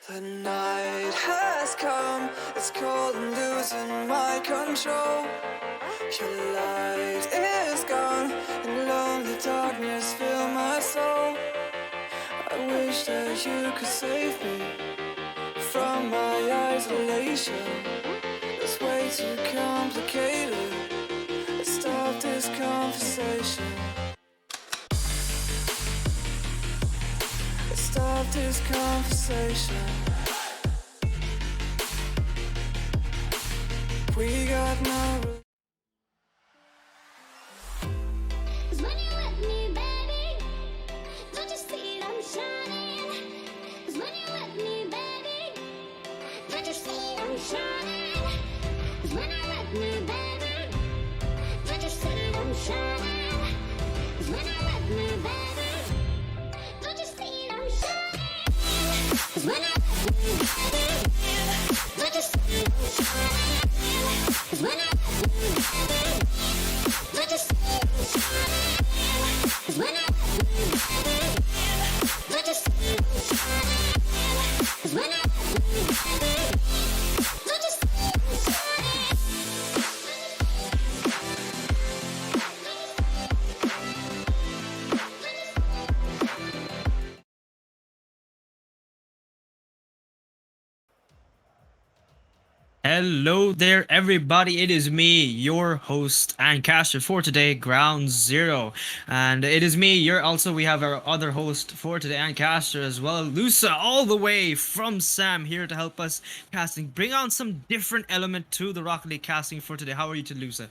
The night has come, it's cold and losing my control. Your light is gone, and lonely darkness fill my soul. I wish that you could save me from my isolation. It's way too complicated. Let's stop this conversation. Let's stop this conversation. We got no. Cause when you're with me, baby, don't you see I'm shining? Cause when you're with me, baby, don't you see I'm shining? Cause when you're with me, baby, don't you see I'm shining? Cause when you're with me, baby, don't you see I'm shining? Cause when you're with me, baby, don't you see I'm shining? Cause when you're with me, baby, don't you see I'm shining? Cause when you're with me, baby, don't you see I'm shining? Cause when you're with me, baby, don't you see I'm shining? Hello there, everybody. It is me, your host and caster for today, Ground Zero. And it is me, we have our other host for today and caster as well, Lusa, all the way from Sam, here to help us casting. Bring on some different element to the Rocket League casting for today. How are you to Lusa?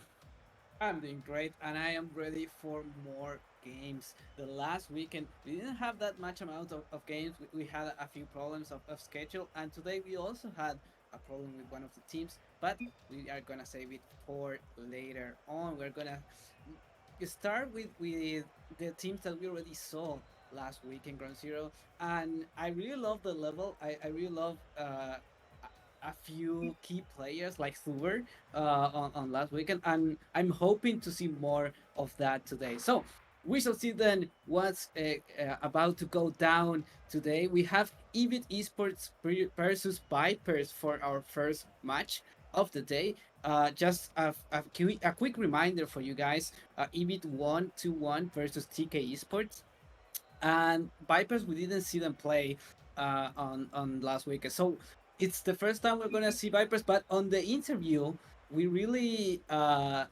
I'm doing great, and I am ready for more games. The last weekend, we didn't have that much amount of games. We had a few problems of schedule, and today we also had a problem with one of the teams, but we are gonna save it for later on. We're gonna start with the teams that we already saw last week in Ground Zero, and I really love the level. I really love a few key players like Thuber on last weekend, and I'm hoping to see more of that today. So we shall see then what's about to go down today. We have EVIT Esports versus Vipers for our first match of the day. Just a quick reminder for you guys: EVIT won 2-1 versus TK Esports, and Vipers, we didn't see them play on last weekend, so it's the first time we're gonna see Vipers. But on the interview, we really I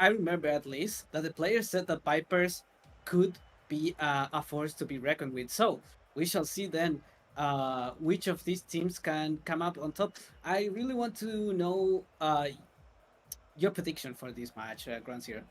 remember at least that the players said that Vipers could be a force to be reckoned with. So we shall see then which of these teams can come up on top. I really want to know your prediction for this match, Grand Zero.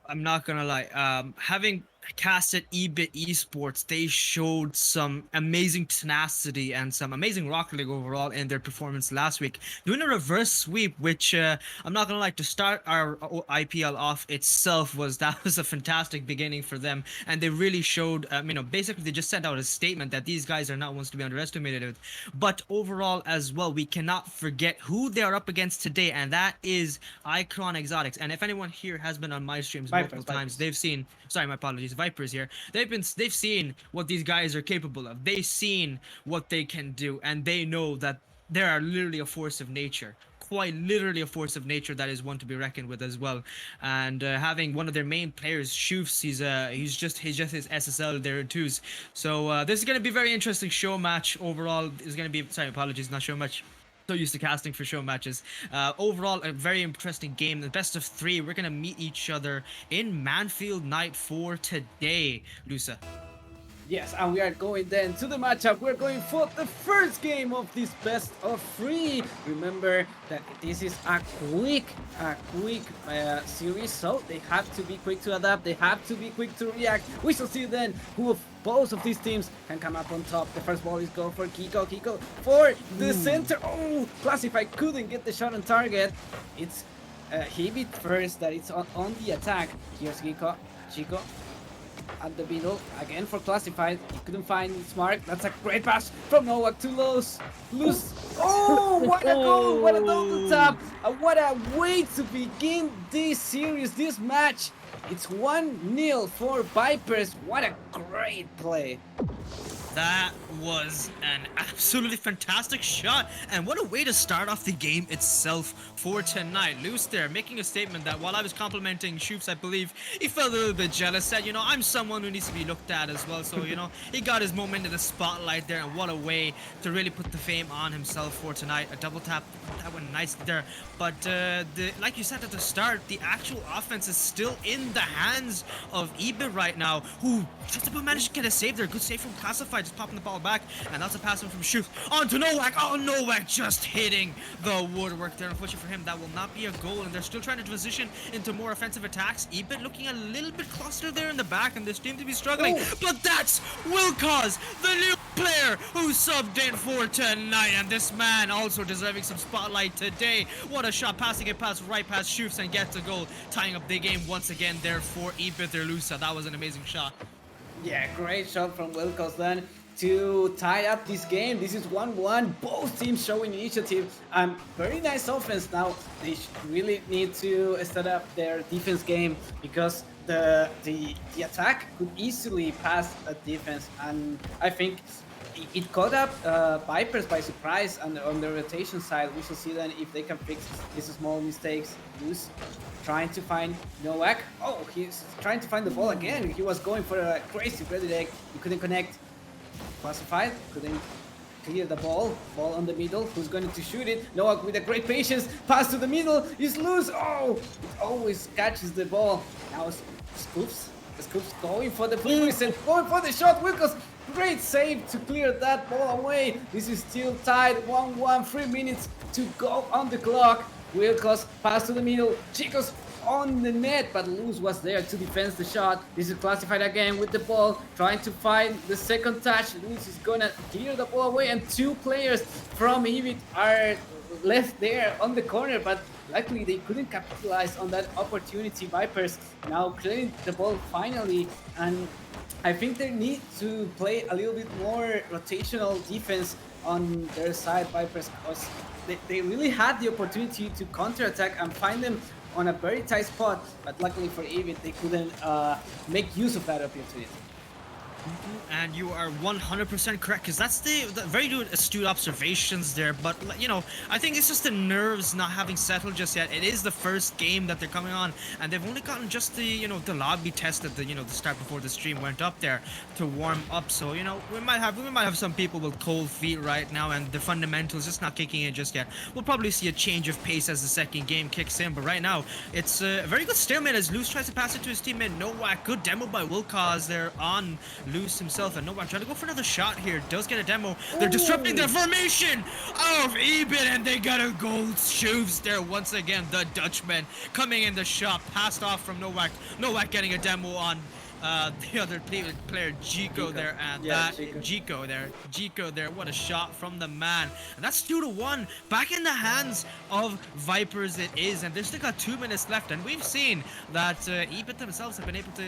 I'm not gonna lie. Having casted EBIT Esports, they showed some amazing tenacity and some amazing Rocket League overall in their performance last week. Doing a reverse sweep, which I'm not gonna lie, to start our IPL off itself was a fantastic beginning for them, and they really showed. Basically they just sent out a statement that these guys are not ones to be underestimated. But overall as well, we cannot forget who they are up against today, and that is Icon Exotics. And if anyone here has been on my streams multiple times, they've seen. Sorry, my apologies. Vipers here. They've seen what these guys are capable of. They've seen what they can do, and they know that they are literally a force of nature. Quite literally a force of nature that is one to be reckoned with as well. And having one of their main players, Shufs, he's just his SSL there in twos. So this is gonna be a very interesting show match overall. It's gonna be apologies, not show match. So used to casting for show matches. Overall, a very interesting game. The best of three. We're gonna meet each other in Manfield Night 4 today, Lusa. Yes, and we are going then to the matchup. We're going for the first game of this best of three. Remember that this is a quick series, so they have to be quick to adapt. They have to be quick to react. We shall see then who of both of these teams can come up on top. The first ball is going for Kiko. Kiko for the center. Oh, Classify couldn't get the shot on target. It's Hibit first that it's on the attack. Here's Kiko. Chico at the middle again for Classified. He couldn't find its mark. That's a great pass from Novak to Luz. Oh, what a goal! What a double tap! What a way to begin this series, this match. It's 1-0 for Vipers. What a great play! That was an absolutely fantastic shot, and what a way to start off the game itself for tonight. Luce there making a statement that while I was complimenting Shoops, I believe he felt a little bit jealous. Said, I'm someone who needs to be looked at as well. So, he got his moment in the spotlight there, and what a way to really put the fame on himself for tonight. A double tap, that went nicely there. But like you said at the start, the actual offense is still in the hands of Ebit right now, who just about managed to get a save there. Good save from Classified, just popping the ball back, and that's a pass from Shoot on to Nowak. Oh, Nowak just hitting the woodwork there. Unfortunately for him, that will not be a goal, and they're still trying to transition into more offensive attacks. Ebit looking a little bit clustered there in the back, and they seem to be struggling. But that's Wilcos, the new player who subbed in for tonight, and this man also deserving some spotlight today. What a shot, passing it right past Shoots and gets a goal, tying up the game once again there for Ebit Lusa. That was an amazing shot. Yeah, great shot from Wilcos then to tie up this game. This is 1-1. Both teams showing initiative and very nice offense. Now they really need to step up their defense game because the attack could easily pass a defense, and I think it caught up Vipers by surprise. And on the rotation side, we shall see then if they can fix these small mistakes. Loose trying to find Nowak. Oh, he's trying to find the ball again. He was going for a crazy ready leg. He couldn't connect. Classified, couldn't clear the ball. Ball on the middle. Who's going to shoot it? Nowak with a great patience. Pass to the middle. He's loose. Oh, it always catches the ball. Now Scoops. Scoops going for the fluids and going for the shot. Wilcos, great save to clear that ball away. This is still tied 1-1. 3 minutes to go on the clock. Wilcos pass to the middle. Chicos on the net, but Luz was there to defend the shot. This is Classified again with the ball, trying to find the second touch. Luz is gonna clear the ball away, and 2 players from Evit are left there on the corner, but luckily they couldn't capitalize on that opportunity. Vipers now clearing the ball finally, and I think they need to play a little bit more rotational defense on their side, Vipers, because they really had the opportunity to counter-attack and find them on a very tight spot, but luckily for Evit, they couldn't make use of that opportunity. And you are 100% correct, because that's the very good astute observations there. But I think it's just the nerves not having settled just yet. It is the first game that they're coming on, and they've only gotten just the the lobby test at the the start before the stream went up there to warm up. So we might have some people with cold feet right now, and the fundamentals just not kicking in just yet. We'll probably see a change of pace as the second game kicks in, but right now it's a very good stalemate as Luce tries to pass it to his teammate Nowak. Good demo by Wilcos there on Luce himself, and Nowak trying to go for another shot here. Does get a demo. They're disrupting the formation of Ebit, and they got a goal. Shooves there once again. The Dutchman coming in the shot, passed off from Nowak. Nowak getting a demo on the other player, Gico there, and Gico there. What a shot from the man, and that's 2-1. Back in the hands of Vipers it is, and they've still got 2 minutes left, and we've seen that Ebit themselves have been able to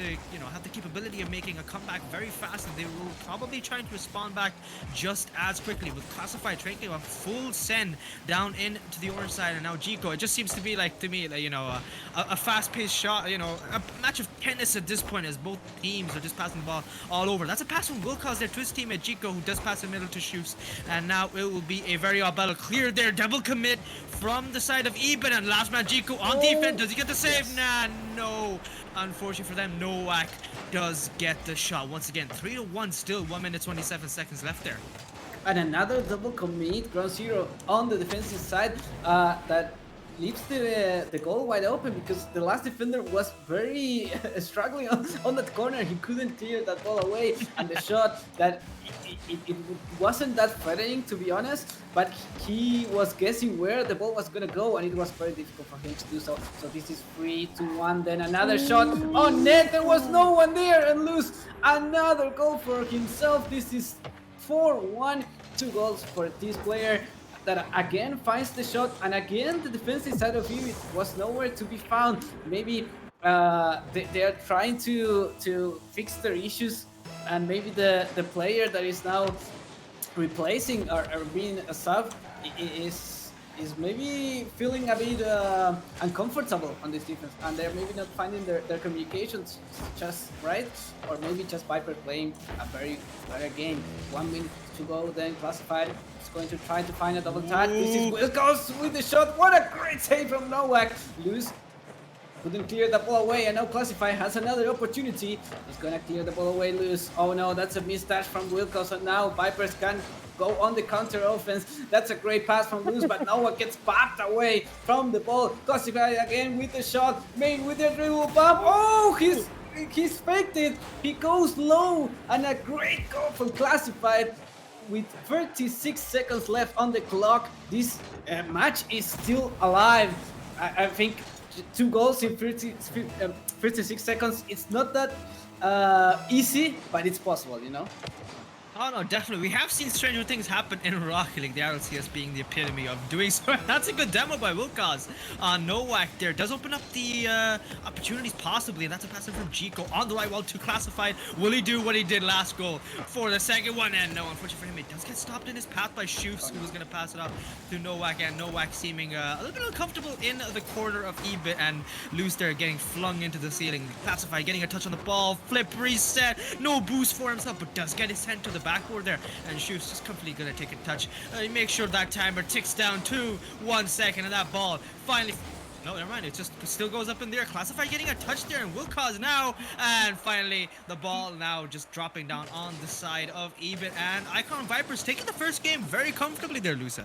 have the capability of making a comeback very fast, and they will probably try to respond back just as quickly with Classified taking a full send down into the orange side, and now Gico. It just seems to be like, to me, like, a fast-paced shot, a match of tennis at this point, as both teams are just passing the ball all over. That's a pass from Wilcos there to his teammate Gico, who does pass in the middle to Shoots, and now it will be a very odd battle. Clear there, double commit from the side of Ebit, and last man Gico on defense. Does he get the save? Yes. Nah, no. Unfortunately for them, Nowak does get the shot. Once again, 3-1, still 1 minute 27 seconds left there. And another double commit, Groundzero on the defensive side, that leaves the goal wide open, because the last defender was very struggling on that corner. He couldn't clear that ball away, and the shot that it wasn't that threatening, to be honest, but he was guessing where the ball was gonna go, and it was very difficult for him to do so. So this is 3-1. Then another shot on net. There was no one there, and lose another goal for himself. This is 4-1. 2 goals for this player that again finds the shot, and again the defensive side of Evit was nowhere to be found. Maybe they are trying to fix their issues, and maybe the player that is now replacing or being a sub is is maybe feeling a bit uncomfortable on this defense, and they're maybe not finding their communications just right, or maybe just Viper playing a very better game. 1 minute to go, then classified. It's going to try to find a double tap. This is Wilkos with the shot. What a great save from Nowak. Lose couldn't clear the ball away, and now Classify has another opportunity. He's gonna clear the ball away loose. Oh no, that's a missed dash from Wilkos, and now Vipers can go on the counter offense. That's a great pass from Luz, but Noah gets popped away from the ball. Classify again with the shot, made with the dribble bump. Oh, he's faked it. He goes low, and a great goal from Classified. With 36 seconds left on the clock, this match is still alive. I think 2 goals in 56 seconds. It's not that easy, but it's possible, you know? Oh no, definitely. We have seen stranger things happen in Rocket League, the RLCS being the epitome of doing so. That's a good demo by Wilkos. Nowak there does open up the opportunities possibly, and that's a pass in from Chico on the right wall to Classified. Will he do what he did last goal for the second one? And no, unfortunately for him, it does get stopped in his path by Shoots, who was going to pass it off to Nowak, and Nowak seeming a little bit uncomfortable in the corner of Ebit, and Loose there getting flung into the ceiling. Classified getting a touch on the ball, flip, reset, no boost for himself, but does get his sent to the backboard there, and Shoot's just completely gonna take a touch. Make sure that timer ticks down to 1 second, and that ball finally. No, never mind. It just still goes up in there. Classified getting a touch there, and Wilkos now, and finally the ball now just dropping down on the side of Ebit, and Icon Vipers taking the first game very comfortably there, Lusa.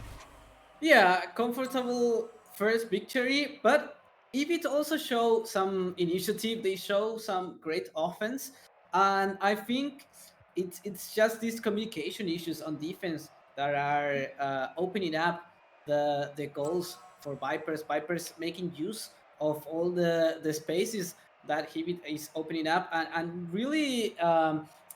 Yeah, comfortable first victory, but Ebit also show some initiative. They show some great offense, and I think it's just these communication issues on defense that are opening up the goals for Vipers. Vipers making use of all the spaces that Hibit is opening up, and really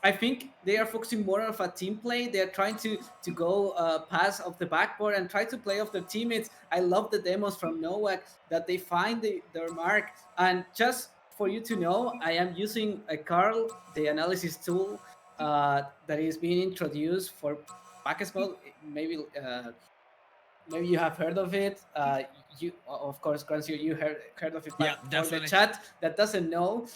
I think they are focusing more on a team play. They are trying to go pass off the backboard and try to play off their teammates. I love the demos from Nowak that they find their mark. And just for you to know, I am using a Carl, the analysis tool that is being introduced for basketball. Maybe you have heard of it. You, of course, Groundzero, you heard of it. But Yeah, for the definitely. chat that doesn't know,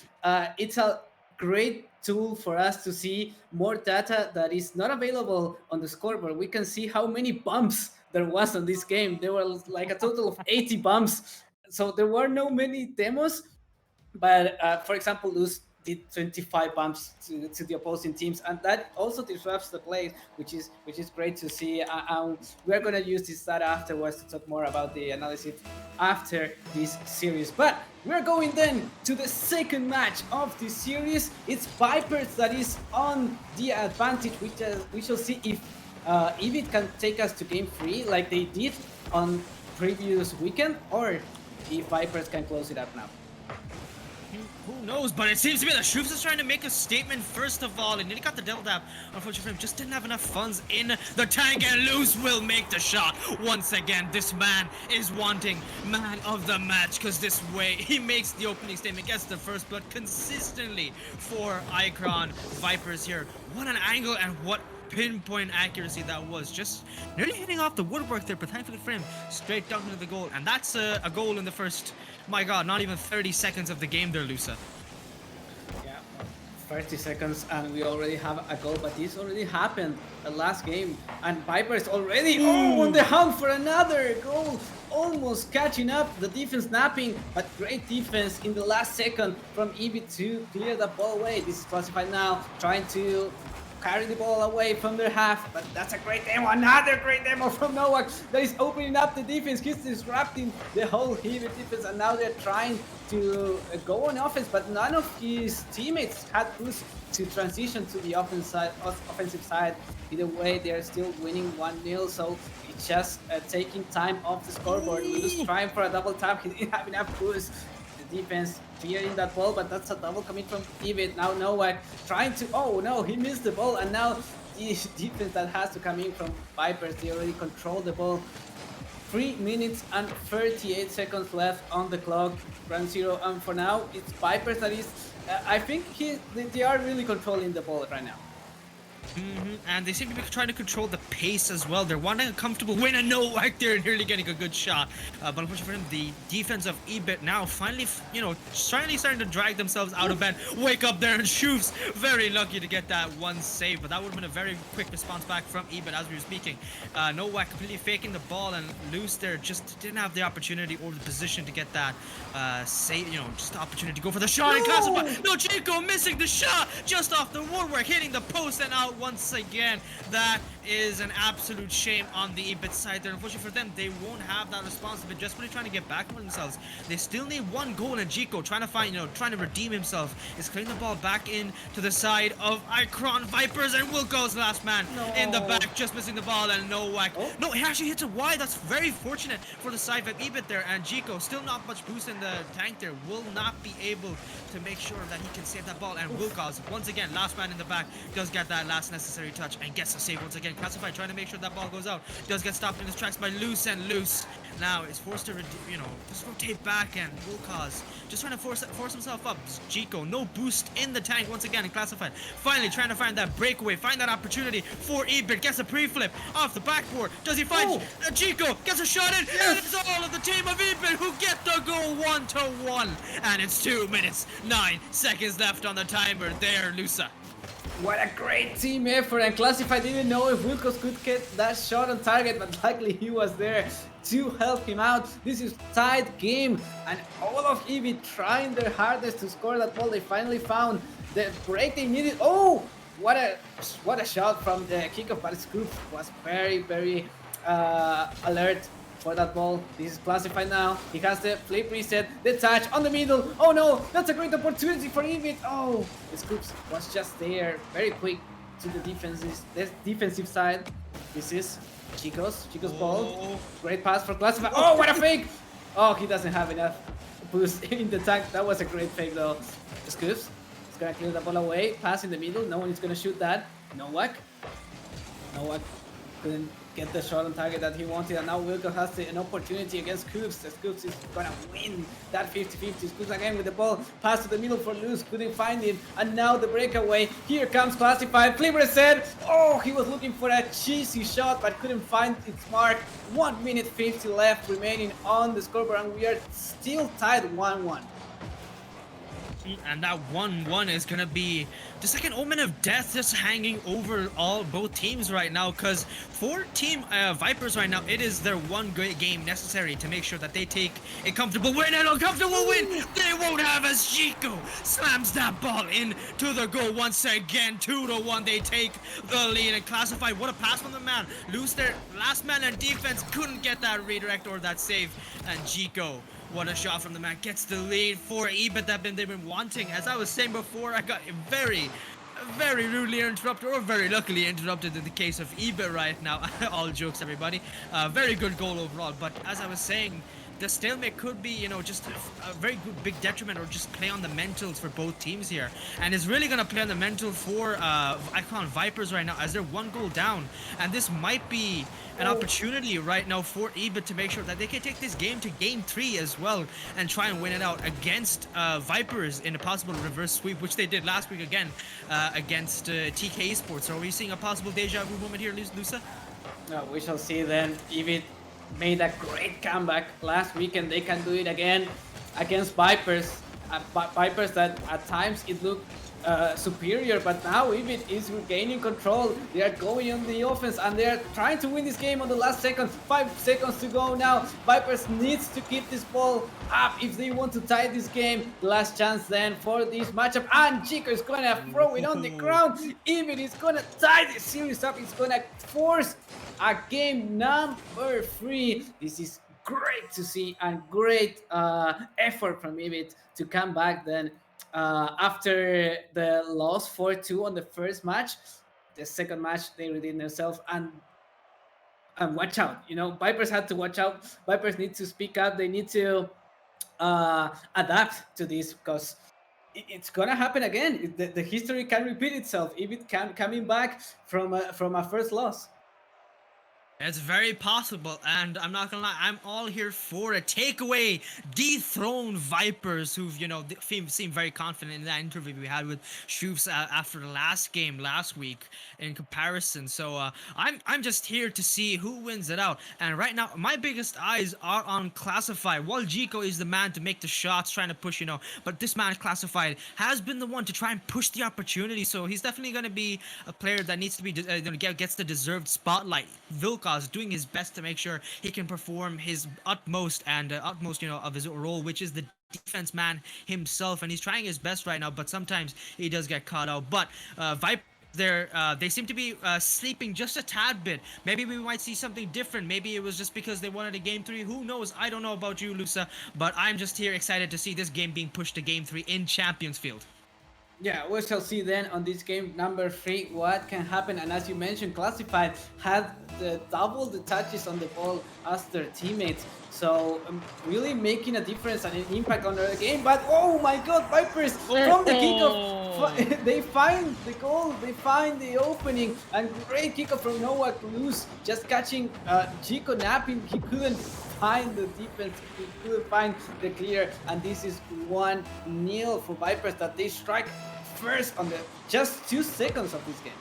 it's a great tool for us to see more data that is not available on the scoreboard. We can see how many bumps there was on this game. There were like a total of 80 bumps. So there were no many demos, but for example, Luz did 25 bumps to the opposing teams, and that also disrupts the play, which is great to see. We're gonna use this data afterwards to talk more about the analysis after this series. But we're going then to the second match of this series. It's Vipers that is on the advantage. We shall see if Evit can take us to game 3 like they did on previous weekend, or if Vipers can close it up now. Who knows, but it seems to me that Shoops is trying to make a statement first of all, and then he got the double tap. Unfortunately for him, just didn't have enough funds in the tank, and Luz will make the shot. Once again, this man is wanting man of the match, because this way he makes the opening statement, gets the first blood consistently for Icon Vipers here. What an angle, and what pinpoint accuracy that was, just nearly hitting off the woodwork there, but thankfully for him, straight down into the goal, and that's a goal in the first, my god, not even 30 seconds of the game there, Lusa. Yeah, 30 seconds and we already have a goal, but this already happened the last game, and Vipers already on the hunt for another goal, almost catching up, the defense snapping, but great defense in the last second from Ebit to clear the ball away. This is Classified now, trying to carry the ball away from their half, but that's a great demo, another great demo from Nowak that is opening up the defense. He's disrupting the whole Hebrew defense, and now they're trying to go on offense, but none of his teammates had boost to transition to the offensive side. Either way, they're still winning 1-0, so it's just taking time off the scoreboard. Luz trying for a double tap, he didn't have enough boost. Defense clearing that ball, but that's a double coming from David. Now Nowak trying to, oh no, he missed the ball, and now the defense that has to come in from Vipers, they already control the ball. 3 minutes and 38 seconds left on the clock, Groundzero, and for now, it's Vipers that is, I think they are really controlling the ball right now. And they seem to be trying to control the pace as well. They're wanting a comfortable win, and no, like they're nearly getting a good shot. But unfortunately for him, the defense of Ebit now finally, finally starting to drag themselves out of bed. Wake up there, and Shooves very lucky to get that one save. But that would have been a very quick response back from Ebit as we were speaking. Nowak completely faking the ball, and Loose there just didn't have the opportunity or the position to get that save. Just the opportunity to go for the shot and classify. No, Chico missing the shot just off the woodwork, hitting the post and out once again. That is an absolute shame on the Ebit side there. Unfortunately for them, they won't have that responsibility. Just when they're trying to get back on themselves, they still need one goal, and Chico trying to redeem himself is clearing the ball back in to the side of Icron Vipers, and Wilco's last man in the back, just missing the ball, and Nowak. No, he actually hits it wide. That's very fortunate for the side of Ebit there, and Chico still not much boost in the tank there, will not be able to make sure that he can save that ball, and Wilco's once again last man in the back does get that last necessary touch and gets a save once again. Classified trying to make sure that ball goes out, does get stopped in his tracks by Loose, and Loose now is forced to just rotate back, and Wilco's just trying to force himself up. Chico no boost in the tank once again, and Classified finally trying to find that breakaway, find that opportunity for Ebit, gets a pre-flip off the backboard. Does he find Chico gets a shot in, and it's all of the team of Ebit who get the goal 1-1, and it's 2 minutes 9 seconds left on the timer there, Lusa. What a great team effort, and Classified didn't know if Wilkos could get that shot on target, but luckily he was there to help him out. This is tied game, and all of Eevee trying their hardest to score that ball. They finally found the break they needed. Oh, what a shot from the kickoff, but Scoop was very alert for that ball. This is Classified now. He has the flip reset, the touch on the middle. Oh no, that's a great opportunity for Eevee. Oh, the Scoops was just there, very quick to the defensive side. This is Chico's ball. Great pass for Classified. Oh, what a fake! Oh, he doesn't have enough boost in the tank. That was a great fake though. Scoops is gonna clear the ball away. Pass in the middle. No one is gonna shoot that. Nowak couldn't get the shot on target that he wanted, and now Wilco has an opportunity against Scoops. Scoops is gonna win that 50-50. Scoops again with the ball, pass to the middle for Luz, couldn't find him, and now the breakaway. Here comes Classified, flipper set. Oh, he was looking for a cheesy shot, but couldn't find its mark. 1 minute 50 left remaining on the scoreboard, and we are still tied 1-1. And that 1-1 is gonna be just like an omen of death just hanging over both teams right now, because for Team Vipers right now, it is their one great game necessary to make sure that they take a comfortable win, and a comfortable win they won't have as Chico slams that ball in to the goal once again. 2-1, they take the lead, and Classified, what a pass from the man. Lose their last man and defense couldn't get that redirect or that save, and Chico, what a shot from the man, gets the lead for Ebit that they've been wanting. As I was saying before, I got very rudely interrupted, or very luckily interrupted in the case of Ebit right now. All jokes, everybody. Very good goal overall, but as I was saying, the stalemate could be, just a very good big detriment, or just play on the mentals for both teams here. And it's really going to play on the mental for Icon Vipers right now, as they're 1 goal down. And this might be an opportunity right now for Ebit to make sure that they can take this game to game 3 as well, and try and win it out against Vipers in a possible reverse sweep, which they did last week again against TK Esports. So are we seeing a possible deja vu moment here, Lusa? We shall see then. Ebit made a great comeback last week, and they can do it again against Vipers. Vipers that at times it looked superior, but now Ebit is regaining control. They are going on the offense, and they are trying to win this game on the last seconds. 5 seconds to go now. Vipers needs to keep this ball up if they want to tie this game. The last chance then for this matchup, and Chico is gonna throw it on the ground. Ebit is gonna tie this series up. It's gonna force a game number 3. This is great to see, and great effort from Ebit to come back then after the loss 4-2 on the first match. The second match they redeemed themselves, and watch out, Vipers had to watch out. Vipers need to speak up. They need to adapt to this, because it's gonna happen again. The history can repeat itself. Ebit coming back from a first loss. It's very possible, and I'm not gonna lie, I'm all here for it. Take away, dethrone Vipers, who've seem very confident in that interview we had with Shoops after the last game last week. In comparison, so I'm just here to see who wins it out. And right now, my biggest eyes are on Classified. While Jico is the man to make the shots, trying to push, but this man Classified has been the one to try and push the opportunity. So he's definitely gonna be a player that needs to be gets the deserved spotlight. Vilkas doing his best to make sure he can perform his utmost and utmost, of his role, which is the defense man himself, and he's trying his best right now. But sometimes he does get caught out. But Viper. They seem to be sleeping just a tad bit. Maybe we might see something different. Maybe it was just because they wanted a game 3. Who knows? I don't know about you, Lusa, but I'm just here excited to see this game being pushed to game 3 in Champions Field. Yeah, we shall see then on this game number 3 what can happen. And as you mentioned, Classified had double the touches on the ball as their teammates, so really making a difference and an impact on their game. But oh my God, Vipers from the kickoff, they find the goal, they find the opening, and great kickoff from Noah Luz, just catching Chico napping. He couldn't find the defense, he couldn't find the clear, and this is 1-0 for Vipers that they strike first on the just 2 seconds of this game.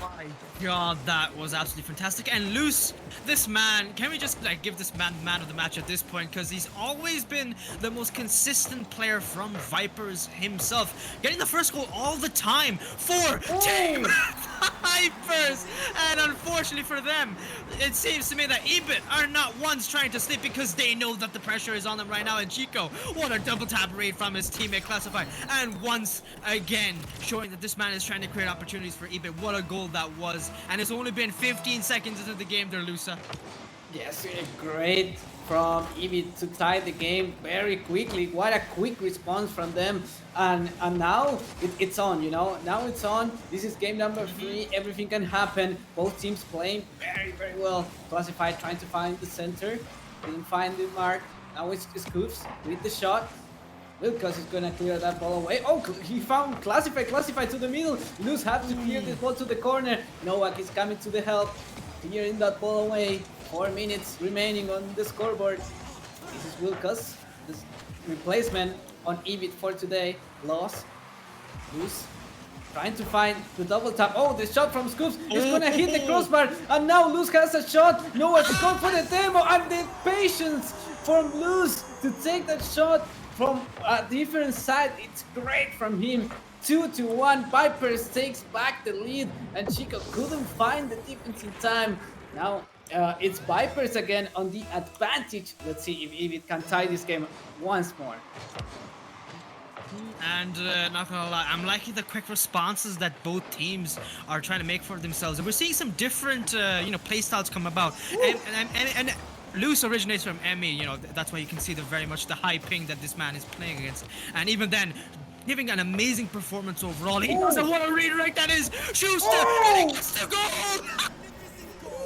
My God, that was absolutely fantastic. And Luce, this man, can we just give this man of the match at this point? Because he's always been the most consistent player from Vipers himself, getting the first goal all the time for Team Vipers. And unfortunately for them, it seems to me that EBIT are not once trying to sleep because they know that the pressure is on them right now. And Chico, what a double tap raid from his teammate Classified. And once again, showing that this man is trying to create opportunities for EBIT. What a goal that was. And it's only been 15 seconds into the game there, Lusa. Yes, great from Eevee to tie the game very quickly. What a quick response from them. And now it's on, Now it's on. This is game number 3. Everything can happen. Both teams playing very, very well. Classified trying to find the center. Didn't find the mark. Now it's Scoofs with the shot. Wilkos is gonna clear that ball away. Oh, he found Classified to the middle. Luz has to clear this ball to the corner. Nowak is coming to the help, clearing that ball away. 4 minutes remaining on the scoreboard. This is Wilkos, this replacement on EBIT for today. Loss. Luz trying to find the double tap. Oh, the shot from Scoops is gonna hit the crossbar, and now Luz has a shot. Nowak is going for the demo, and the patience from Luz to take that shot from a different side. It's great from him. 2-1. Vipers takes back the lead, and Chico couldn't find the defense in time. Now it's Vipers again on the advantage. Let's see if it can tie this game once more. And not gonna lie, I'm liking the quick responses that both teams are trying to make for themselves. And we're seeing some different, play styles come about. And Luce originates from Emmy, that's why you can see very much the high ping that this man is playing against. And even then, giving an amazing performance overall. He doesn't want to redirect that is Schuster, and he gets the goal!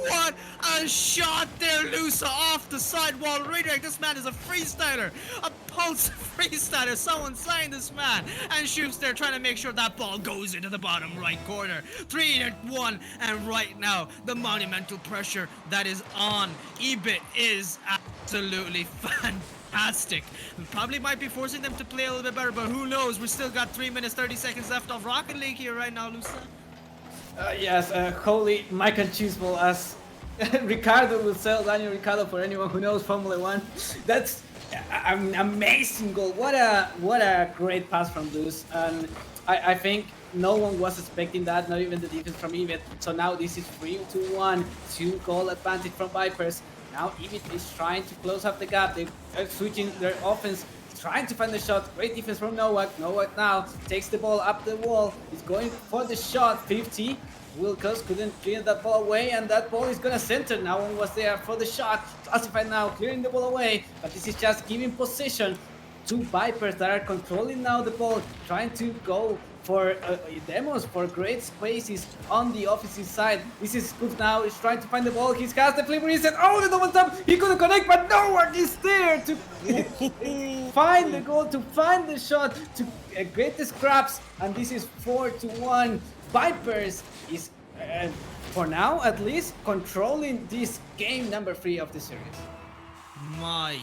What a shot there, Lusa, off the sidewall redirect. This man is a freestyler, a pulse freestyler. Someone signed this man, and shoots there, trying to make sure that ball goes into the bottom right corner. 3-1, and right now, the monumental pressure that is on EBIT is absolutely fantastic. We probably might be forcing them to play a little bit better, but who knows? We still got 3 minutes, 30 seconds left of Rocket League here right now, Lusa. Yes, holy Mike and Cheeseball, as Ricardo will sell Daniel Ricardo for anyone who knows Formula 1. That's an amazing goal. What a great pass from Luz. And I think no one was expecting that, not even the defense from EVIT. So now this is 3-1, 2-goal advantage from Vipers. Now EVIT is trying to close up the gap. They're switching their offense, trying to find the shot. Great defense from Nowak. Nowak now takes the ball up the wall. He's going for the shot. 50. Wilkos couldn't clear that ball away, and that ball is gonna center. No one was there for the shot. Classified now, clearing the ball away, but this is just giving position to Vipers that are controlling now the ball, trying to go for demos, for great spaces on the offensive side. This is good now. He's trying to find the ball. He's cast the flipper. He said, oh, the double tap. He couldn't connect, but Nowak is there to find the goal, to find the shot, to get the scraps. And this is 4-1. Vipers is for now at least, controlling this game number 3 of the series. My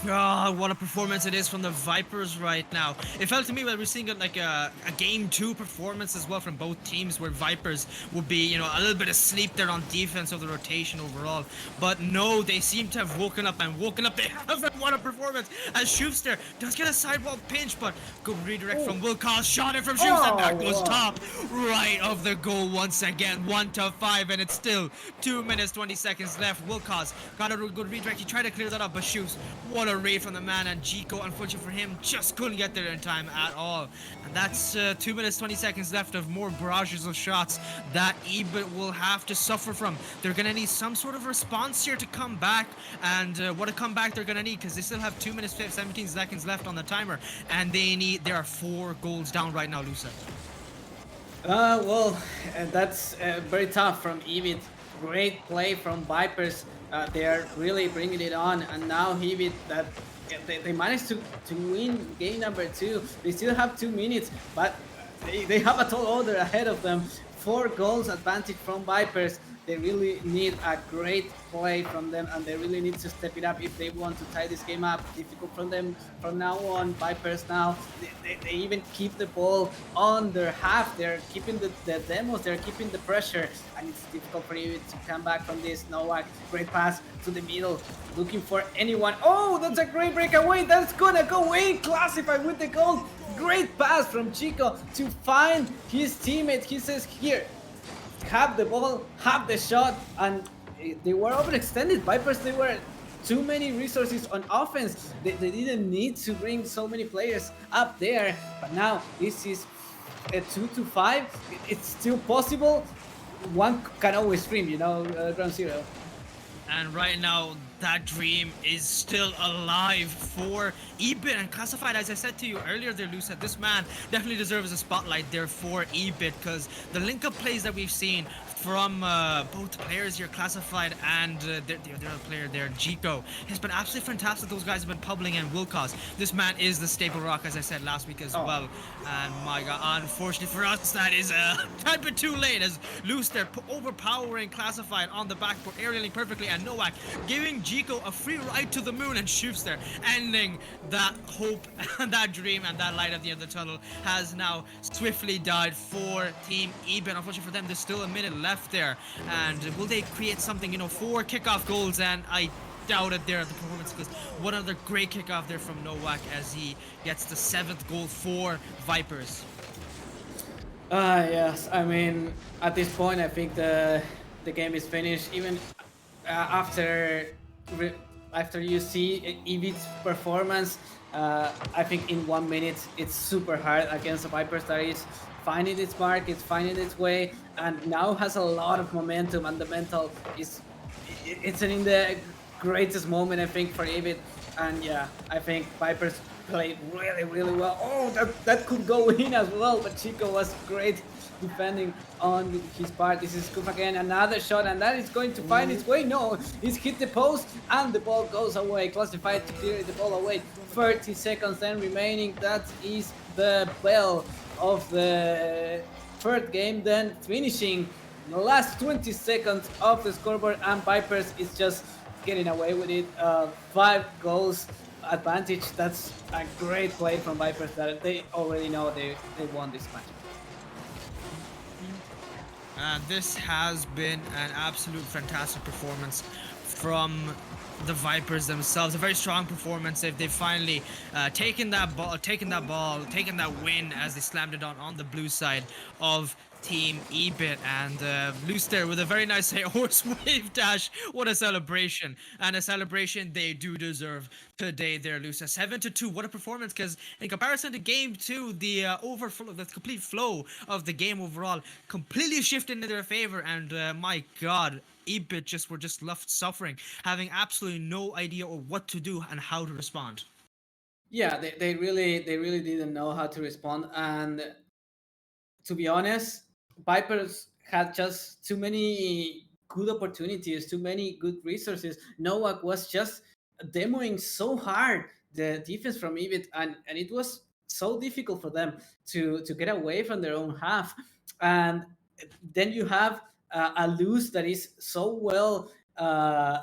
God, what a performance it is from the Vipers right now. It felt to me that we're seeing a game 2 performance as well from both teams, where Vipers would be, a little bit asleep there on defense of the rotation overall. But no, they seem to have woken up and woken up. They haven't. What a performance as Schuster does get a sidewalk pinch, but good redirect from Wilcox. Shot it from Schuster. Oh, That goes wow. top right of the goal once again. 1-5, and it's still 2 minutes 20 seconds left. Wilcox got a good redirect. He tried to clear that up, but Shoots, what a raid from the man, and Jico, unfortunately for him, just couldn't get there in time at all. And that's 2 minutes 20 seconds left of more barrages of shots that EBIT will have to suffer from. They're gonna need some sort of response here to come back, and what a comeback they're gonna need, because they still have 2 minutes 17 seconds left on the timer, and there are 4 goals down right now, Lusa. Well, that's very tough from Evit. Great play from Vipers. They are really bringing it on, and now Evit that they managed to win game number 2. They still have 2 minutes, but they have a tall order ahead of them. 4 goals advantage from Vipers. They really need a great play from them, and they really need to step it up if they want to tie this game up. Difficult from them from now on. Vipers now, they even keep the ball on their half. They're keeping the demos, they're keeping the pressure, and it's difficult for you to come back from this. Novak, great pass to the middle, looking for anyone. Oh, that's a great breakaway. That's gonna go in, classified with the goal. Great pass from Chico to find his teammate. He says, here, have the ball, have the shot, and they were overextended. Vipers, they were too many resources on offense. They didn't need to bring so many players up there, but now this is a 2-5. It's still possible. One can always dream, Groundzero. And right now, that dream is still alive for EBIT and classified. As I said to you earlier there, Luce, this man definitely deserves a spotlight there for EBIT, because the link-up plays that we've seen from both players here, classified and the other player there, Jico, has been absolutely fantastic. Those guys have been pummeling, and Wilcox, this man is the staple rock, as I said last week as well. And my God, unfortunately for us, that is a bit too late, as Luce there overpowering classified on the backboard, aerialing perfectly, and Nowak giving Jico a free ride to the moon, and shoots there, ending that hope and that dream, and that light at the end of the tunnel has now swiftly died for Team EBIT. Unfortunately for them, there's still a minute left there, and will they create something? 4 kickoff goals, and I doubt it there at the performance, because one other great kickoff there from Nowak as he gets the 7th goal for Vipers. Yes, I mean, at this point, I think the game is finished. Even after you see Evit's performance, I think in 1 minute it's super hard against the Vipers that is finding its mark, it's finding its way, and now has a lot of momentum, and the mental is it's in the greatest moment, I think, for Evit. And yeah, I think Vipers played really, really well. Oh, that could go in as well, but Chico was great defending on his part. This is Kuf again, another shot, and that is going to find its way. No, it's hit the post, and the ball goes away. Classified to clear the ball away. 30 seconds then remaining. That is the bell of the third game, then finishing the last 20 seconds of the scoreboard, and Vipers is just getting away with it. 5 goals advantage. That's a great play from Vipers that they already know they won this match. And this has been an absolute fantastic performance from the Vipers themselves. A very strong performance. They've finally taken that that win as they slammed it on the blue side of Team EBIT, and Luce there with a very nice horse wave dash. What a celebration, and a celebration they do deserve today there, Luce. 7-2, what a performance, because in comparison to game 2, the overflow, the complete flow of the game overall completely shifted into their favor, and my God, EBIT were just left suffering, having absolutely no idea or what to do and how to respond. Yeah, they really didn't know how to respond, and to be honest, Vipers had just too many good opportunities, too many good resources. Nowak was just demoing so hard the defense from Evit, and it was so difficult for them to get away from their own half. And then you have a Luz that is so well, My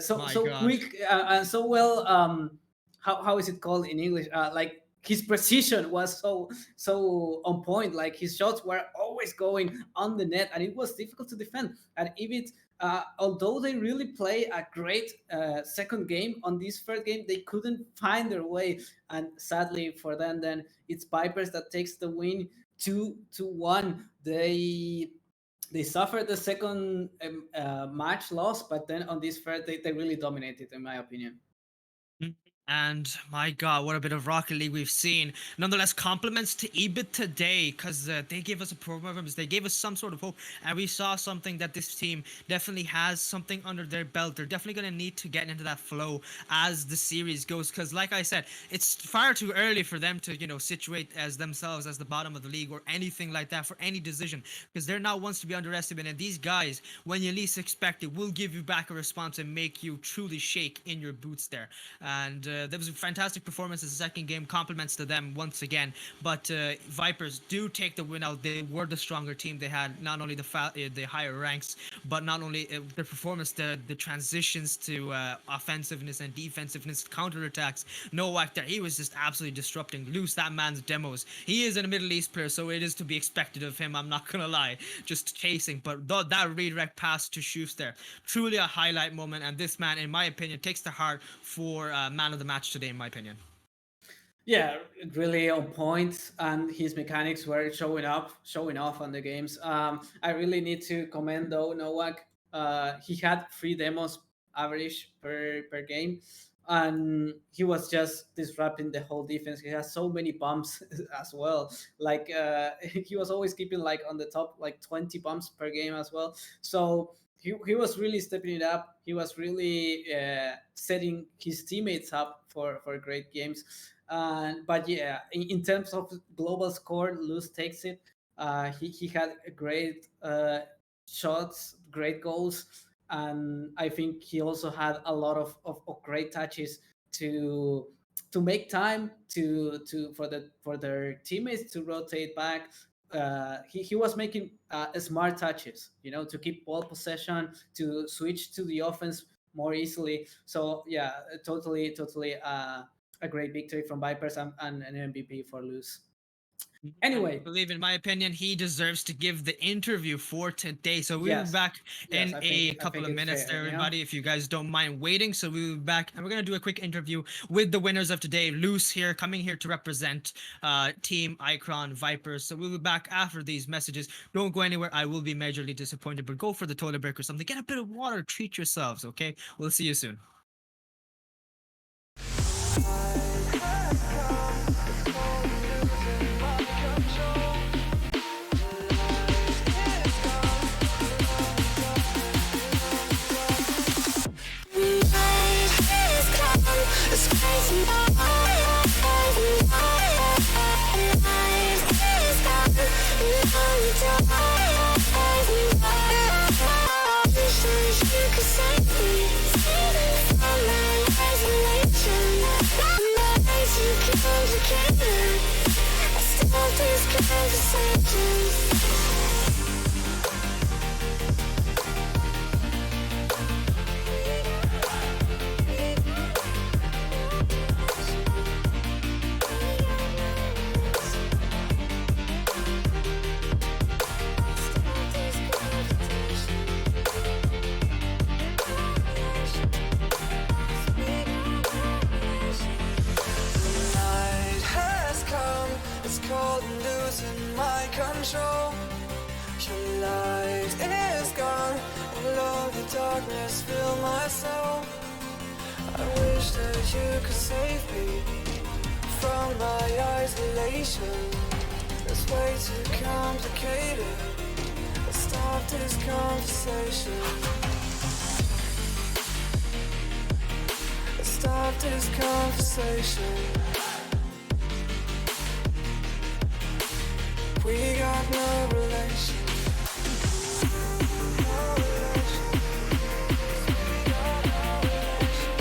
so God. quick, and so well. How is it called in English? Like his precision was so on point. Like his shots were always going on the net, and it was difficult to defend. And if it although they really play a great second game, on this third game they couldn't find their way, and sadly for them, then it's Vipers that takes the win 2-1. They suffered the second match loss, but then on this third they really dominated, in my opinion. And my God, what a bit of Rocket League we've seen. Nonetheless, compliments to EBIT today, because they gave us a performance, they gave us some sort of hope, and we saw something that this team definitely has something under their belt. They're definitely going to need to get into that flow as the series goes, because like I said, it's far too early for them to, situate as themselves as the bottom of the league or anything like that for any decision, because they're not ones to be underestimated. And these guys, when you least expect it, will give you back a response and make you truly shake in your boots there. And there was a fantastic performance in the second game. Compliments to them once again. But Vipers do take the win out. They were the stronger team. They had not only the higher ranks, but not only their performance, the transitions to offensiveness and defensiveness, counterattacks. Nowak there, he was just absolutely disrupting. Loose that man's demos. He is a Middle East player, so it is to be expected of him. I'm not gonna lie, just chasing. But that redirect pass to Schuster, truly a highlight moment. And this man, in my opinion, takes the heart for man of the match today, in my opinion. Yeah, really on point, and his mechanics were showing off on the games. I really need to commend though Nowak. He had 3 demos average per game, and he was just disrupting the whole defense. He has so many bumps as well. Like he was always keeping like on the top like 20 bumps per game as well. So he was really stepping it up. He was really setting his teammates up for great games. But yeah, in terms of global score, Luz takes it. He had great shots, great goals, and I think he also had a lot of great touches to make time for their teammates to rotate back. He was making smart touches, to keep ball possession, to switch to the offense more easily. So yeah, totally a great victory from Vipers, and an MVP for Luz. Anyway, I believe, in my opinion, he deserves to give the interview for today. So we'll yes, be back yes, in I a think couple of it's minutes fair, there, everybody, if you guys don't mind waiting. So we'll be back, and we're going to do a quick interview with the winners of today. Luce here, coming here to represent Team Icron Vipers. So we'll be back after these messages. Don't go anywhere. I will be majorly disappointed, but go for the toilet break or something. Get a bit of water. Treat yourselves, okay? We'll see you soon. Control. Your light is gone, and all the darkness fill my soul. I wish that you could save me from my isolation. It's way too complicated. Let's stop this conversation. Let's stop this conversation. We got no relation. No relation. We got no relation.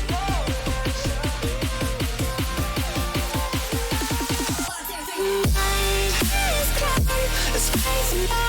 No relation. It's crazy.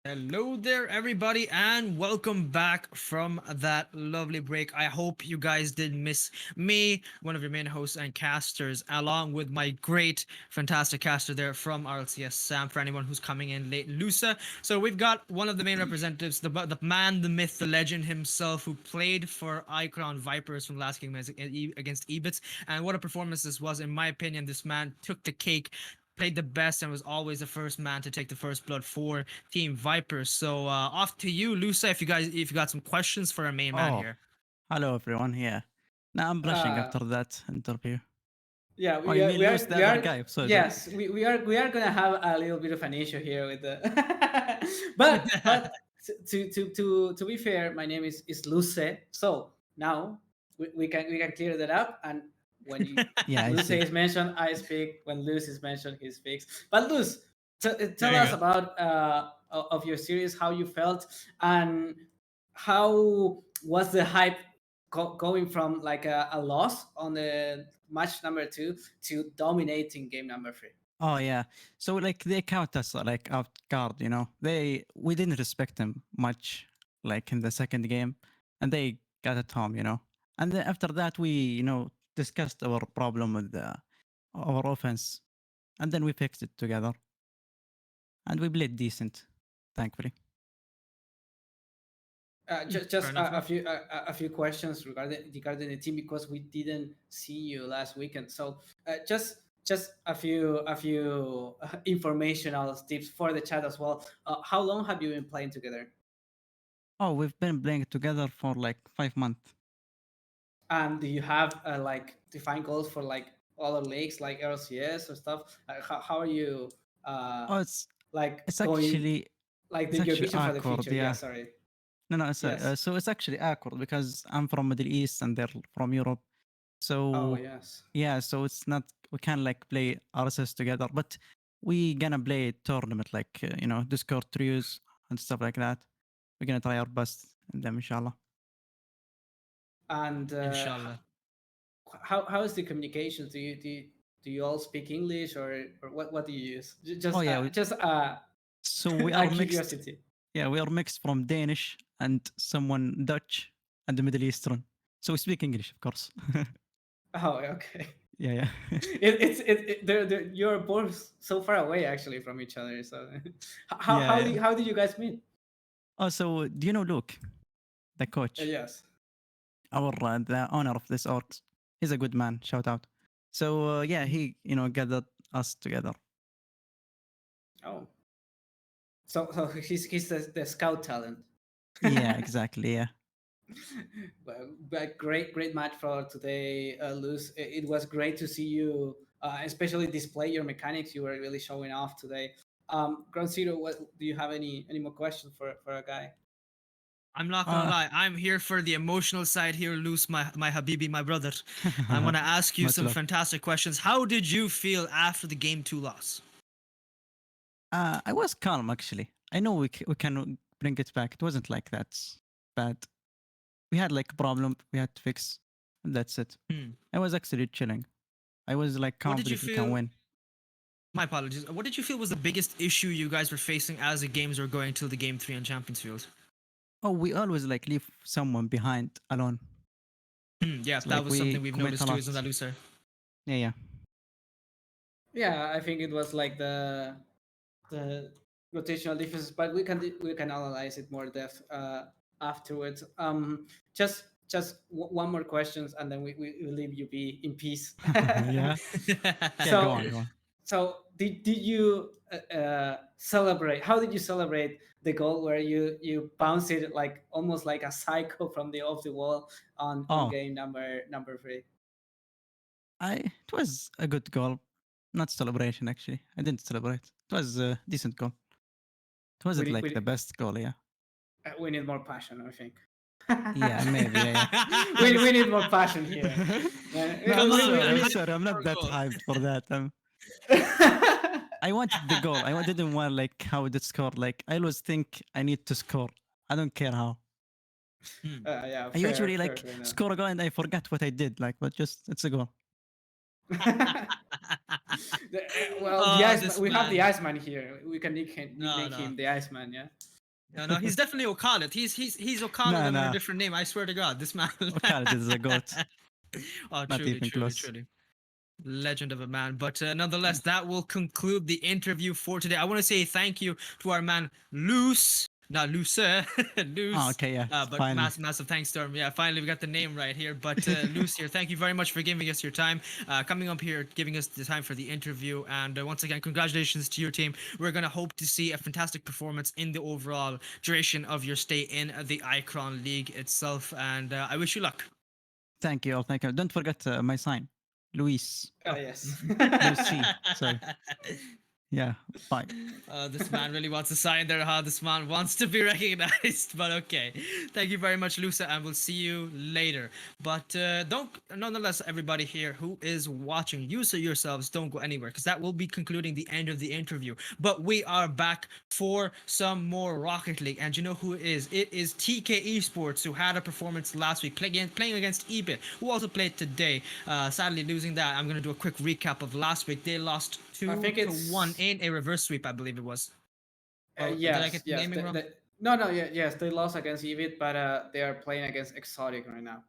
Hello there, everybody, and welcome back from that lovely break. I hope you guys didn't miss me, one of your main hosts and casters, along with my great, fantastic caster there from RLCS, Sam, for anyone who's coming in late, Lusa. So we've got one of the main representatives, the man, the myth, the legend himself, who played for Icon Vipers from last game against Ebits. And what a performance this was, in my opinion. This man took the cake, played the best, and was always the first man to take the first blood for Team Vipers. So off to you, Lusa, if you got some questions for our main man Oh, here. hello everyone. Yeah. Now I'm blushing Uh, after that interview. yeah, Oh, you mean lose the we other are guy? Sorry, sorry. yes, we are gonna have a little bit of an issue here with the but to be fair, my name is Luce. So now we can clear that up, and when you, Yeah, I Luce see. is mentioned, I speak. When Luz is mentioned, he speaks. But Luz, There tell you us go. about of your series, how you felt, and how was the hype going from like a loss on the match number 2 to dominating game number 3. Oh yeah. So like they count us like out guard, you know. We didn't respect them much like in the second game, and they got at home, you know. And then after that we, discussed our problem with our offense, and then we fixed it together, and we played decent, thankfully. Fair Just enough. a few questions regarding the team, because we didn't see you last weekend. So just a few informational tips for the chat as well. How long have you been playing together? Oh, we've been playing together for like 5 months. And do you have like defined goals for like other leagues like LCS or stuff? How are you uh, Oh, it's like it's going, actually like it's your actually vision for the awkward, future? Yeah, yeah. sorry. No, sorry. Yes. So it's actually awkward because I'm from Middle East and they're from Europe. Oh So yes. yeah, so it's not we can like play RSS together, but we gonna play tournament like Discord trios and stuff like that. We're gonna try our best in them, inshallah. And Inshallah. how is the communications? Do you all speak English, or what do you use? Oh yeah, Just so we a are mixed. curiosity. Yeah, we are mixed from Danish and someone Dutch and the Middle Eastern. So we speak English, of course. Oh, okay. Yeah, yeah. You're both so far away actually from each other. So Yeah, yeah. how did you guys meet? Oh, so do you know Luke, the coach? Yes. Our the owner of this org. He's a good man. Shout out. So yeah, he gathered us together. Oh, so he's the scout talent. Yeah, exactly. Yeah. But great match for today, Luz. It was great to see you, especially display your mechanics. You were really showing off today. Ground Zero, what do you have any more questions for a guy? I'm not gonna Uh, lie, I'm here for the emotional side here, Luce, my Habibi, my brother. I'm gonna ask you Much some love. fantastic questions. How did you feel after the game 2 loss? I was calm actually. I know we can bring it back. It wasn't like that bad. We had like a problem we had to fix, and that's it. Hmm. I was actually chilling. I was like What did you confident we can feel? win. My apologies. What did you feel was the biggest issue you guys were facing as the games were going to the game 3 on Champions Field? Oh, we always like leave someone behind alone. Yeah, It's that like was something we we've commit a noticed too, lot. isn't that, Lucer? Yeah, yeah. Yeah, I think it was like the rotational differences, but we can analyze it more depth afterwards. Just one more questions, and then we leave you be in peace. Yeah. Yeah, go So on, go on. so did you celebrate? How did you celebrate the goal where you bounced it like almost like a cycle from the off the wall on Oh, game number 3? it was a good goal. Not celebration actually. I didn't celebrate. It was a decent goal. It We wasn't need, like the best goal, yeah. we need more passion, I think. Yeah, maybe, yeah, We need more passion here. No, Come I'm on, sorry. man. I'm How sorry. I'm not did that you hyped for that. I wanted the goal. Didn't want like how it scored. Like I always think I need to score. I don't care how. Yeah, I usually like fair enough. score a goal and I forget what I did. Like, but just it's a goal. Well, the Oh, Iceman. this We have the man. Iceman here. We can No, nickname no. him the Iceman. Yeah. No, he's definitely O'Connell. He's O'Connell No, under a no. different name. I swear to God, this man. Khalid is a goat. Oh, Not truly, even truly, close. truly. Legend of a man. But nonetheless, that will conclude the interview for today. I want to say thank you to our man Luce, not Luce, Luce. Oh, okay, yeah. But Finally. massive thanks to him. Yeah, finally we got the name right here. But Luce here, thank you very much for giving us your time, coming up here, giving us the time for the interview. And once again, congratulations to your team. We're gonna hope to see a fantastic performance in the overall duration of your stay in the Icron League itself. And I wish you luck. Thank you all. Thank you. Don't forget my sign, Luis. Yes. Lucy. Sorry. Yeah. Bye. This man really wants to sign there, huh? This man wants to be recognized, but okay. Thank you very much, Lusa, and we'll see you later. But nonetheless, everybody here who is watching, you say yourselves, don't go anywhere, because that will be concluding the end of the interview. But we are back for some more Rocket League, and you know who it is? It is TK Esports, who had a performance last week, playing against EBIT, who also played today. Sadly, losing that. I'm going to do a quick recap of last week. They lost 2 I think to it's 1 in a reverse sweep, I believe it was. Or did I yes, get the yes. naming wrong? No, yeah, yes. They lost against Evid, but they are playing against Exotic right now.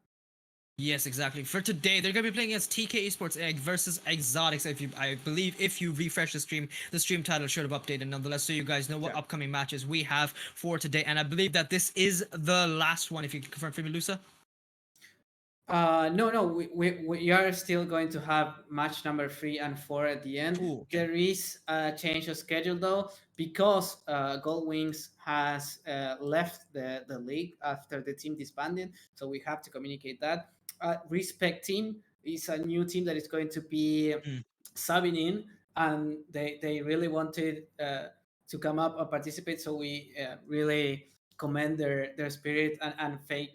Yes, exactly. For today, they're gonna be playing against TK Esports Egg versus Exotics. I believe if you refresh the stream title should have updated nonetheless, so you guys know what Yeah. upcoming matches we have for today. And I believe that this is the last one. If you can confirm for me, Lusa. No, we are still going to have match number 3 and 4 at the end. Ooh, okay. There is a change of schedule though, because Gold Wings has left the league after the team disbanded, so we have to communicate that. Respect Team is a new team that is going to be Mm. subbing in, and they really wanted to come up and participate, so we really commend their spirit and thank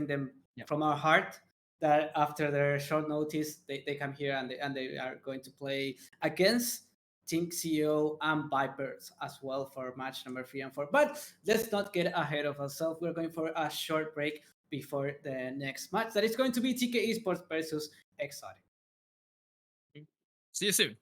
them Yep. from our heart that after their short notice they come here and they are going to play against Tink CEO and Vipers as well for match number 3 and 4. But let's not get ahead of ourselves. We're going for a short break before the next match. That is going to be TK Esports versus Exotic. See you soon.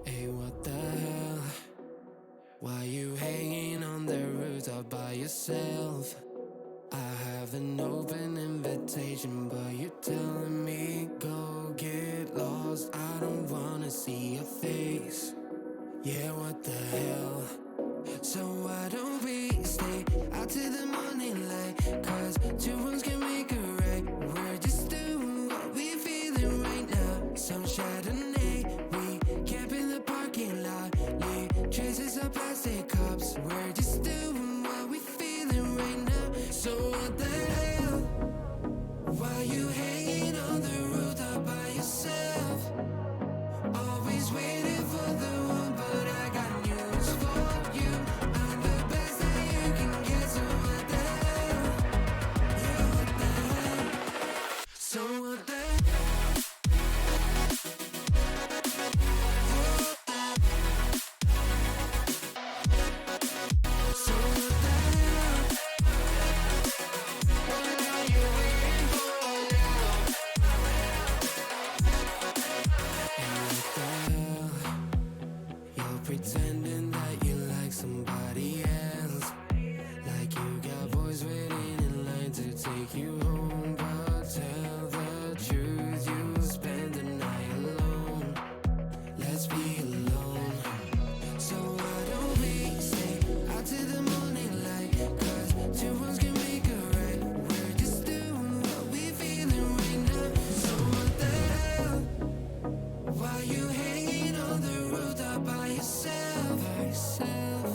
Hey, what the hell? Why you hanging on the rooftop by yourself? I have an open invitation, but you're telling me go get lost. I don't wanna see your face. Yeah, what the hell? So why don't we stay out till the morning light? Cause two wrongs can make a right. We're just doing what we feeling right now. Some Chardonnay, we camp in the parking lot. Leave traces of plastic cups. We're just doing what we feeling right now. So what the hell? Why you hanging on the rooftop by yourself? Always waiting for the one, but I got news for you. I'm the best that you can get, so what the hell? Yeah, what the hell? So what the So what the hell? What are you waiting for now? And what the hell? You're pretending that you like somebody else. Like you got boys waiting in line to take you home. But tell the truth, you'll spend the night alone. Let's be alone. So why don't we stay out till the morning light? Cause two wrongs can make a right. We're just doing what we feeling right now. So what the hell? Why you hanging on the rooftop by yourself?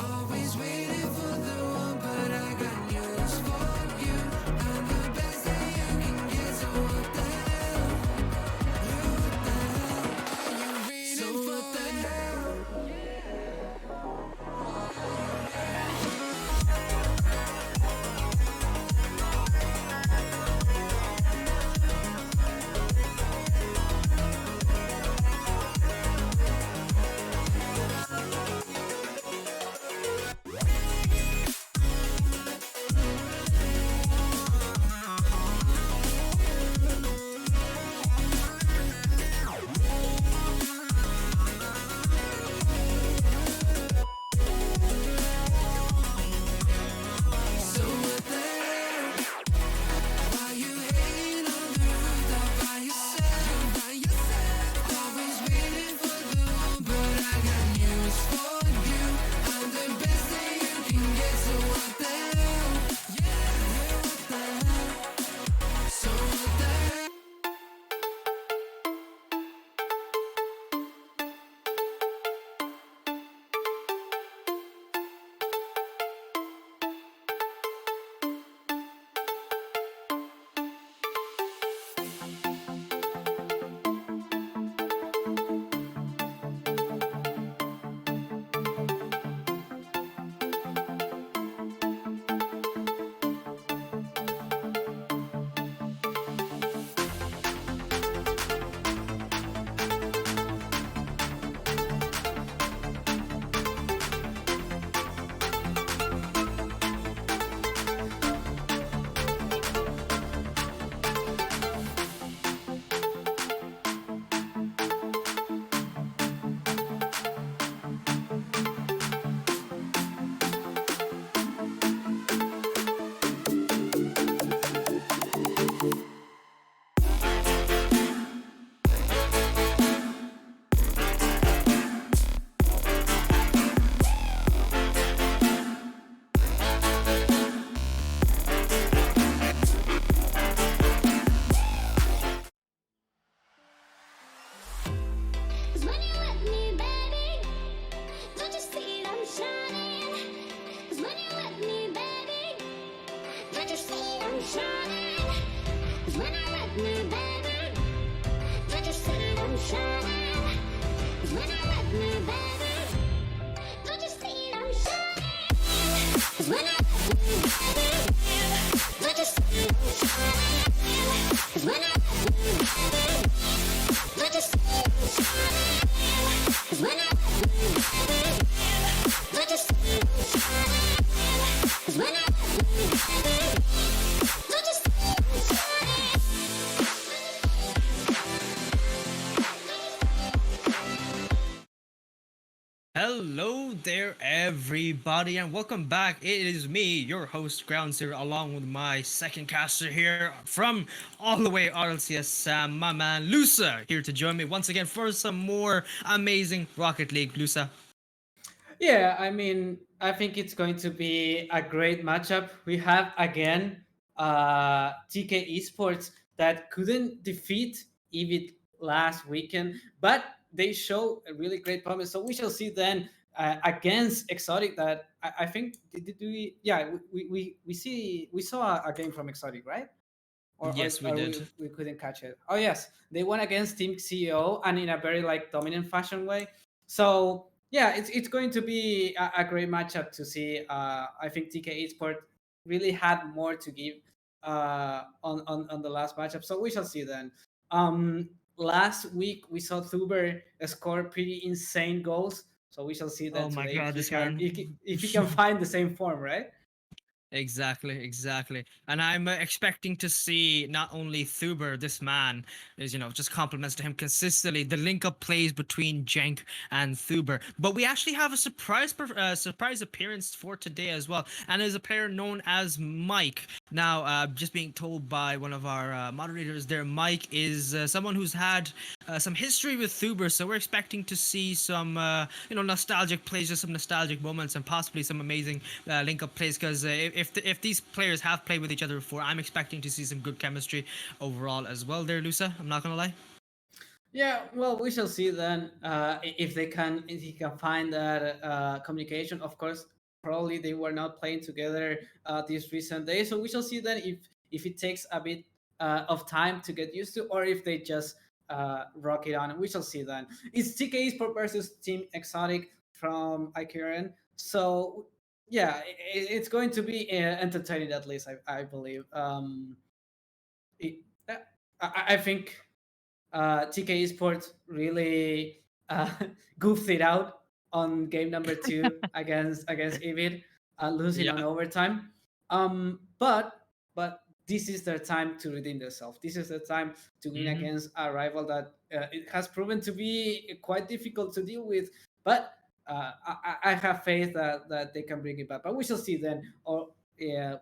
Always waiting for the one, but I got news for you. I'm the best that you can get, so what the hell? Yeah, what the hell? Are you waiting so what the hell? So what the hell? Why you hanging on the rooftop by yourself? Always waiting for the one, but I got news for you. I'm the best that you can get, so what the hell? Yeah, what the hell? So what the hell? Cause when you're with me, baby, don't you see I'm shining? Cause when you're with me, baby, don't you see I'm shining? Cause when you're with me, baby, don't you see I'm shining? Cause when you're with me, baby, don't you see I'm shining? Cause when you're with me, baby, don't you see I'm shining? Cause when you're with me, baby, don't you see I'm shining? Hello there, everybody, and welcome back. It is me, your host, Groundzero, along with my second caster here from all the way RLCS, Sam, my man, Lusa, here to join me once again for some more amazing Rocket League. Lusa. Yeah, I mean, I think it's going to be a great matchup. We have again TK Esports that couldn't defeat EVIT last weekend, but they show a really great promise. So we shall see then against Exotic that I think did we yeah we saw a game from Exotic, right? Yes, we Or did. we couldn't catch it. Oh yes, they won against Team CEO and in a very like dominant fashion way. So yeah, it's going to be a great matchup to see. I think TK Esport really had more to give on the last matchup, so we shall see then. Last week we saw Thuber score pretty insane goals, so we shall see then Oh my today if god, he this can man. if he can find the same form, right? Exactly. And I'm expecting to see not only Thuber, this man, is, just compliments to him consistently, the link up plays between Jenk and Thuber. But we actually have a surprise appearance for today as well. And there's a player known as Mike. Now, just being told by one of our moderators there, Mike is someone who's had some history with Thuber. So we're expecting to see some, nostalgic plays, just some nostalgic moments, and possibly some amazing link up plays. Because if these players have played with each other before, I'm expecting to see some good chemistry overall as well. There, Lusa. I'm not gonna lie. Yeah, well, we shall see then if if he can find that communication. Of course, probably they were not playing together these recent days, so we shall see then if it takes a bit of time to get used to, or if they just rock it on. We shall see then. It's TK Esport versus Team Exotic from IPL, so yeah, it's going to be entertaining at least. I believe. It, I think TK Esports really goofed it out on game number two against Evid, losing on Yeah. overtime. But this is their time to redeem themselves. This is the time to win Hmm. against a rival that it has proven to be quite difficult to deal with. But I have faith that they can bring it back. But we shall see then, or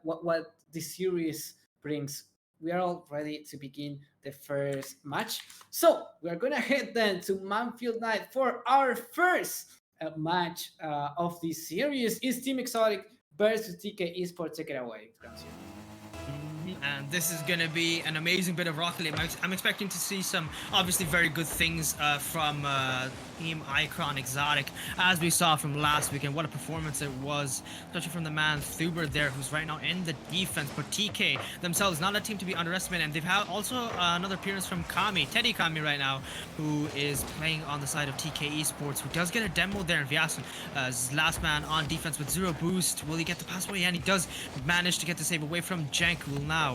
what the series brings. We are all ready to begin the first match. So we're gonna head then to Manfield Night for our first match of this series. Is Team Exotic versus TK Esports. Take it away, Francis. And this is going to be an amazing bit of Rocket League. I'm expecting to see some obviously very good things from Team Icon Exotic, as we saw from last week. And what a performance it was, especially from the man Thuber there, who's right now in the defense. But TK themselves, not a team to be underestimated. And they've had also another appearance from Teddy Kami right now, who is playing on the side of TK Esports, who does get a demo there in Vyasen. His last man on defense with 0 boost. Will he get the pass away? And he does manage to get the save away from Jenk, who will now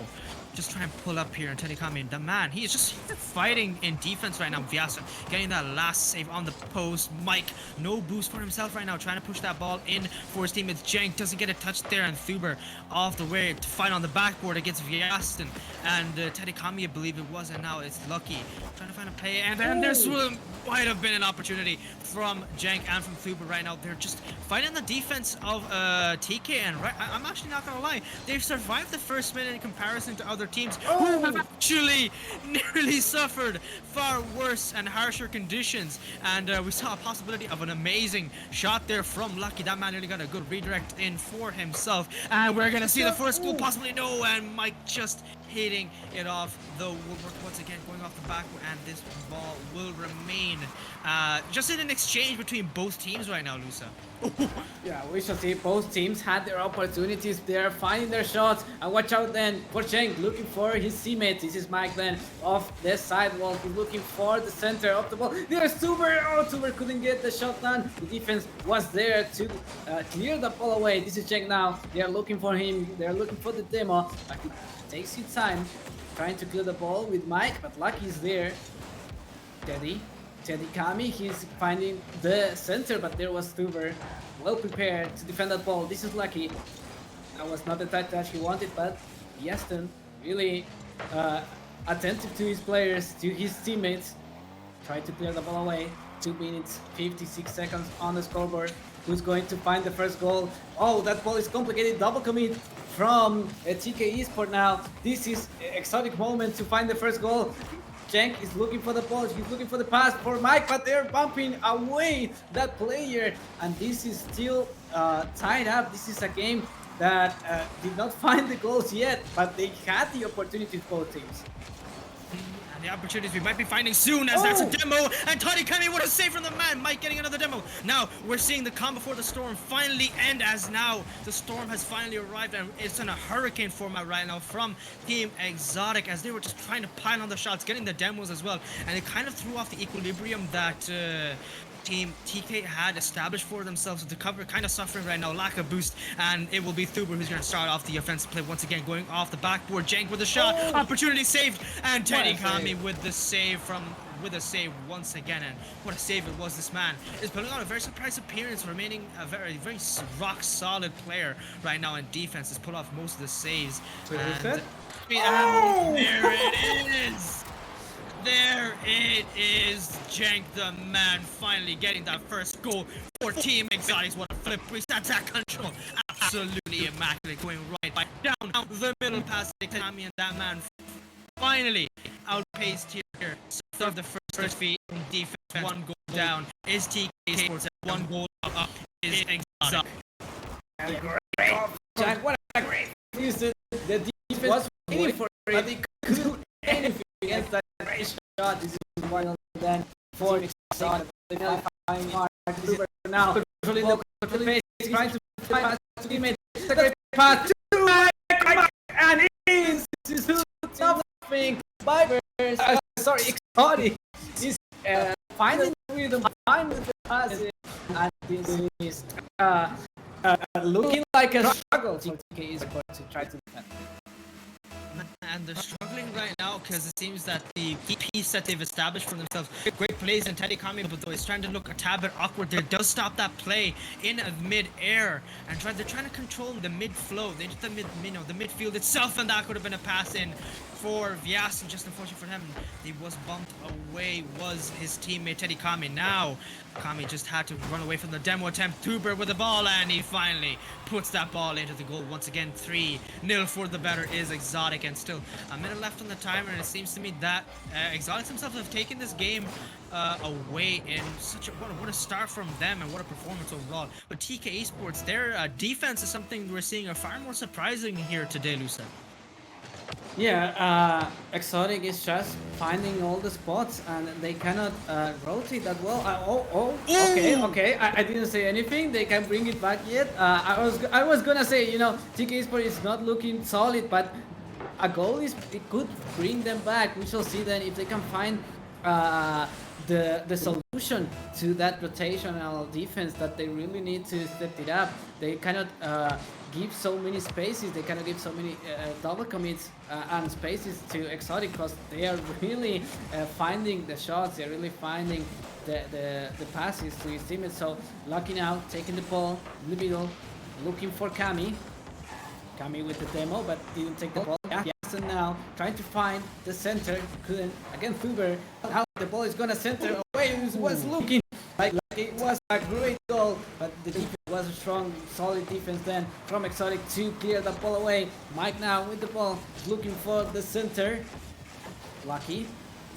just try and pull up here and Teddy Kami. The man, he's just fighting in defense right now. Vyasa getting that last save on the post. Mike, no boost for himself right now, trying to push that ball in for his teammates. Jenk doesn't get a touch there, and Thuber off the way to fight on the backboard against Vyastin. And Teddy Kami, I believe it was, and now it's Lucky trying to find a play. And then this might have been an opportunity from Jenk and from Thuber right now. They're just fighting the defense of TK, and I'm actually not gonna lie, they've survived the first minute in comparison to other teams who have actually nearly suffered far worse and harsher conditions. And we saw a possibility of an amazing shot there from Lucky. That man nearly got a good redirect in for himself, and we're gonna see the first goal, possibly no, and Mike just hitting it off the woodwork once again, going off the back, and this ball will remain just in an exchange between both teams right now, Lusa. Yeah, we shall see both teams had their opportunities. They're finding their shots. And watch out then for Cheng looking for his teammates. This is Mike then off the sidewall. He's looking for the center of the ball. There's Tuber. Oh, Tuber couldn't get the shot done. The defense was there to clear the ball away. This is Cheng now. They're looking for him. They're looking for the demo. But it takes his time trying to clear the ball with Mike. But Lucky is there. Teddy Kami, he's finding the center, but there was Thuber, well prepared to defend that ball. This is Lucky. That was not the touch that he wanted, but Yaston really attentive to his players, to his teammates. Tried to clear the ball away. 2 minutes 56 seconds on the scoreboard. Who's going to find the first goal? Oh, that ball is complicated. Double commit from TK Esport now. This is exotic moment to find the first goal. Cenk is looking for the ball. He's looking for the pass for Mike, but they're bumping away that player. And this is still tied up. This is a game that did not find the goals yet, but they had the opportunities, both teams. The opportunities we might be finding soon, as that's a demo, and Toddy coming with a save from the man. Mike getting another demo. Now we're seeing the calm before the storm finally end, as now the storm has finally arrived and it's in a hurricane format right now from Team Exotic, as they were just trying to pile on the shots, getting the demos as well, and it kind of threw off the equilibrium that Team TK had established for themselves. The cover kind of suffering right now, lack of boost, and it will be Thuber who's going to start off the offensive play once again, going off the backboard. Cenk with a shot, opportunity saved, and Teddy Kami with the save once again. And what a save it was. This man is putting on a very surprise appearance, remaining a very rock solid player right now in defense. Has put off most of the saves. And there it is. There it is, Cenk the man finally getting that first goal for Team Exotics. What a flip, that's that control, absolutely immaculate, going right down the middle past Tami, and that man finally outpaced here. So the first defeat in defense, 1 goal down is TK Sports, and 1 goal up is Exotic. Cenk, what a great season. The defense was waiting for it, but they couldn't do anything against that great shot. This is one of them for Exotic. They find Mark now controlling the face, trying to pass to teammate. It's a great pass to Mike, and this is nothing. Exotic is finding the rhythm, finding the passes, and this is looking like a struggle for TK Esports to try to defend. And they're struggling right now because it seems that the piece that they've established for themselves, great plays and Teddy Kami, but though it's trying to look a tad bit awkward, there does stop that play in mid-air, and they're trying to control the mid-flow. They just the midfield itself, and that could have been a pass in for Vyas, and just unfortunate for him, he was bumped away, was his teammate Teddy Kami. Now Kami just had to run away from the demo attempt. Thuber with the ball, and he finally puts that ball into the goal. Once again, 3-0 for the better is Exotic, and still a minute left on the timer, and it seems to me that Exotics themselves have taken this game away in such a what a start from them, and what a performance overall. But TK Esports, their defense is something we're seeing are far more surprising here today, Lucen. Yeah, Exotic is just finding all the spots, and they cannot rotate that well. Okay. I didn't say anything. They can bring it back yet. I was gonna say, TK Esport is not looking solid, but a goal it could bring them back. We shall see then if they can find the solution to that rotational defense that they really need to step it up. They cannot give so many spaces, they cannot give so many double commits and spaces to Exotic, because they are really finding the shots, they're really finding the passes to his teammates. So Lucky now taking the ball in the middle, looking for Kami with the demo, but didn't take the ball. And now trying to find the center, couldn't. Again, Thuber, now the ball is gonna center away. It was looking like it was a great goal, but the defense was a strong, solid defense then from Exotic to clear the ball away. Mike now with the ball, looking for the center. Lucky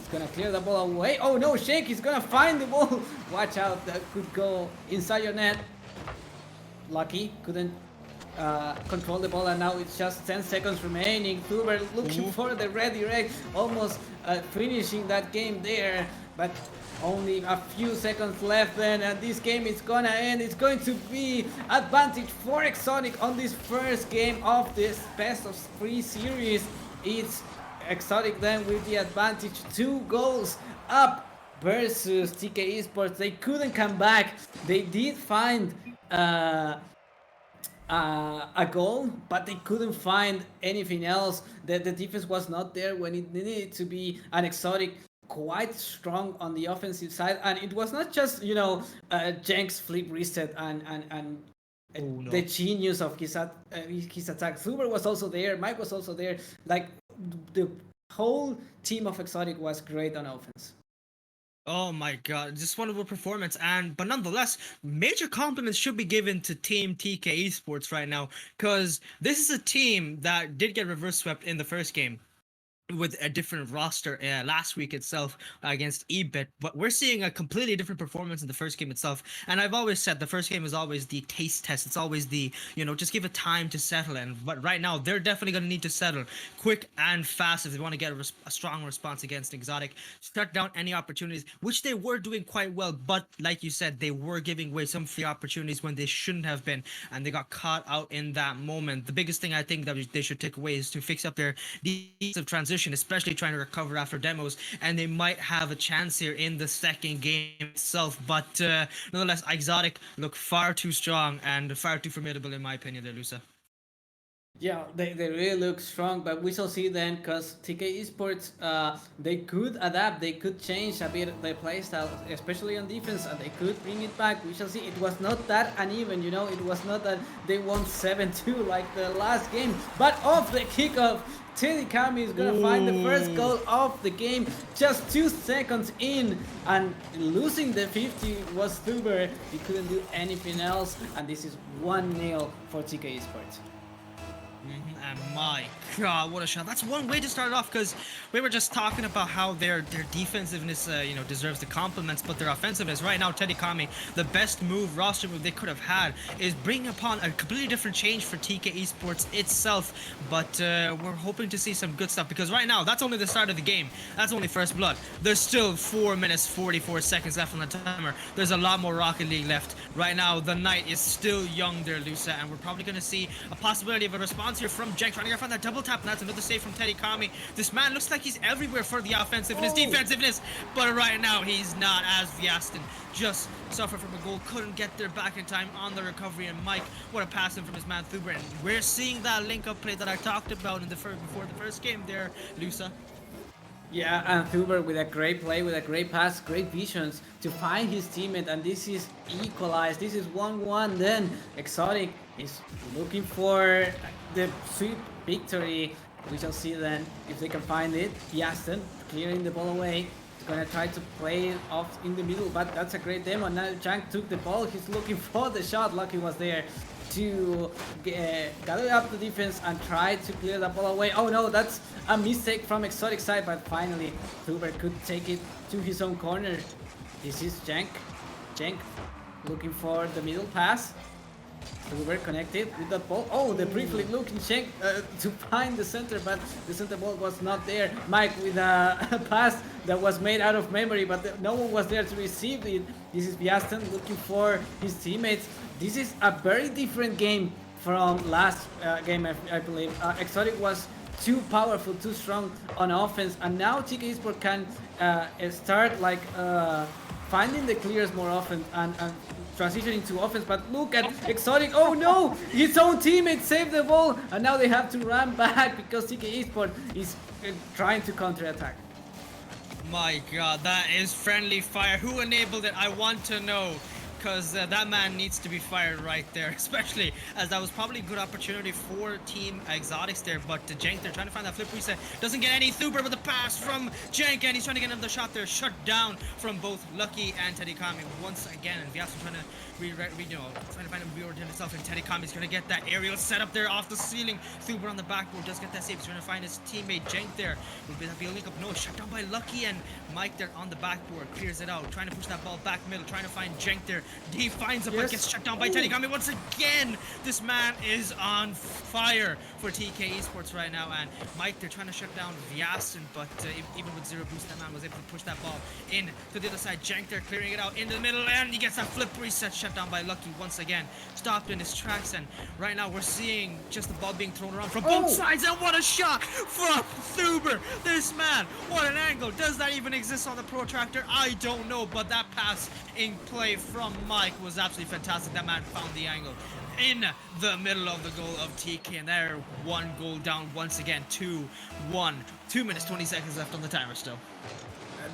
is gonna clear the ball away. Oh no, Shake is gonna find the ball. Watch out, that could go inside your net. Lucky couldn't control the ball, and now it's just 10 seconds remaining. Thuber looking for the redirect, almost finishing that game there, but only a few seconds left then, and this game is gonna end. It's going to be advantage for Exotic on this first game of this best of 3 series. It's Exotic then with the advantage, 2 goals up versus TK Esports. They couldn't come back. They did find a goal, but they couldn't find anything else. The defense was not there when it needed to be. An Exotic quite strong on the offensive side, and it was not just Cenk's flip reset and the genius of his attack. Thuber was also there, Mike was also there. Like the whole team of Exotic was great on offense. Oh my god, just wonderful performance, and but nonetheless, major compliments should be given to Team TK Esports right now, because this is a team that did get reverse swept in the first game with a different roster last week itself against Ebit, but we're seeing a completely different performance in the first game itself. And I've always said the first game is always the taste test. It's always the, just give it time to settle in. But right now, they're definitely going to need to settle quick and fast if they want to get a strong response against Exotic, shut down any opportunities, which they were doing quite well. But like you said, they were giving away some free opportunities when they shouldn't have been, and they got caught out in that moment. The biggest thing I think that they should take away is to fix up their defensive transition, especially trying to recover after demos, and they might have a chance here in the second game itself. But nonetheless, Exotic look far too strong and far too formidable in my opinion there, Lusa. Yeah, they really look strong, but we shall see then, because TK Esports, they could adapt, they could change a bit their playstyle, especially on defense, and they could bring it back. We shall see. It was not that uneven, it was not that they won 7-2 like the last game, but off the kickoff, Teddy Kami is gonna find the first goal of the game just 2 seconds in, and losing the 50 was Thuber. He couldn't do anything else, and this is 1-0 for TK Esports. And my god, what a shot. That's one way to start it off, because we were just talking about how their defensiveness deserves the compliments, but their offensiveness right now, Teddy Kami, the best roster move they could have had, is bringing upon a completely different change for TK Esports itself. But we're hoping to see some good stuff, because right now that's only the start of the game. That's only first blood. There's still 4 minutes 44 seconds left on the timer. There's a lot more Rocket League left. Right now the night is still young there, Lusa, and we're probably going to see a possibility of a response here from Jenk, trying to find that double tap, and that's another save from Teddy Kami. This man looks like he's everywhere for the offensiveness, defensiveness, but right now he's not, as Viastin just suffered from a goal, couldn't get there back in time on the recovery. And Mike, what a pass in from his man Thuber, and we're seeing that link-up play that I talked about in before the first game there, Lusa. Yeah, and Thuber with a great play, with a great pass, great visions to find his teammate, and this is equalized. This is 1-1. Then Exotic is looking for the sweep victory. We shall see then if they can find it. Yaston clearing the ball away. He's gonna try to play it off in the middle, but that's a great demo. Now Jank took the ball. He's looking for the shot. Lucky was there to gather up the defense and try to clear the ball away. Oh no, that's a mistake from Exotic side, but finally Thuber could take it to his own corner. This is Jank. Jank looking for the middle pass. Thuber connected with that ball. Oh, the briefly looking Jank to find the center, but the center ball was not there. Mike with a pass that was made out of memory, but no one was there to receive it. This is Viaston looking for his teammates. This is a very different game from last game, I believe. Exotic was too powerful, too strong on offense, and now TK Esports can start finding the clears more often and transitioning to offense. But look at Exotic. Oh no, his own teammate saved the ball, and now they have to run back because TK Esports is trying to counter-attack. My god, that is friendly fire. Who enabled it? I want to know. Because that man needs to be fired right there, especially as that was probably a good opportunity for Team Exotics there. But Jenk, they're trying to find that flip reset. Doesn't get any. Thuber with the pass from Jenk, and he's trying to get another shot there. Shut down from both Lucky and Teddy Kami once again. And Viastin trying to trying to find him reorient himself, and Teddy Kami's going to get that aerial set up there off the ceiling. Thuber on the backboard does get that save. He's trying to find his teammate Jenk there. Will be a link up. No, shut down by Lucky, and Mike there on the backboard clears it out, trying to push that ball back middle, trying to find Jenk there. He finds it, but gets shut down by Teddy Kami once again. This man is on fire for TK Esports right now, and Mike, they're trying to shut down Viastin, but even with zero boost, that man was able to push that ball in to the other side. Jenk there clearing it out in the middle, and he gets that flip reset, shut down by Lucky once again, stopped in his tracks. And right now we're seeing just the ball being thrown around from both sides, and what a shot from Thuber. This man, what an angle. Does that even exist on the protractor? I don't know, but that pass in play from Mike was absolutely fantastic. That man found the angle in the middle of the goal of TK, and they're one goal down once again, 2-1. 2 minutes 20 seconds left on the timer still.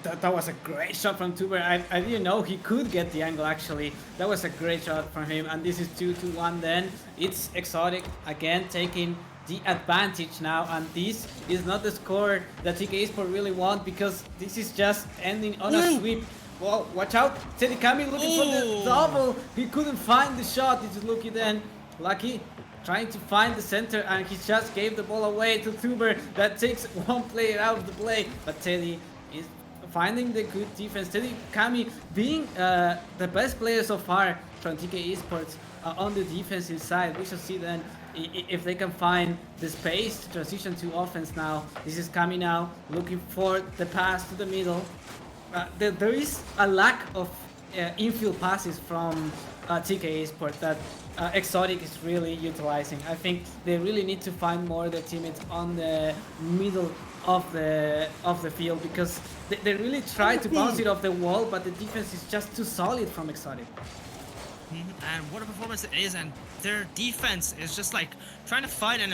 That was a great shot from Thuber. I didn't know he could get the angle, actually. That was a great shot from him, and this is 2-1 then. It's Exotic again taking the advantage now, and this is not the score that TK Esports really want, because this is just ending on a sweep. Well, watch out. Teddy Kami looking for the double. He couldn't find the shot. It's Lucky then. Lucky trying to find the center, and he just gave the ball away to Thuber. That takes one player out of the play. But Teddy is finding the good defense. Teddy Kami being the best player so far from TK Esports on the defensive side. We shall see then if they can find the space to transition to offense now. This is Kami now looking for the pass to the middle. There is a lack of infield passes from TK Esports that Exotic is really utilizing. I think they really need to find more of their teammates on the middle of the field, because they really try to bounce it off the wall, but the defense is just too solid from Exotic. And what a performance it is, and their defense is just like trying to fight an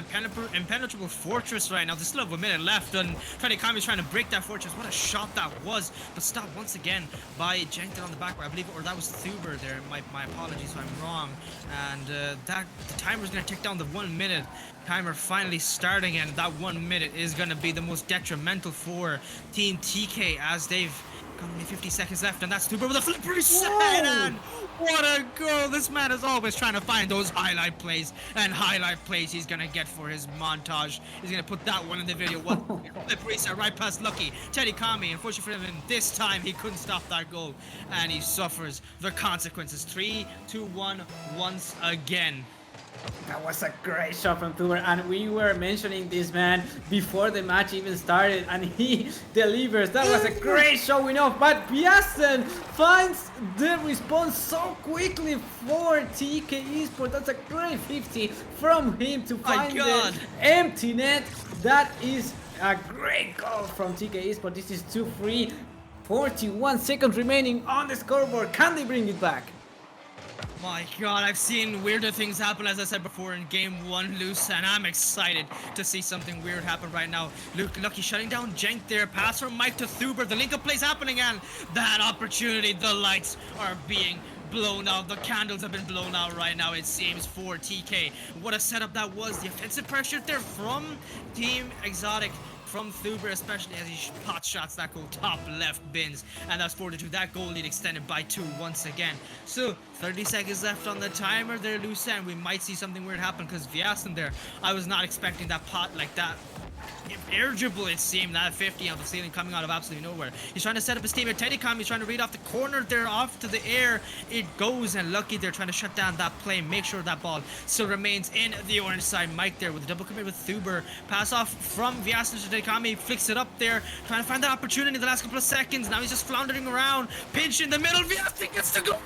impenetrable fortress right now. There's still have a minute left, and Kami is trying to break that fortress. What a shot that was, but stopped once again by Jenkton on the back, I believe, or that was Thuber there. My apologies if I'm wrong. And the timer's gonna tick down the 1 minute timer finally starting, and that 1 minute is gonna be the most detrimental for Team TK as they've got only 50 seconds left, and that's Thuber with a flip reset, and what a goal! This man is always trying to find those highlight plays, and highlight plays he's gonna get for his montage. He's gonna put that one in the video. What flip reset right past Lucky. Teddy Kami, unfortunately for him, this time he couldn't stop that goal, and he suffers the consequences. 3, 2, 1 once again. That was a great shot from Thuber, and we were mentioning this man before the match even started, and he delivers. That was a great showing off, but Biasen finds the response so quickly for TK Esports. That's a great 50 from him to find the empty net. That is a great goal from TK Esports. This is 2-3, 41 seconds remaining on the scoreboard. Can they bring it back? My god, I've seen weirder things happen, as I said before, in game 1, Luce, and I'm excited to see something weird happen right now. Lucky shutting down Jenk there, pass from Mike to Thuber, the link-up play's happening, and that opportunity, the lights are being blown out, the candles have been blown out right now, it seems, for TK. What a setup that was, the offensive pressure there from Team Exotic, from Thuber, especially as he pot shots that goal top left bins, and that's 4-2. That goal lead extended by 2 once again. So 30 seconds left on the timer there, Luce, and we might see something weird happen, because Viasen there, I was not expecting that pot like that. Irregular, it seemed, that 50 on the ceiling coming out of absolutely nowhere. He's trying to set up his team. Teddy Kami is trying to read off the corner there, off to the air. It goes, and Lucky they're trying to shut down that play, make sure that ball still remains in the orange side. Mike there with a double commit with Thuber. Pass off from Viasen to Teddy Kami, flicks it up there, trying to find that opportunity in the last couple of seconds. Now he's just floundering around, pinch in the middle. Viasen gets the goal.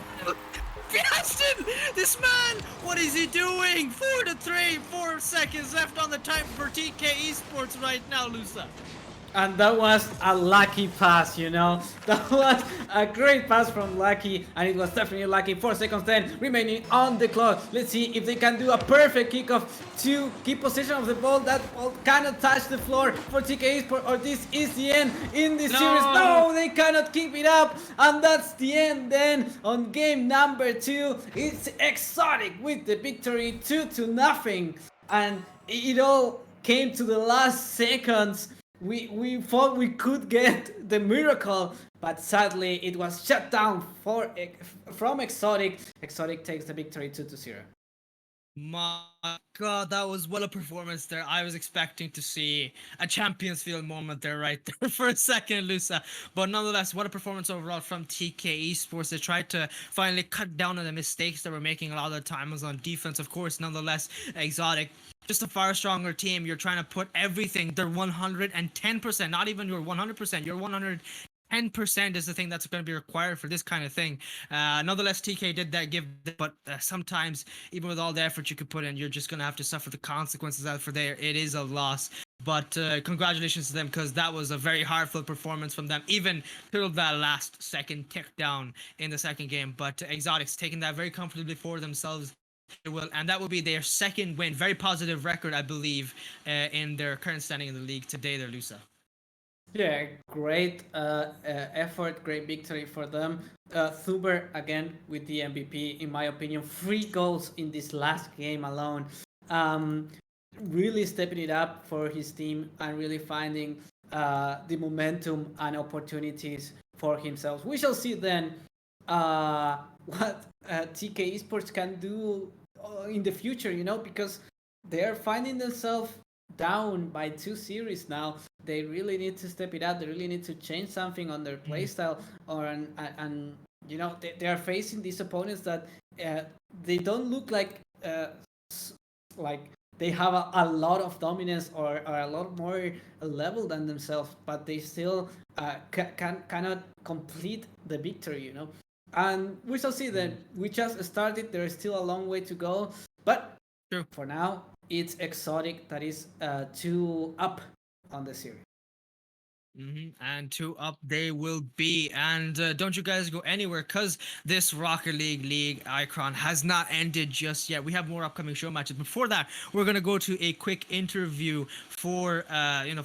Viasen! This man! What is he doing? 4-3, 4 seconds left on the time for TK Esports right now, Lusa. And that was a lucky pass, you know. That was a great pass from Lucky, and it was definitely lucky. 4 seconds then remaining on the clock. Let's see if they can do a perfect kickoff to keep possession of the ball. That ball cannot touch the floor for TK Esports, or this is the end in this series. No, they cannot keep it up, and that's the end then on game number 2. It's Exotic with the victory, 2-0, and it all came to the last seconds. We thought we could get the miracle, but sadly it was shut down from Exotic. Exotic takes the victory 2-0. My god, that was what a performance there. I was expecting to see a Champions Field moment there right there for a second, Lusa. But nonetheless, what a performance overall from TK Esports. They tried to finally cut down on the mistakes they were making a lot of the time was on defense. Of course, nonetheless, Exotic, just a far stronger team. You're trying to put everything, their 110%, not even your 100%, your 110% is the thing that's going to be required for this kind of thing. Nonetheless, TK did that, but sometimes, even with all the effort you could put in, you're just going to have to suffer the consequences out for there. It is a loss. But congratulations to them, because that was a very hard-fought performance from them, even till that last second tick down in the second game. But Exotics taking that very comfortably for themselves. And that will be their second win. Very positive record, I believe, in their current standing in the league today there, Lusa. Yeah, great effort, great victory for them. Thuber again with the MVP, in my opinion. 3 goals in this last game alone. Really stepping it up for his team and really finding the momentum and opportunities for himself. We shall see then what TK Esports can do in the future, because they are finding themselves down by 2 series now. They really need to step it up. They really need to change something on their playstyle, and they are facing these opponents that they don't look like they have a lot of dominance or a lot more level than themselves, but they still cannot complete the victory. And we shall see that we just started. There is still a long way to go, but True. for now, it's Exotic that is 2 up on the series. And 2 up they will be. And don't you guys go anywhere, because this Rocket League icon has not ended just yet. We have more upcoming show matches. Before that, we're going to go to a quick interview for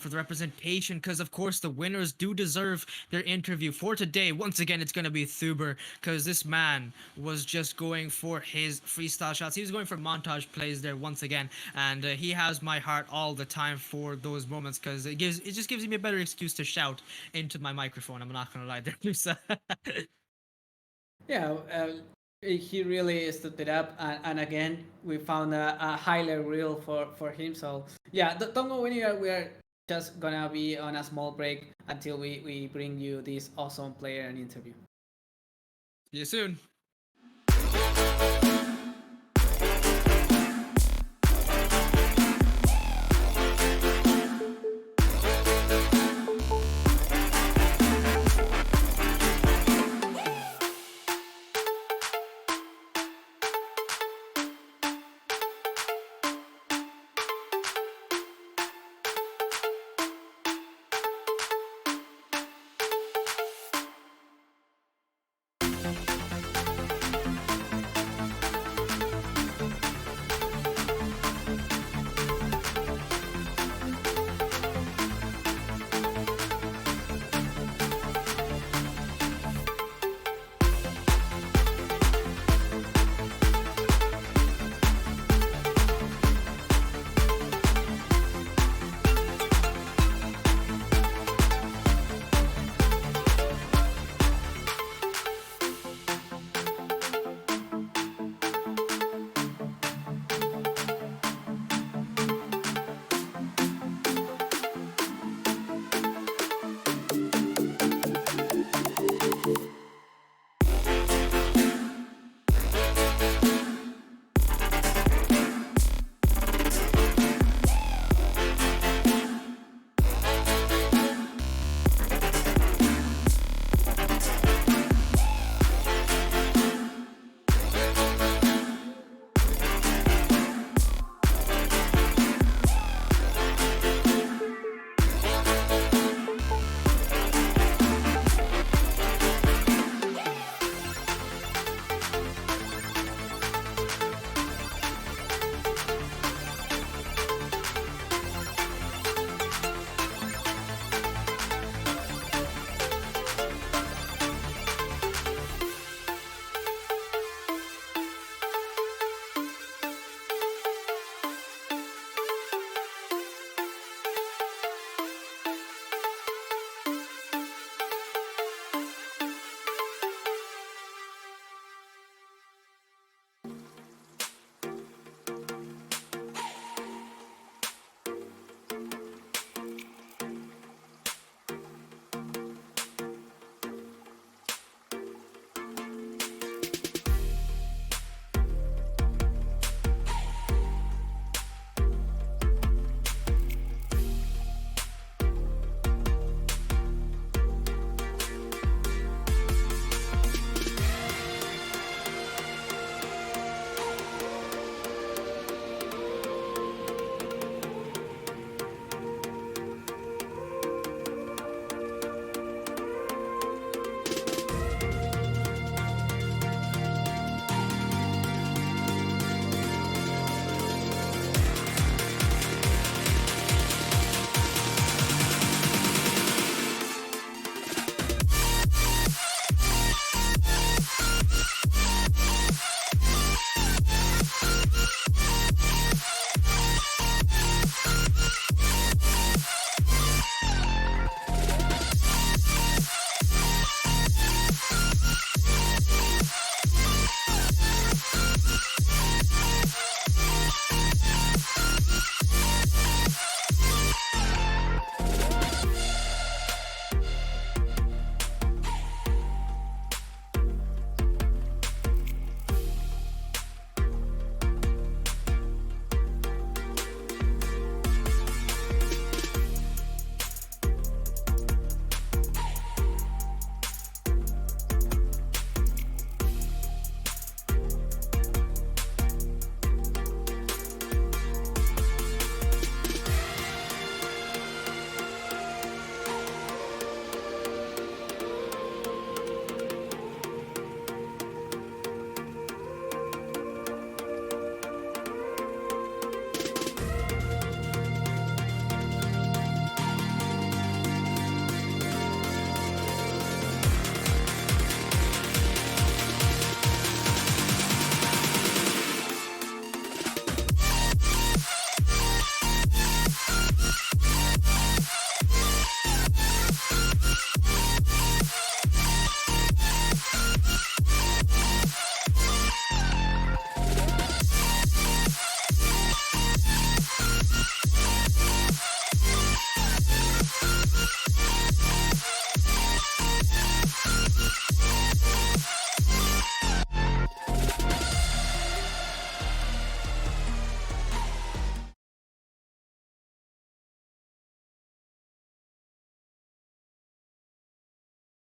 for the representation, because of course the winners do deserve their interview. For today, once again, it's going to be Thuber, because this man was just going for his freestyle shots. He was going for montage plays there once again, and he has my heart all the time for those moments, because it just gives me a better excuse to shout into my microphone. I'm not gonna lie there, Lusa. Yeah, he really stood it up, and again we found a highlight reel for him. So yeah, don't go anywhere. We are just gonna be on a small break until we bring you this awesome player and interview. See you soon.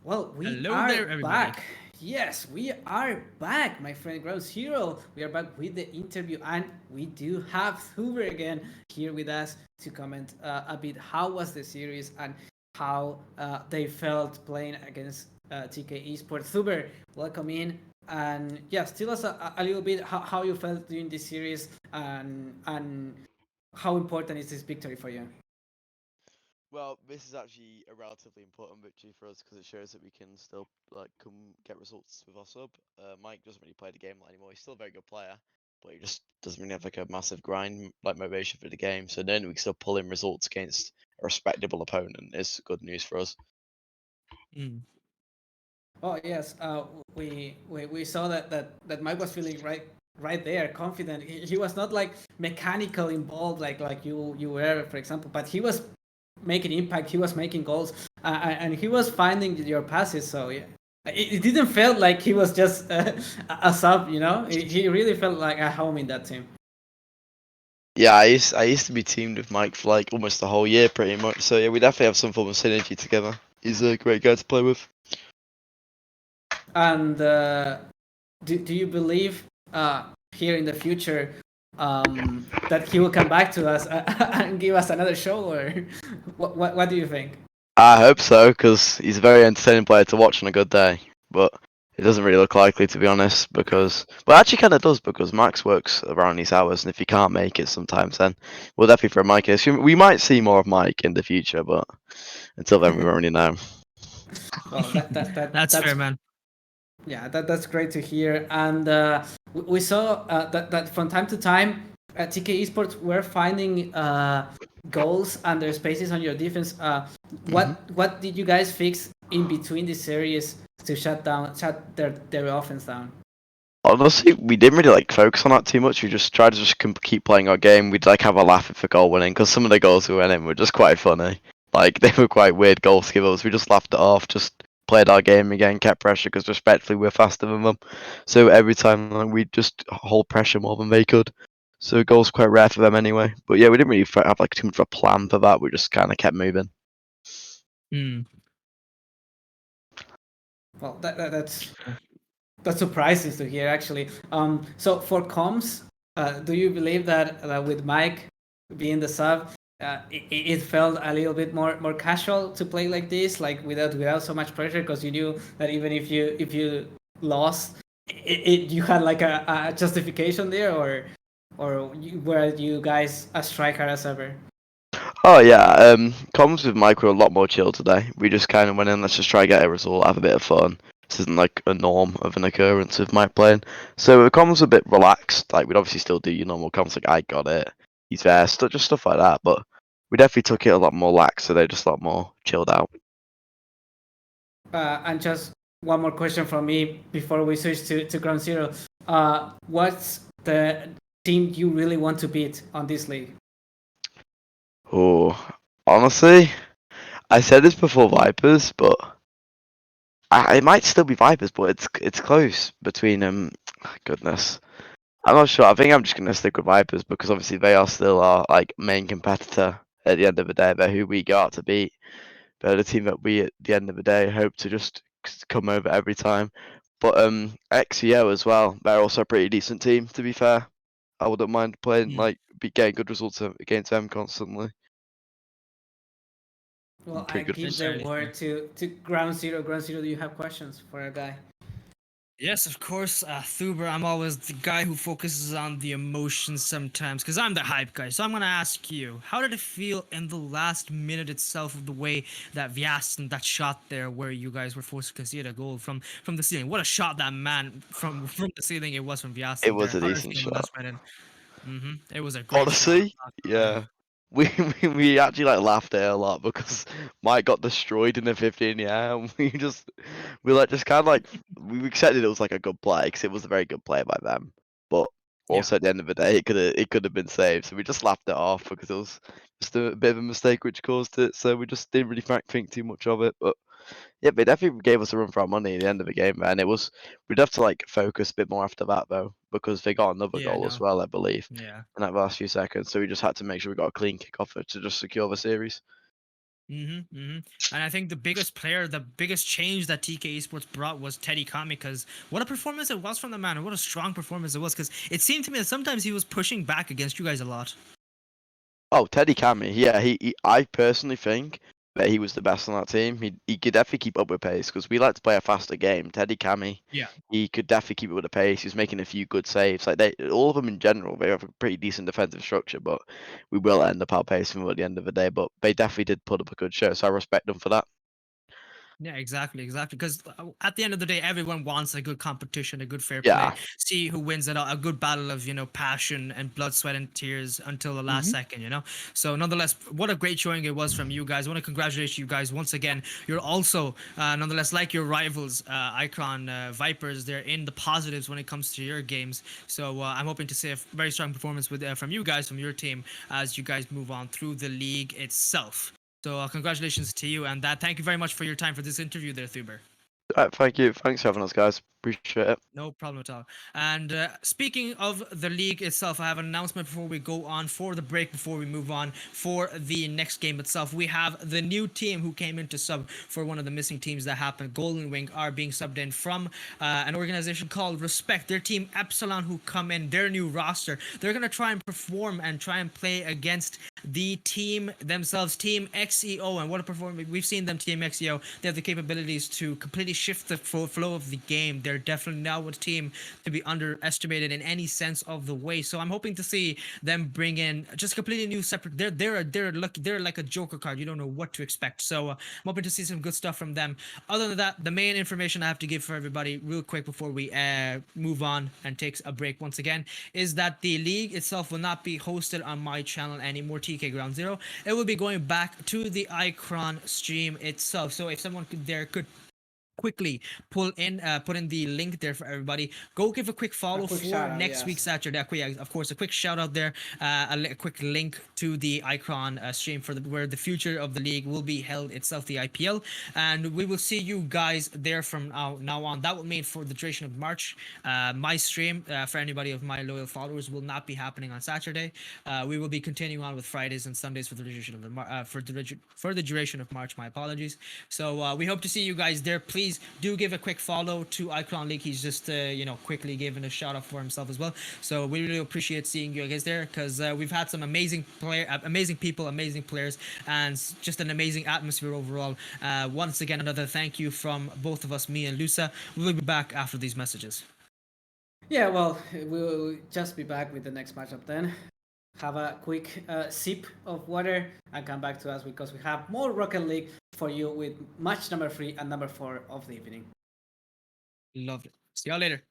Well, we Hello are there, everybody. back. Yes, we are back, my friend Groundzero. We are back with the interview, and we do have Huber again here with us to comment a bit how was the series and how they felt playing against TK Esports. Huber, welcome in, and yes, tell us a little bit how you felt during this series and how important is this victory for you. Well, this is actually a relatively important victory for us because it shows that we can still come get results with our sub. Mike doesn't really play the game anymore. He's still a very good player, but he just doesn't really have like a massive grind motivation for the game. So then we can still pull in results against a respectable opponent is good news for us. Mm. Oh yes, we saw that Mike was feeling right there, confident. He was not like mechanical involved like you were, for example, but he was making impact. He was making goals, and he was finding your passes. So yeah, it didn't feel like he was just a sub. You know, he really felt like at home in that team. Yeah, I used to be teamed with Mike for like almost the whole year, pretty much. So yeah, we definitely have some form of synergy together. He's a great guy to play with. And do you believe here in the future that he will come back to us and give us another show, or what do you think? I hope so, because he's a very entertaining player to watch on a good day. But it doesn't really look likely, to be honest, because... Well, actually kind of does, because Max works around these hours, and if he can't make it sometimes, then we'll definitely throw Mike in. We might see more of Mike in the future, but until then, we won't really know. Well, That's that's fair, man. yeah, that's great to hear. And we saw that from time to time, TK Esports were finding goals and their spaces on your defense. What did you guys fix in between the series to shut their offense down? Honestly, we didn't really like focus on that too much. We just tried to just keep playing our game. We'd like have a laugh if a goal went in, because some of the goals we went in were just quite funny. Like they were quite weird goals to give us. We just laughed it off, just played our game again, kept pressure because respectfully we're faster than them. So every time we just hold pressure more than they could. So goals quite rare for them anyway. But yeah, we didn't really have like too much of a plan for that. We just kind of kept moving. Mm. Well, that's surprising to hear, actually. So for comms, do you believe that with Mike being the sub, it felt a little bit more casual to play like this, like without so much pressure, because you knew that even if you lost, you had like a justification there, or were you guys as striker as ever? Oh yeah, comms with Mike were a lot more chill today. We just kind of went in, let's just try to get a result, have a bit of fun. This isn't like a norm of an occurrence with Mike playing. So the comms were a bit relaxed. Like we'd obviously still do your normal comms, like I got it, he's there, just stuff like that. But we definitely took it a lot more lax, so they're just a lot more chilled out. And just one more question from me before we switch to Ground Zero. What's the team you really want to beat on this league? Oh, honestly, I said this before Vipers, but it might still be Vipers, but it's close between goodness. I'm not sure. I think I'm just gonna stick with Vipers because obviously they are still our like main competitor at the end of the day. They're who we got to beat. They're the team that we at the end of the day hope to just come over every time. But XEO as well. They're also a pretty decent team, to be fair. I wouldn't mind playing Mm. getting good results against them constantly. Well, I Pretty good for give That's the fair to word hear. to Ground Zero. Ground Zero, do you have questions for a guy? Yes, of course, Thuber. I'm always the guy who focuses on the emotions sometimes, because I'm the hype guy. So I'm gonna ask you, how did it feel in the last minute itself of the way that Vyastin, that shot there, where you guys were forced to concede a goal from the ceiling? What a shot that man from the ceiling it was from It Vyastin there. was a How did it decent feel in the shot. last minute? It was a great shot. Honestly, I'm not gonna lie. yeah. We, we actually like laughed at it a lot because Mike got destroyed in the 15, yeah, and we like just kind of like we accepted it was like a good play because it was a very good play by them, but Yeah. also at the end of the day it could have been saved, so we just laughed it off because it was just a bit of a mistake which caused it, so we just didn't really think too much of it, but yeah, they definitely gave us a run for our money at the end of the game, man. It was we'd have to like focus a bit more after that though, because they got another Yeah. goal as No. well, I believe, Yeah. in that last few seconds. So we just had to make sure we got a clean kick off it to just secure the series. And I think the biggest player, the biggest change that TK Esports brought was Teddy Kami, because what a performance it was from the man, and what a strong performance it was, because it seemed to me that sometimes he was pushing back against you guys a lot. Oh, Teddy Cammy, yeah, I personally think that he was the best on that team. He could definitely keep up with pace because we like to play a faster game. Teddy Cammy, Yeah. he could definitely keep up with the pace. He was making a few good saves. Like all of them in general, they have a pretty decent defensive structure, but we will end up outpacing them at the end of the day. But they definitely did put up a good show, so I respect them for that. Yeah, exactly. Because at the end of the day, everyone wants a good competition, a good fair play. Yeah. See who wins it all, a good battle of passion and blood, sweat, and tears until the last second. So nonetheless, what a great showing it was from you guys. I want to congratulate you guys once again. You're also nonetheless like your rivals, Icon Vipers. They're in the positives when it comes to your games. So I'm hoping to see a very strong performance from you guys, from your team, as you guys move on through the league itself. So congratulations to you, and that thank you very much for your time for this interview there, Thuber. Thank you. Thanks for having us, guys. Appreciate it. No problem at all. And speaking of the league itself, I have an announcement before we go on for the break, before we move on for the next game itself. We have the new team who came in to sub for one of the missing teams that happened. Golden Wing are being subbed in from an organization called Respect. Their team Epsilon, who come in, their new roster. They're going to try and perform and try and play against the team themselves, Team XEO. And what a performance. We've seen them, Team XEO. They have the capabilities to completely shift the flow of the game. They're definitely now a team to be underestimated in any sense of the way. So I'm hoping to see them bring in just completely new separate. They're like a Joker card. You don't know what to expect. So I'm hoping to see some good stuff from them. Other than that, the main information I have to give for everybody real quick before we move on and take a break once again is that the league itself will not be hosted on my channel anymore, TK Ground Zero. It will be going back to the Icon stream itself. So if someone could quickly put in the link there for everybody. Go give a quick follow quick for shout out, next yes. week Saturday. Of course, a quick shout out there, a quick link to the Icon stream for where the future of the league will be held itself, the IPL, and we will see you guys there from now on. That will mean for the duration of March, my stream for anybody of my loyal followers will not be happening on Saturday. We will be continuing on with Fridays and Sundays for the duration of the duration of March. My apologies. So we hope to see you guys there. Please do give a quick follow to Icon League. He's just quickly giving a shout out for himself as well. So we really appreciate seeing you guys there, because we've had some amazing people, amazing players, and just an amazing atmosphere overall. Once again, another thank you from both of us, me and Lusa. We'll be back after these messages. Yeah, well, we'll just be back with the next matchup then. Have a quick sip of water and come back to us, because we have more Rocket League for you with match number 3 and number 4 of the evening. Loved it. See y'all later.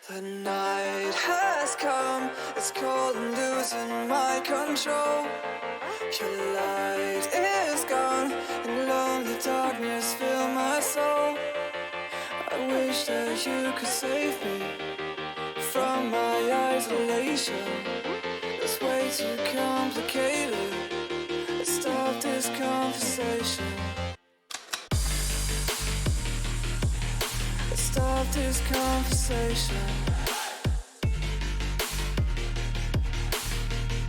The night has come, it's cold and losing my control. Your light is gone, and lonely darkness fill my soul. I wish that you could save me. isolation. It's way too complicated. Let's stop this conversation. Let's stop this conversation.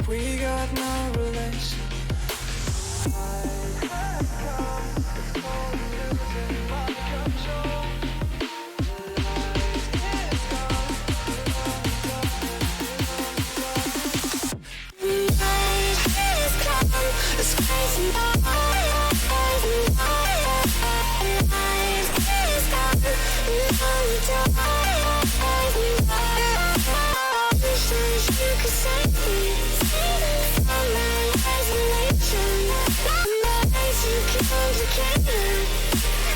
We got no relation. It's crazy. You could save me from my isolation. My mind's too complicated.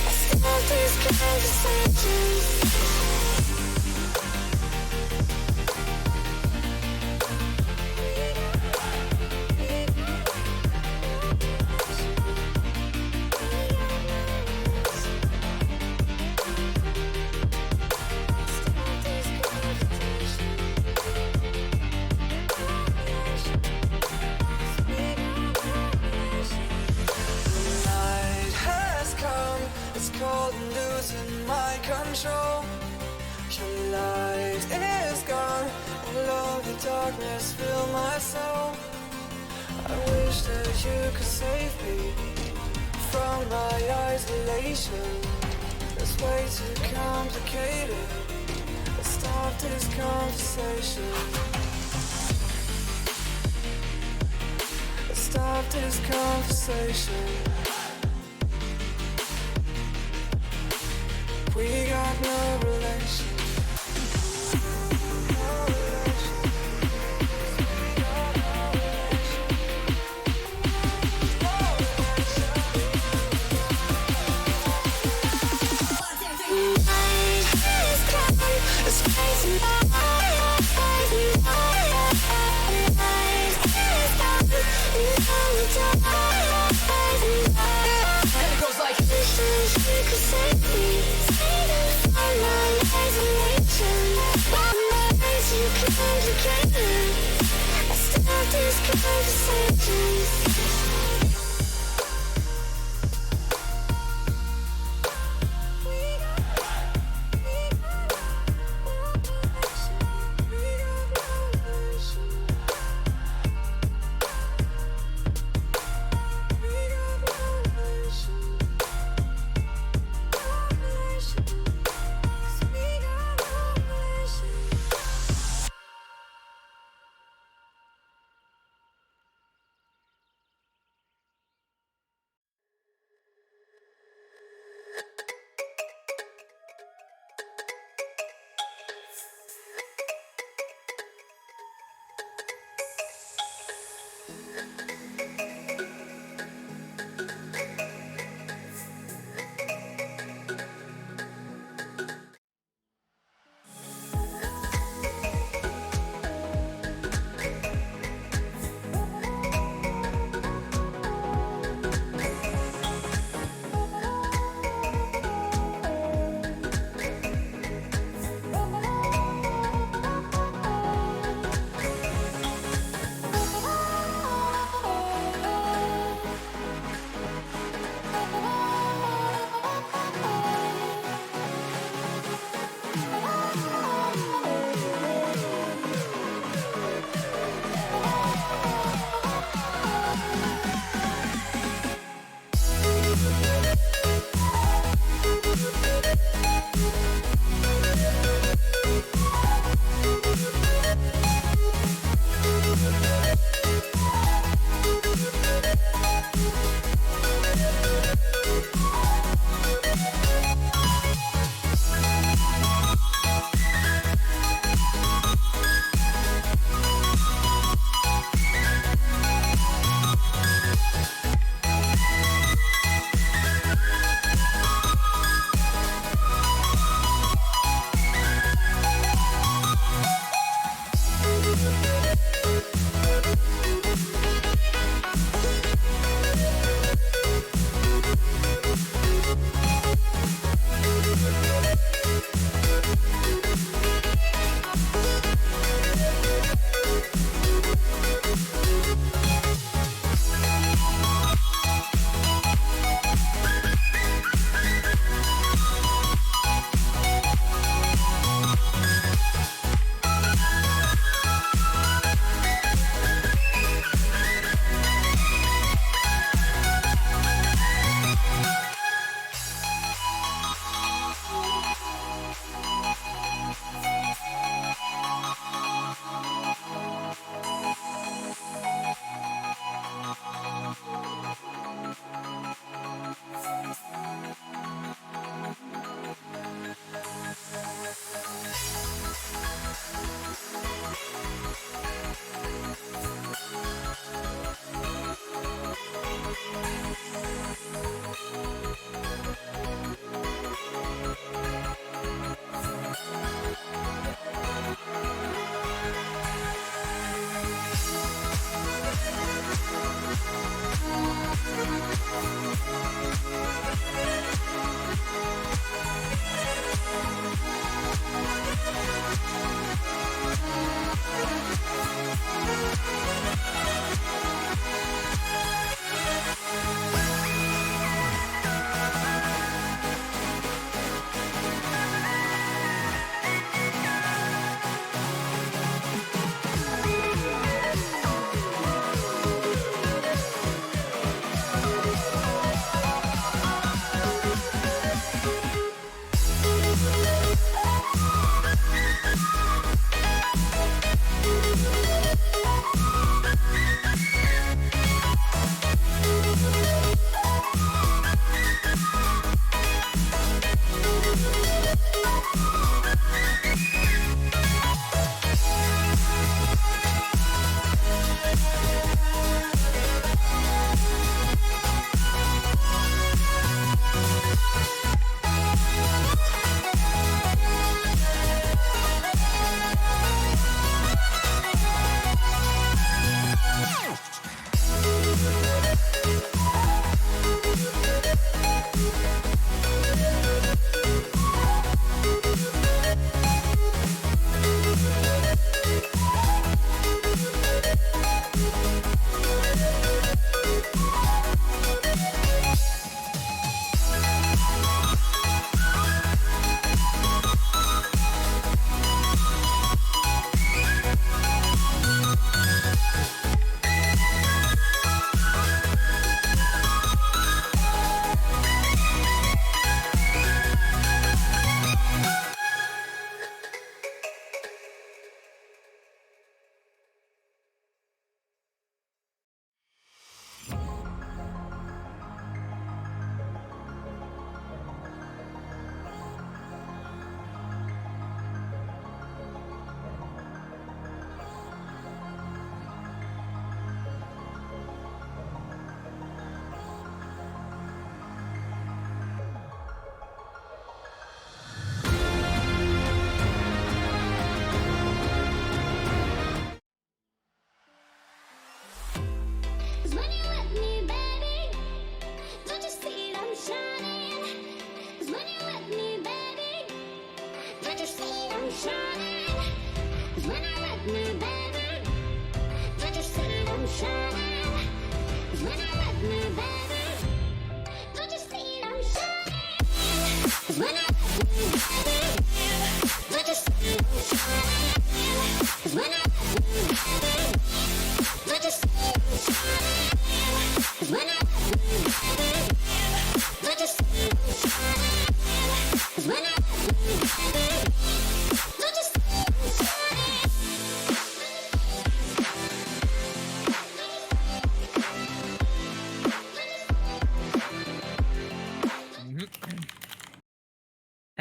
I stop these conversations. Night has come, it's cold and losing my control. Your light is gone, and lonely darkness fill my soul. I wish that you could save me from my isolation. It's way too complicated. Let's stop this conversation. Let's stop this conversation. We got no relation. No relation. We got no relation. No relation. It's crazy. And it goes like you could save me from my isolation. My mind's too complicated. I stop these conversations.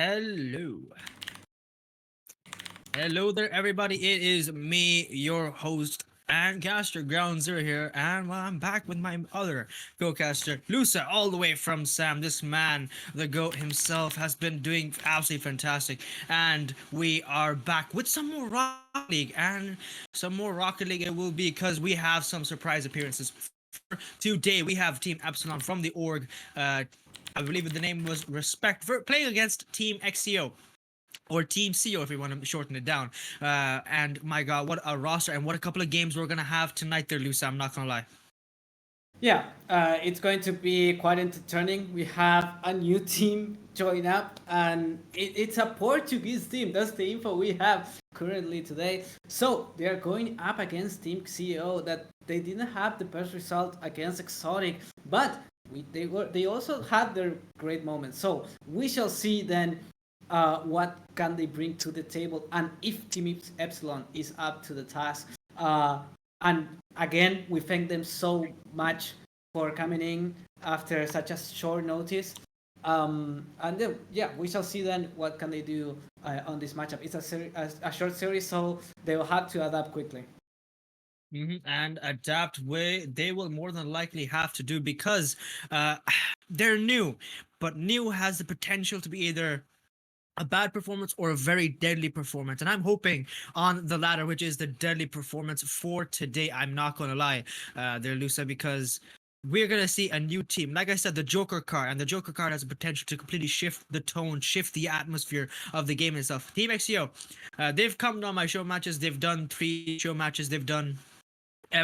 Hello. Hello there, everybody. It is me, your host and caster, Groundzero here, and well, I'm back with my other co-caster, Lusa, all the way from Sam. This man, the GOAT himself, has been doing absolutely fantastic, and we are back with some more Rocket League, and some more Rocket League it will be because we have some surprise appearances. Today, we have Team Epsilon from the org. I believe the name was Respect for playing against Team XCO or Team CO if we want to shorten it down. And my God, what a roster and what a couple of games we're gonna have tonight there, Lusa. I'm not gonna lie. Yeah, it's going to be quite entertaining. We have a new team join up, and it's a Portuguese team. That's the info we have currently today. So they are going up against Team CEO that they didn't have the best result against Exotic, but they also had their great moments. So we shall see then what can they bring to the table and if Team Epsilon is up to the task. And again, we thank them so much for coming in after such a short notice. And then, yeah, we shall see then what can they do on this matchup. It's a short series, so they will have to adapt quickly. And adapt way they will more than likely have to do because they're new, but new has the potential to be either a bad performance or a very deadly performance, and I'm hoping on the latter, which is the deadly performance for today. I'm not gonna lie there, Lusa, because we're gonna see a new team. Like I said, the Joker card, and the Joker card has the potential to completely shift the tone, shift the atmosphere of the game itself. Team XCO, they've come on my show matches. They've done 3 show matches. They've done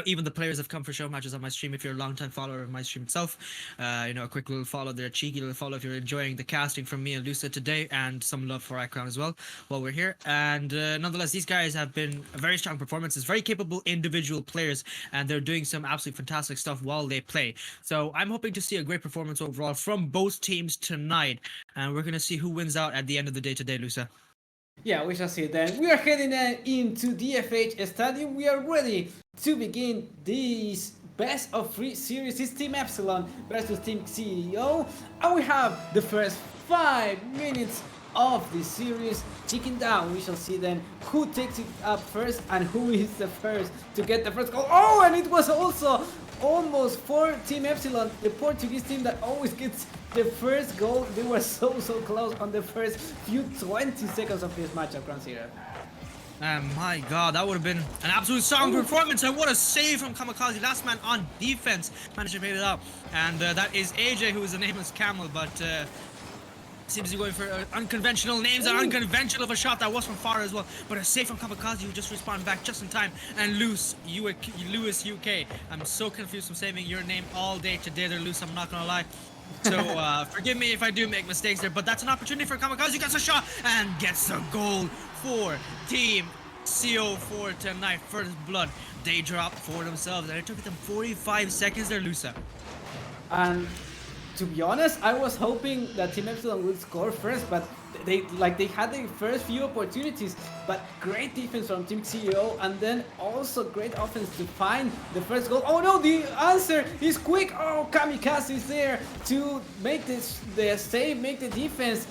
even the players have come for show matches on my stream. If you're a long-time follower of my stream itself, a quick little follow there, cheeky little follow if you're enjoying the casting from me and Lusa today, and some love for Icon as well while we're here. And nonetheless, these guys have been very strong performances, very capable individual players, and they're doing some absolutely fantastic stuff while they play. So I'm hoping to see a great performance overall from both teams tonight, and we're gonna see who wins out at the end of the day today, Lusa. Yeah, we shall see then. We are heading into DFH Stadium. We are ready to begin this best of 3 series. It's Team Epsilon versus Team CEO. And we have the first 5 minutes of the series ticking down. We shall see then who takes it up first and who is the first to get the first goal. Oh, and it was also almost for Team Epsilon, the Portuguese team that always gets the first goal. They were so close on the first few 20 seconds of this matchup, Groundzero. My God, that would have been an absolute strong performance, and what a save from Kamikaze. Last man on defense managed to make it out, and that is AJ, who is the nameless camel, but seems to be going for unconventional names and unconventional of a shot that was from far as well. But a save from Kamikaze, who just respawned back just in time. And Lewis UK. I'm so confused from saving your name all day today there, Lewis. I'm not gonna lie. So forgive me if I do make mistakes there. But that's an opportunity for Kamikaze. Gets a shot and gets a goal for Team CO4 tonight. First blood. They drop for themselves. And it took them 45 seconds there, Lusa. And to be honest, I was hoping that Team Epsilon would score first, but they had the first few opportunities, but great defense from Team CEO, and then also great offense to find the first goal. Oh no, the answer is quick. Oh, Kamikaze is there to make the save, make the defense.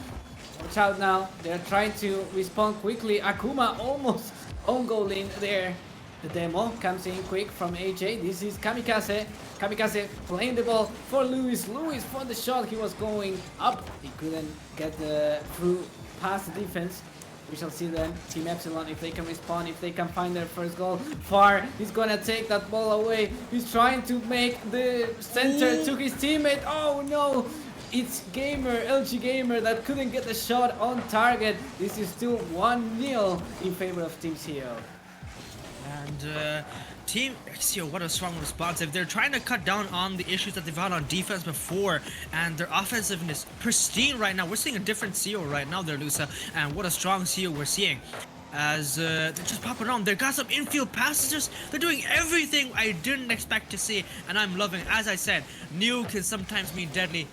Watch out now, they're trying to respond quickly. Akuma almost on goal in there. The demo comes in quick from AJ. This is Kamikaze. Kamikaze playing the ball for Lewis. Lewis for the shot. He was going up. He couldn't get through past the defense. We shall see then Team Epsilon if they can respond, if they can find their first goal. Far, he's gonna take that ball away. He's trying to make the center to his teammate. Oh no! It's LG Gamer that couldn't get the shot on target. This is still 1-0 in favor of Team CEO. And Team XCO, what a strong response. If they're trying to cut down on the issues that they've had on defense before, and their offensiveness pristine right now. We're seeing a different CEO right now there, Lusa, and what a strong CEO we're seeing. As they're just popping on. They've got some infield passes. They're doing everything I didn't expect to see, and I'm loving it. As I said, new can sometimes mean deadly.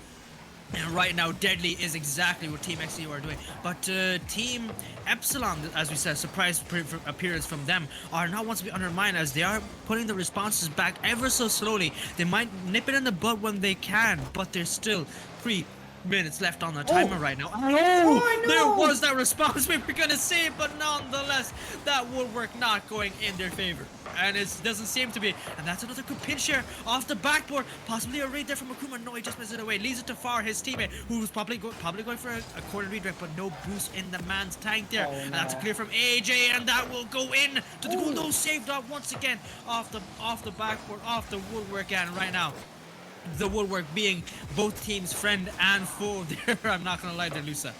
And right now, deadly is exactly what Team XCO are doing. But Team Epsilon, as we said, surprise appearance from them, are not once to be undermined as they are putting the responses back ever so slowly. They might nip it in the bud when they can, but they're still 3, minutes left on the timer right now. Oh, there was that response we were gonna see, but nonetheless, that woodwork not going in their favor. And it doesn't seem to be. And that's another good pinch here off the backboard. Possibly a read there from Akuma. No, he just misses it away. Leaves it to Far, his teammate, who's probably going for a corner redirect, but no boost in the man's tank there. And that's a clear from AJ, and that will go in to the goal. No, saved out once again off the backboard, off the woodwork. And right now, the woodwork being both teams' friend and foe there. I'm not gonna lie there, Lusa.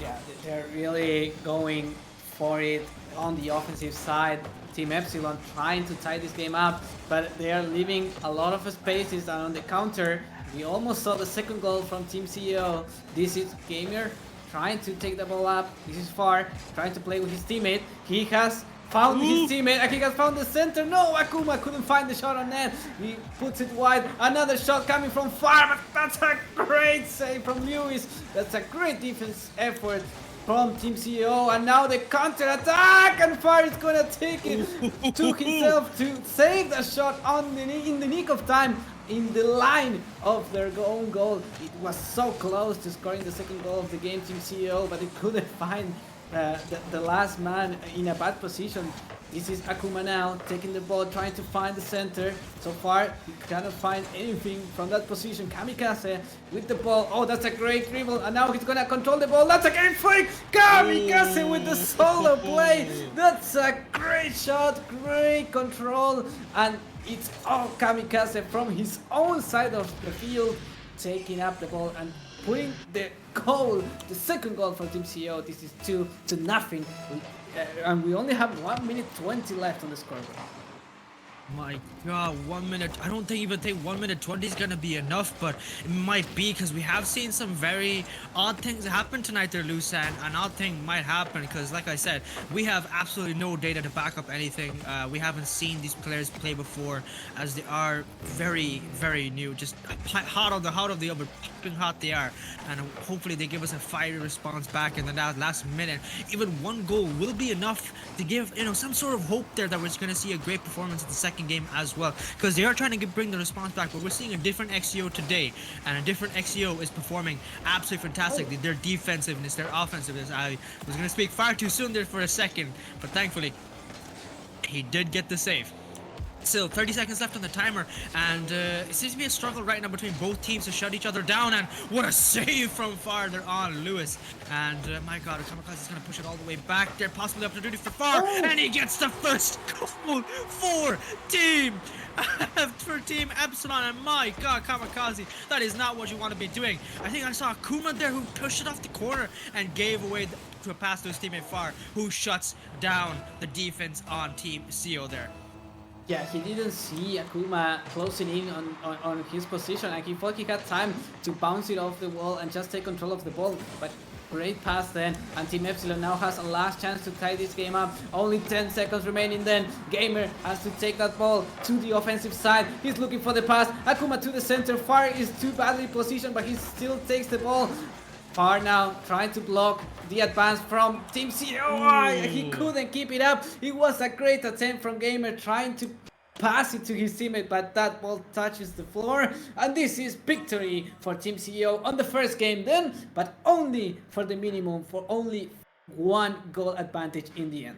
Yeah, they're really going for it on the offensive side. Team Epsilon trying to tie this game up, but they are leaving a lot of spaces, and on the counter, we almost saw the second goal from Team CEO. This is Gamer trying to take the ball up. This is Far trying to play with his teammate. He has found his teammate, and he has found the center. No, Akuma couldn't find the shot on net. He puts it wide. Another shot coming from Far, but that's a great save from Lewis. That's a great defense effort from Team CEO, and now the counter attack, and Far is gonna take it to himself to save the shot in the nick of time, in the line of their own goal. It was so close to scoring the second goal of the game, Team CEO, but it couldn't find the last man in a bad position. This is Akuma now taking the ball, trying to find the center. So far, he cannot find anything from that position. Kamikaze with the ball. Oh, that's a great dribble. And now he's gonna control the ball. That's a great flick. Kamikaze with the solo play. That's a great shot, great control. And it's all Kamikaze from his own side of the field, taking up the ball and putting the goal, the second goal for Team CEO. This is 2-0. And we only have 1 minute 20 left on the scoreboard. My god, 1 minute. I don't think 1 minute 20 is gonna be enough, but it might be, because we have seen some very odd things happen tonight there, Lusa, and an odd thing might happen because, like I said, we have absolutely no data to back up anything. We haven't seen these players play before, as they are very, very new, just hot of the oven, popping hot they are, and hopefully they give us a fiery response back in the last minute. Even one goal will be enough to give, some sort of hope there that we're gonna see a great performance in the second game as well, because they are trying to bring the response back, but we're seeing a different XEO today, and a different XEO is performing absolutely fantastically. Their defensiveness, their offensiveness. I was going to speak far too soon there for a second, but thankfully he did get the save. Still 30 seconds left on the timer, and it seems to be a struggle right now between both teams to shut each other down, and what a save from Far there on Lewis. And my god, Kamikaze is going to push it all the way back there, possibly opportunity for Far, and he gets the first goal for Team Epsilon. And my god, Kamikaze, that is not what you want to be doing. I think I saw Akuma there who pushed it off the corner and gave away to a pass to his teammate Far, who shuts down the defense on Team CO there. Yeah, he didn't see Akuma closing in on his position, and he thought he had time to bounce it off the wall and just take control of the ball. But great pass then, and Team Epsilon now has a last chance to tie this game up. Only 10 seconds remaining then. Gamer has to take that ball to the offensive side. He's looking for the pass. Akuma to the center. Far is too badly positioned, but he still takes the ball. Far now trying to block the advance from Team COI. He couldn't keep it up. It was a great attempt from Gamer trying to pass it to his teammate, but that ball touches the floor. And this is victory for Team CEO on the first game then, but only for the minimum, for only 1 goal advantage in the end.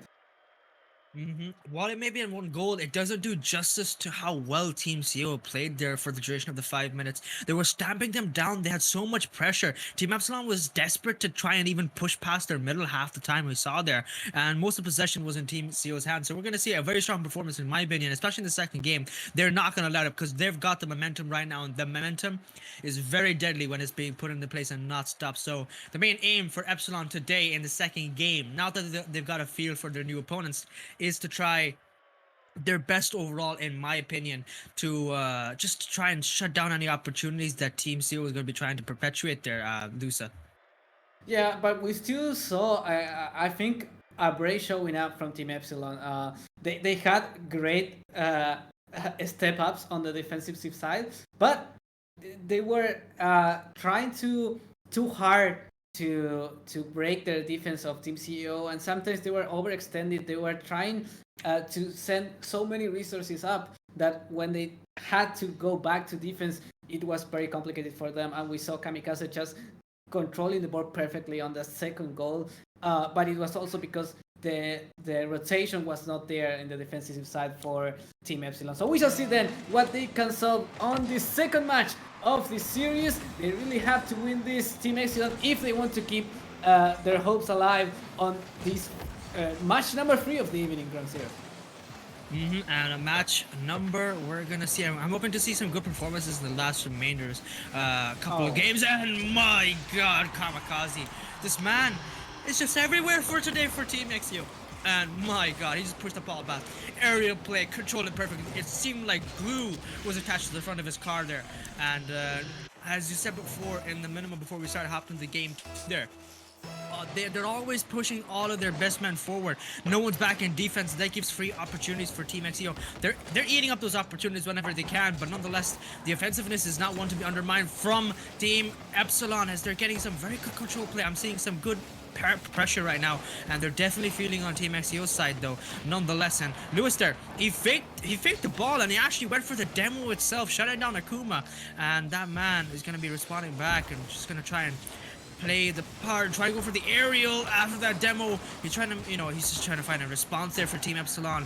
While it may be in 1 goal, it doesn't do justice to how well Team CO played there for the duration of the 5 minutes. They were stamping them down. They had so much pressure. Team Epsilon was desperate to try and even push past their middle half the time we saw there. And most of the possession was in Team CO's hands. So we're going to see a very strong performance, in my opinion, especially in the second game. They're not going to let up because they've got the momentum right now. And the momentum is very deadly when it's being put into place and not stopped. So the main aim for Epsilon today in the second game, now that they've got a feel for their new opponents, is to try their best overall, in my opinion, to just try and shut down any opportunities that Team CO is going to be trying to perpetuate there, Lusa. Yeah, but we still saw, I think, a brave showing up from Team Epsilon. They had great step ups on the defensive side, but they were trying too hard to break the defense of Team CEO, and sometimes they were overextended. They were trying to send so many resources up that when they had to go back to defense, it was very complicated for them, and we saw Kamikaze just controlling the ball perfectly on the second goal. But it was also because the rotation was not there in the defensive side for Team Epsilon. So we shall see then what they can solve on the second match of this series. They really have to win this, Team Epsilon, if they want to keep their hopes alive on this match number 3 of the evening, Groundzero. And a match number we're gonna see. I'm hoping to see some good performances in the last remainders, couple of games. And my God, Kamikaze, this man is just everywhere for today for Team XU. And my God, he just pushed the ball back. Aerial play, controlled it perfectly. It seemed like glue was attached to the front of his car there. And as you said before, in the minimum before we started hopping the game there. They're always pushing all of their best men forward. No one's back in defense. That gives free opportunities for Team XEO. They're eating up those opportunities whenever they can, but nonetheless, the offensiveness is not one to be undermined from Team Epsilon as they're getting some very good control play. I'm seeing some good pressure right now, and they're definitely feeling on Team XEO's side though. Nonetheless, and Lewis there, he faked the ball and he actually went for the demo itself, shutting down Akuma, and that man is gonna be responding back and just gonna try and play the part, try to go for the aerial after that demo. He's trying to, he's just trying to find a response there for Team Epsilon.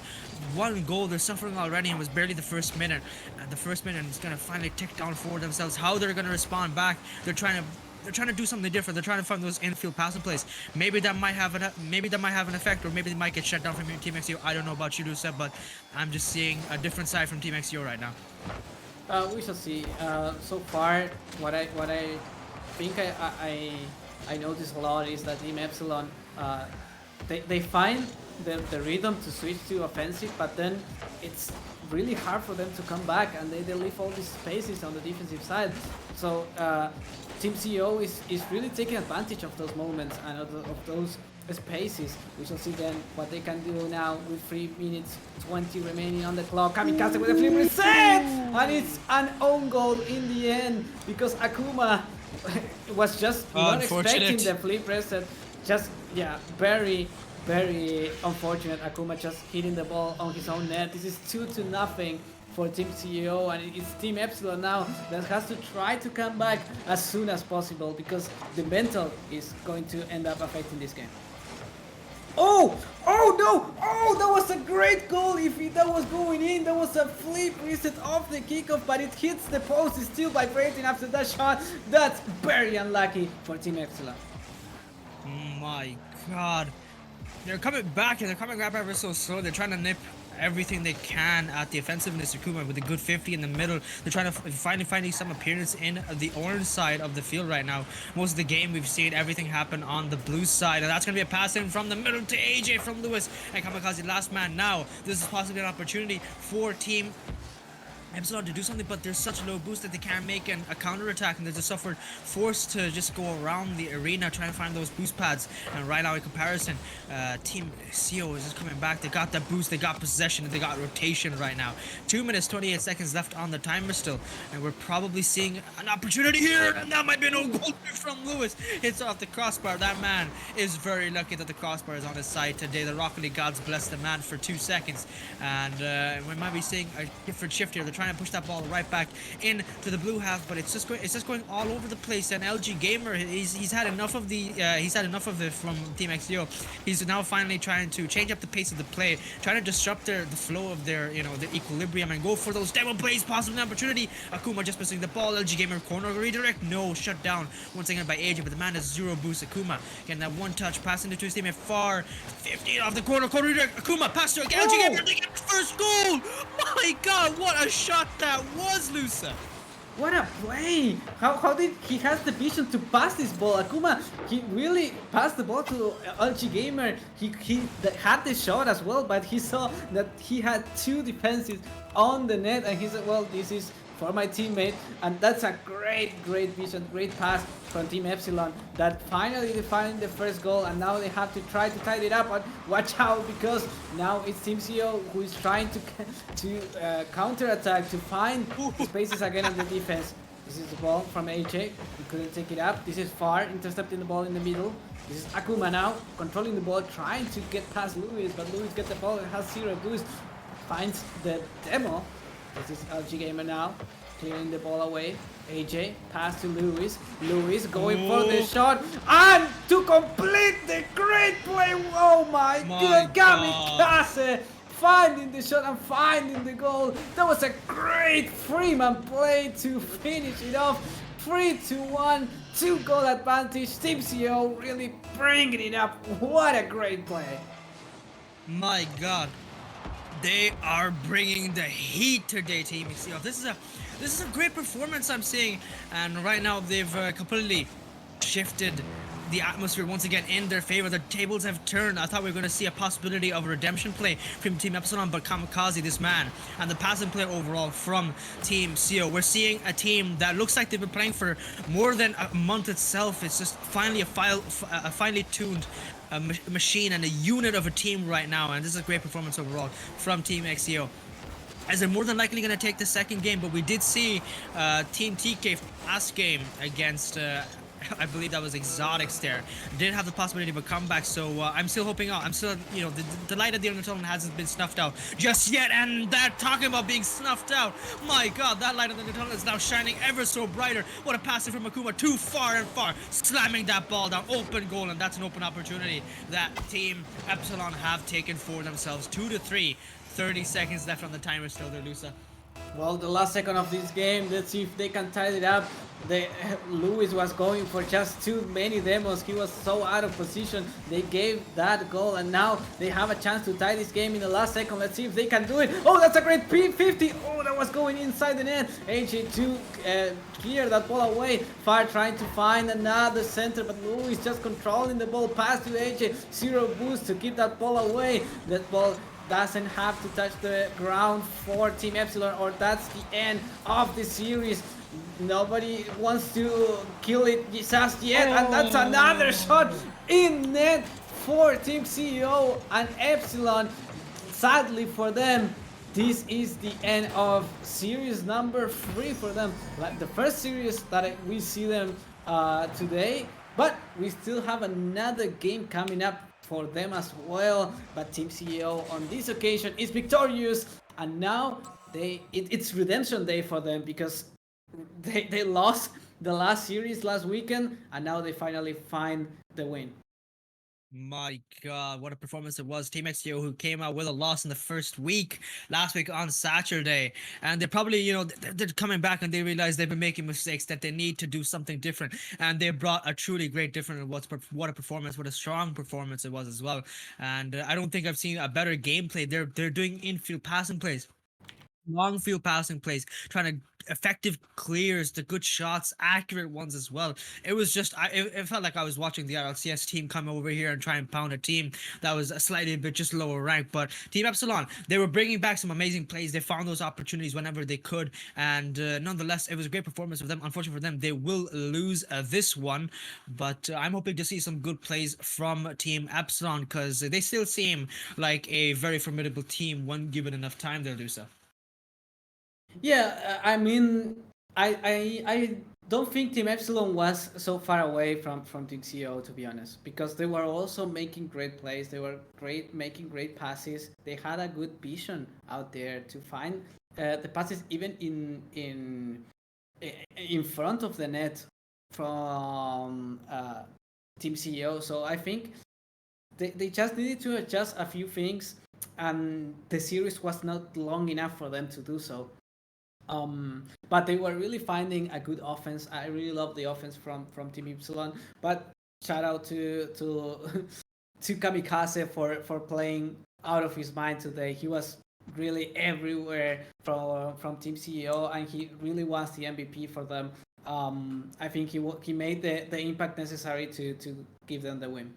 One goal, they're suffering already, and it was barely the first minute. And the first minute is gonna finally tick down for themselves. How they're gonna respond back? They're trying to do something different. They're trying to find those infield passing plays. Maybe that might have an effect, or maybe they might get shut down from Team XEO. I don't know about you, Lusa, but I'm just seeing a different side from Team XEO right now. We shall see. So far, what I think I notice a lot is that Team Epsilon, they find the rhythm to switch to offensive, but then it's really hard for them to come back, and they leave all these spaces on the defensive side. So Team CEO is really taking advantage of those moments and of those spaces. We shall see then what they can do now with 3 minutes 20 remaining on the clock. Kamikaze with a flip reset, and it's an own goal in the end because Akuma was just not expecting the flip reset. Just very unfortunate. Akuma just hitting the ball on his own net. This is 2-0 for Team CEO, and it's Team Epsilon now that has to try to come back as soon as possible because the mental is going to end up affecting this game. Oh no! Oh, that was a great goal. If that was going in, that was a flip reset off the kickoff, but it hits the post. It's still vibrating after that shot. That's very unlucky for Team Epsilon. My God, they're coming back and they're coming back ever so slow. They're trying to nip everything they can at the offensiveness of Akuma with a good 50 in the middle. They're trying to finding some appearance in the orange side of the field right now. Most of the game we've seen everything happen on the blue side, and that's going to be a pass in from the middle to AJ from Lewis, and Kamikaze last man now. This is possibly an opportunity for Team Epsilon to do something, but there's such low boost that they can't make a counter attack, and they're just forced to just go around the arena trying to find those boost pads. And right now in comparison, Team CO is just coming back. They got that boost, they got possession, and they got rotation right now. 2 minutes 28 seconds left on the timer still, and we're probably seeing an opportunity here, and that might be no goal from Lewis. It's off the crossbar. That man is very lucky that the crossbar is on his side today. The Rocket League gods bless the man for 2 seconds, and we might be seeing a different shift here. They're trying to push that ball right back into the blue half, but it's just going all over the place. And LG Gamer, he's had enough of it from Team XEO. He's now finally trying to change up the pace of the play, trying to disrupt the flow of their their equilibrium and go for those demo plays. Possible opportunity. Akuma just missing the ball. LG Gamer corner redirect. No, shut down once again by AJ, but the man has 0 boost. Akuma getting that one touch, passing it to his teammate far 15 off the corner redirect. Akuma pass to LG Gamer. They get the first goal. My God, what a shot that was, Lusa. What a play! How did he has the vision to pass this ball? Akuma, he really passed the ball to LG Gamer. He had the shot as well, but he saw that he had 2 defenses on the net, and he said, well, this is for my teammate. And that's a great vision, great pass from Team Epsilon that finally defined the first goal, and now they have to try to tie it up. But watch out, because now it's Team CEO who is trying to counter attack, to find spaces again on the defense. This is the ball from AJ. He couldn't take it up. This is far, intercepting the ball in the middle. This is Akuma now controlling the ball, trying to get past Lewis, but Lewis gets the ball and has 0 boost. Finds the demo. This is LG Gamer now. clearing the ball away. AJ pass to Lewis. Lewis going for the shot and to complete the great play. Oh my My god, God. kamikaze finding the shot and finding the goal. That was a great Freeman play to finish it off. 3-1, 2-goal advantage. Team CO really bringing it up. What a great play. My God, they are bringing the heat today, Team ECO. This is a great performance I'm seeing, and right now they've completely shifted the atmosphere once again in their favor. The tables have turned. I thought we were going to see a possibility of a redemption play from Team Epsilon, but Kamikaze, this man, and the passing play overall from Team CO. We're seeing a team that looks like they've been playing for more than a month itself. It's just finally a finely tuned machine and a unit of a team right now, and this is a great performance overall from Team XEO, as they're more than likely going to take the second game. But we did see Team TK last game against I believe that was Exotics there, did have the possibility of a comeback, so I'm still hoping out. I'm still, you know, the light at the end of the tunnel hasn't been snuffed out just yet, and that, talking about being snuffed out, my god, that light at the end of the tunnel is now shining ever so brighter. What a pass from Akuma, too far and far, slamming that ball down, open goal, and that's an open opportunity that Team Epsilon have taken for themselves. 2-3, 30 seconds left on the timer still there, Lusa. Well, the last second of this game, let's see if they can tie it up. Lewis was going for just too many demos. He was so out of position. They gave that goal, and now they have a chance to tie this game in the last second. Let's see if they can do it. Oh, that's a great P50. Oh, that was going inside the net. AJ to clear that ball away. Far trying to find another center, but Lewis just controlling the ball. Pass to AJ. Zero boost to keep that ball away. That ball doesn't have to touch the ground for Team Epsilon, or that's the end of the series. Nobody wants to kill it just yet, and that's another shot in net for Team CEO and Epsilon. Sadly for them, this is the end of series number 3 for them. Like the first series that we see them today, but we still have another game coming up for them as well. But Team CEO on this occasion is victorious, and now it's redemption day for them, because they lost the last series last weekend, and now they finally find the win. My god, what a performance it was. Team XTO, who came out with a loss in the first week last week on Saturday, and they're probably, you know, they're coming back and they realize they've been making mistakes, that they need to do something different, and they brought a truly great different. What a performance, what a strong performance it was as well. And I don't think I've seen a better gameplay. They're doing infield passing plays, long field passing plays, trying to effective clears, the good shots, accurate ones as well. It was just, it felt like I was watching the RLCS team come over here and try and pound a team that was a slightly bit just lower ranked. But Team Epsilon, they were bringing back some amazing plays. They found those opportunities whenever they could, and nonetheless, it was a great performance for them. Unfortunately for them, they will lose this one, but I'm hoping to see some good plays from Team Epsilon, because they still seem like a very formidable team when given enough time there, Lusa. Yeah, I mean, I don't think Team Epsilon was so far away from Team CEO, to be honest, because they were also making great plays. They were making great passes. They had a good vision out there to find the passes even in front of the net from Team CEO. So I think they just needed to adjust a few things, and the series was not long enough for them to do so. But they were really finding a good offense. I really love the offense from Team Epsilon. But shout out to to Kamikaze for playing out of his mind today. He was really everywhere from Team CEO, and he really was the MVP for them. I think he made the impact necessary to give them the win.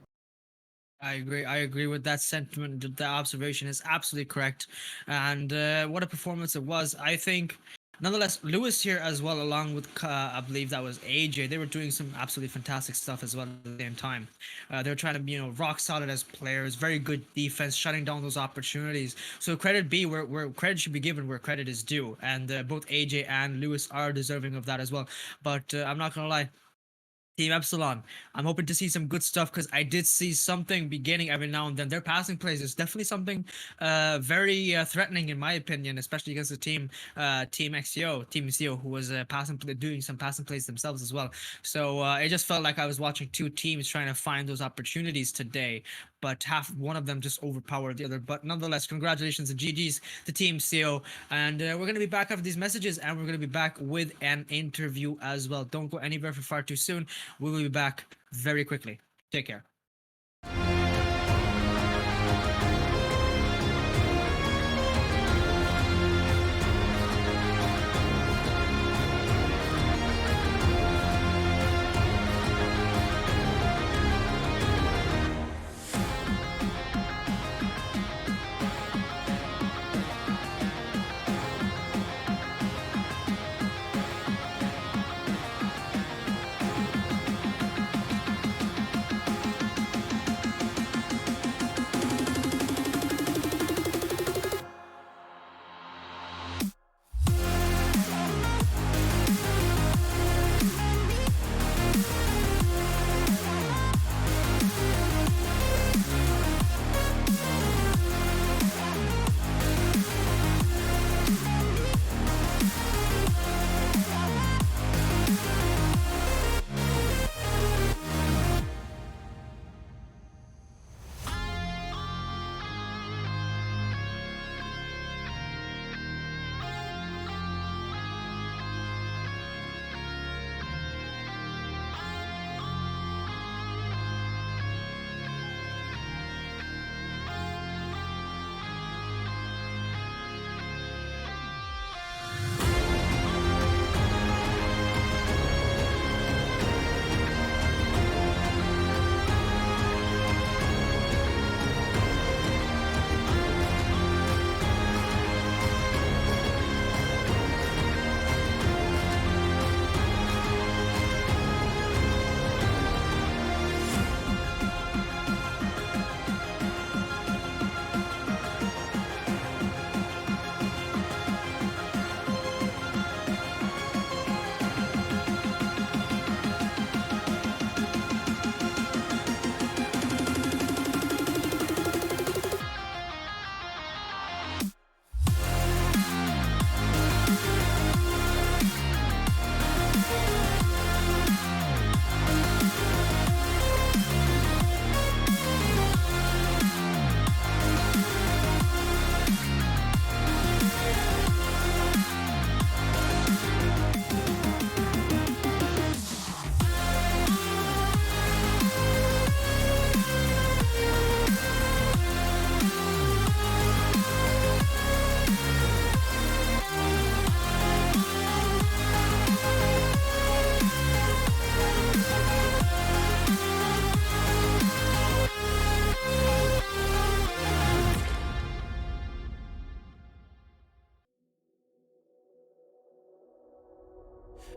I agree. I agree with that sentiment. The observation is absolutely correct. And what a performance it was. I think, nonetheless, Lewis here as well, along with, I believe that was AJ, they were doing some absolutely fantastic stuff as well at the same time. They were trying to, you know, rock solid as players, very good defense, shutting down those opportunities. So credit be where credit should be given, where credit is due. And both AJ and Lewis are deserving of that as well. But I'm not going to lie. Team Epsilon. I'm hoping to see some good stuff because I did see something beginning every now and then. Their passing plays is definitely something very threatening in my opinion, especially against the Team XCO, Team CO, who was doing some passing plays themselves as well. So it just felt like I was watching two teams trying to find those opportunities today, but half one of them just overpowered the other. But nonetheless, congratulations and GG's to Team CO. And we're going to be back after these messages, and we're going to be back with an interview as well. Don't go anywhere for far too soon. We will be back very quickly. Take care.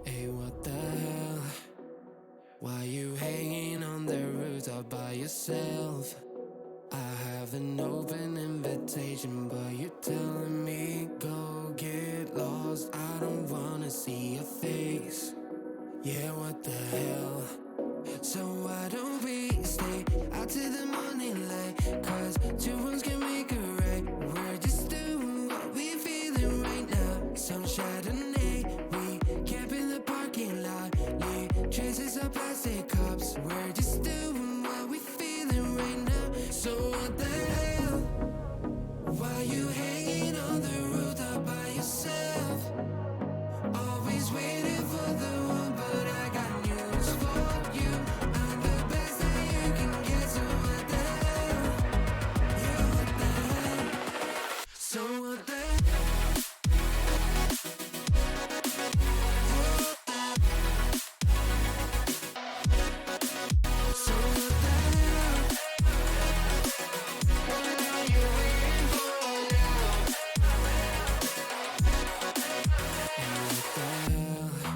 Hey, what the hell? Why you hanging on the rooftop by yourself? I have an open invitation, but you're telling me go get lost. I don't wanna see your face. Yeah, what the hell? So why don't we stay out till the morning light? Cause two wrongs can make a right. We're just doing what we feeling right now. Some Chardonnay, we camp in the parking lot. Leave traces of plastic cups. We're just doing what we feeling right now. So what the hell? Why you hanging on the rooftop by yourself? Always waiting for the one, but I got news for you. I'm the best that you can get, so what the hell? Yeah, what the hell? So what the So what the hell? What are you waiting for now? And what the hell?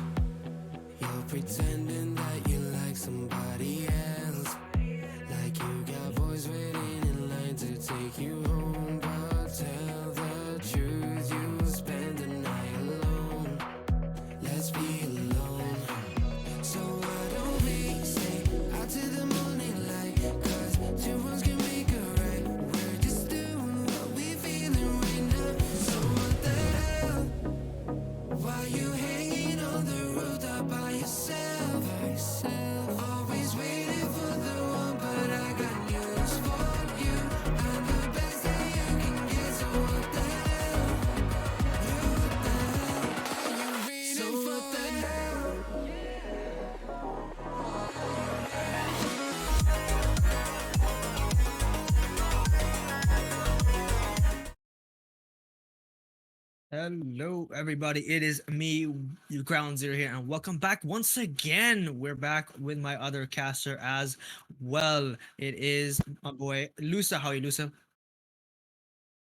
Hello, everybody. It is me, your Ground Zero here, and welcome back once again. We're back with my other caster as well. It is my boy Lusa. How are you, Lusa?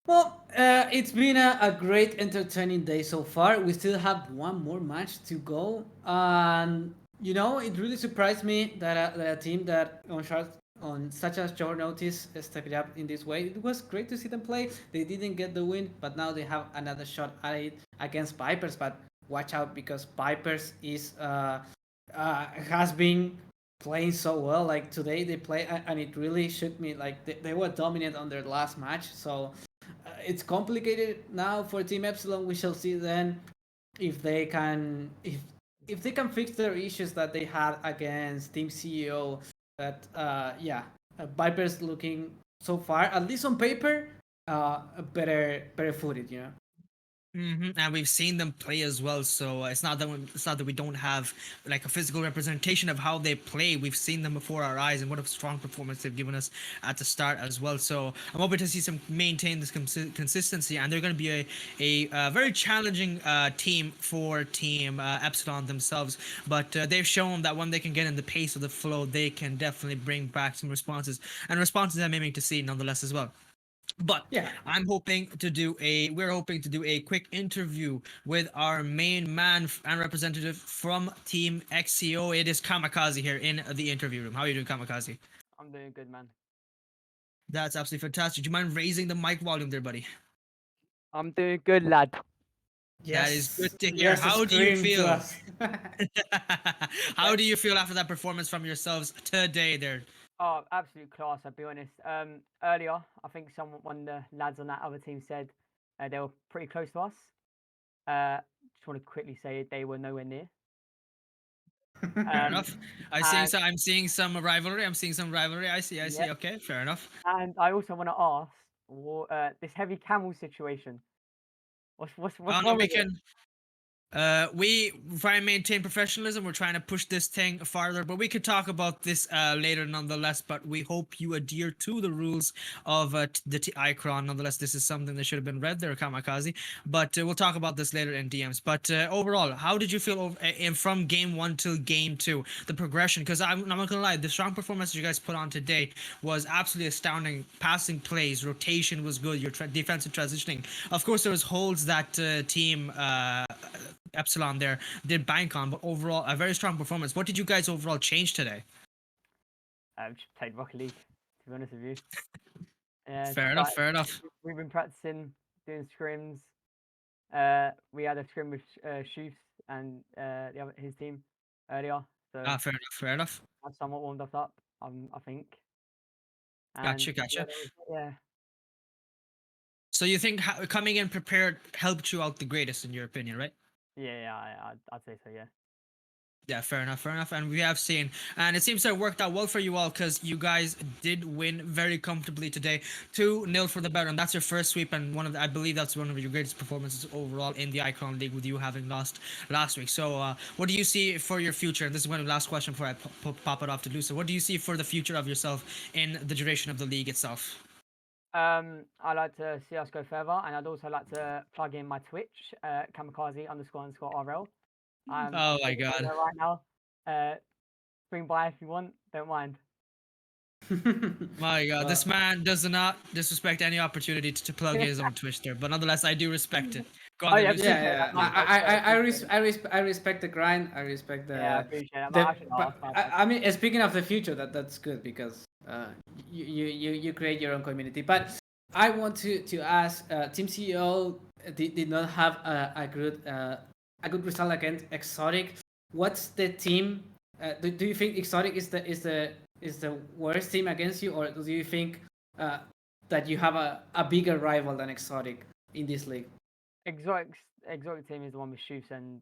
Well, it's been a great entertaining day so far. We still have one more match to go. And, it really surprised me that a team that on such a short notice stepped up in this way. It was great to see them play. They didn't get the win, but now they have another shot at it against Vipers. But watch out because Vipers has been playing so well. Like today they play, and it really shook me. Like they were dominant on their last match. So it's complicated now for Team Epsilon. We shall see then if they can if they can fix their issues that they had against Team CEO. But Vipers looking so far, at least on paper, better footed. And we've seen them play as well, so it's not that we don't have like a physical representation of how they play. We've seen them before our eyes, and what a strong performance they've given us at the start as well. So I'm hoping to see some maintain this consistency, and they're going to be a very challenging team for Team Epsilon themselves. But they've shown that when they can get in the pace of the flow, they can definitely bring back some responses, and responses I'm aiming to see nonetheless as well. But Yeah. we're hoping to do a quick interview with our main man and representative from Team XCO. It is Kamikaze here in the interview room. How are you doing, Kamikaze? I'm doing good, man. That's absolutely fantastic. Do you mind raising the mic volume there, buddy? I'm doing good, lad. That is good to hear. Yes, How do you scream to feel? us. How do you feel after that performance from yourselves today there? Oh, absolute class, I'll be honest. Earlier, I think one of the lads on that other team said they were pretty close to us. Just want to quickly say they were nowhere near. Fair enough. I'm and, seeing some rivalry. I see. Yeah. Okay, fair enough. and I also want to ask this heavy camel situation. What's Oh wrong no, we with it? can. We try and maintain professionalism. We're trying to push this thing farther, but we could talk about this later nonetheless. But we hope you adhere to the rules of the Icron. Nonetheless, this is something that should have been read there, Kamikaze. But we'll talk about this later in DMs. But overall, how did you feel from game one till game two? The progression, because I'm not gonna lie, the strong performance you guys put on today was absolutely astounding. Passing plays, rotation was good. Your defensive transitioning. Of course, there was holds that team. Epsilon there did bank on, but overall a very strong performance. What did you guys overall change today? Just played Rocket League, to be honest with you. Fair enough. We've been practicing doing scrims. We had a scrim with Shoots and his team earlier. So Fair enough. I've somewhat warmed us up, I think. Gotcha. Yeah. So you think coming in prepared helped you out the greatest in your opinion, right? Yeah, I'd say so, yeah. Yeah, fair enough. And we have seen, and it seems to have worked out well for you all because you guys did win very comfortably today, 2-0 for the better, and that's your first sweep and I believe that's one of your greatest performances overall in the Icon League with you having lost last week. So, what do you see for your future? And this is one of the last question before I pop it off to Luca. What do you see for the future of yourself in the duration of the league itself? I like to see us go further, and I'd also like to plug in my Twitch, Kamikaze__RL. Oh my god! Right now, swing by if you want. Don't mind. My god, this man does not disrespect any opportunity to plug his own Twitch there, but nonetheless, I do respect it. Go on, yeah, Lucy. Yeah. I respect the grind. I respect the. Yeah, I appreciate that. I mean, speaking of the future, that's good because you create your own community. But I want to ask, Team CEO did not have a good result against Exotic. What's the team? Do you think Exotic is the worst team against you, or do you think that you have a bigger rival than Exotic in this league? Exotic team is the one with Shoots and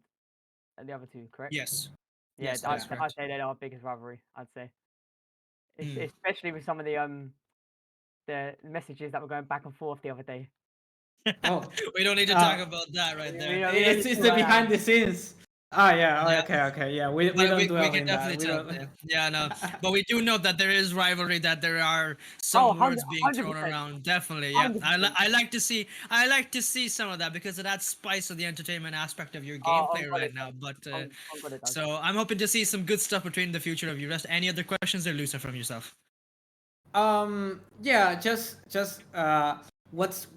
the other two, correct? Yes. Yeah, Yes, I'd correct. say they're our biggest rivalry. I'd say, especially with some of the messages that were going back and forth the other day. Oh, We don't need to talk about that right there. it's the behind the scenes. Ah, yeah. Oh, Yeah. okay. Yeah, we But don't we dwell can in that. definitely We tell. don't. Yeah, no. But we do know that there is rivalry, that there are Oh, some words being 100%. thrown around. Definitely, yeah. 100%. I like to see some of that because it adds spice of the entertainment aspect of your Oh, on gameplay God right it now. does. But On God it does. so I'm hoping to see some good stuff between the future of you. Rest. Any other questions or Lucer from yourself? Yeah, just what's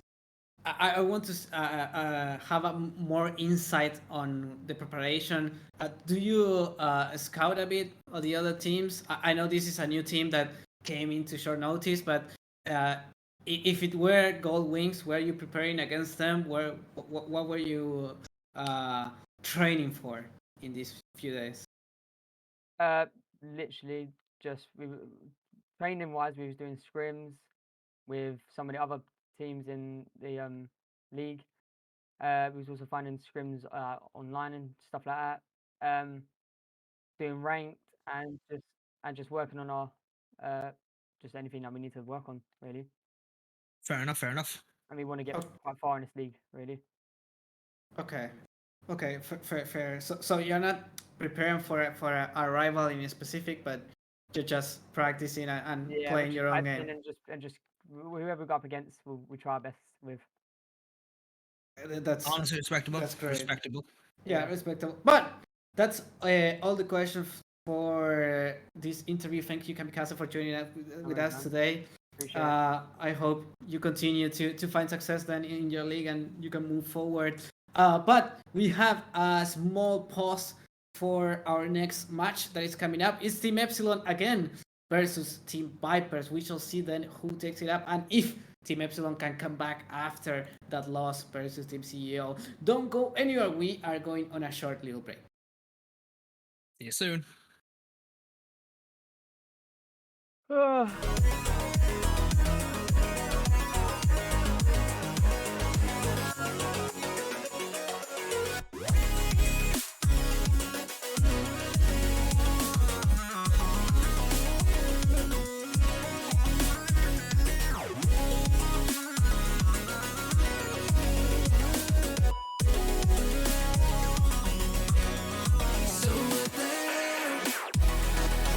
I want to have a more insight on the preparation. Do you scout a bit of the other teams? I know this is a new team that came into short notice, but if it were Gold Wings, were you preparing against them? What were you training for in these few days? Literally just training wise, we was doing scrims with some of the other teams in the league. We was also finding scrims online and stuff like that. Doing ranked and just working on our just anything that we need to work on really. Fair enough. Fair enough. And we want to get Oh. quite far in this league really. Okay, okay, fair. So you're not preparing for a rival in specific, but you're just practicing and Yeah, we're playing just your own practicing game. and just whoever we go up against, we try our best with. That's Honestly, respectable. that's great. Respectable. Yeah, Yeah. respectable. But that's all the questions for this interview. Thank you, Kamikaze, for joining with worries, us man. today. Appreciate it. I hope you continue to find success then in your league and you can move forward. But we have a small pause for our next match that is coming up. It's Team Epsilon again versus Team Vipers. We shall see then who takes it up and if Team Epsilon can come back after that loss versus Team CEO. Don't go anywhere. We are going on a short little break. See you soon. So we're there.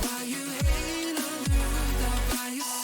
Why you hanging on the rooftop by yourself?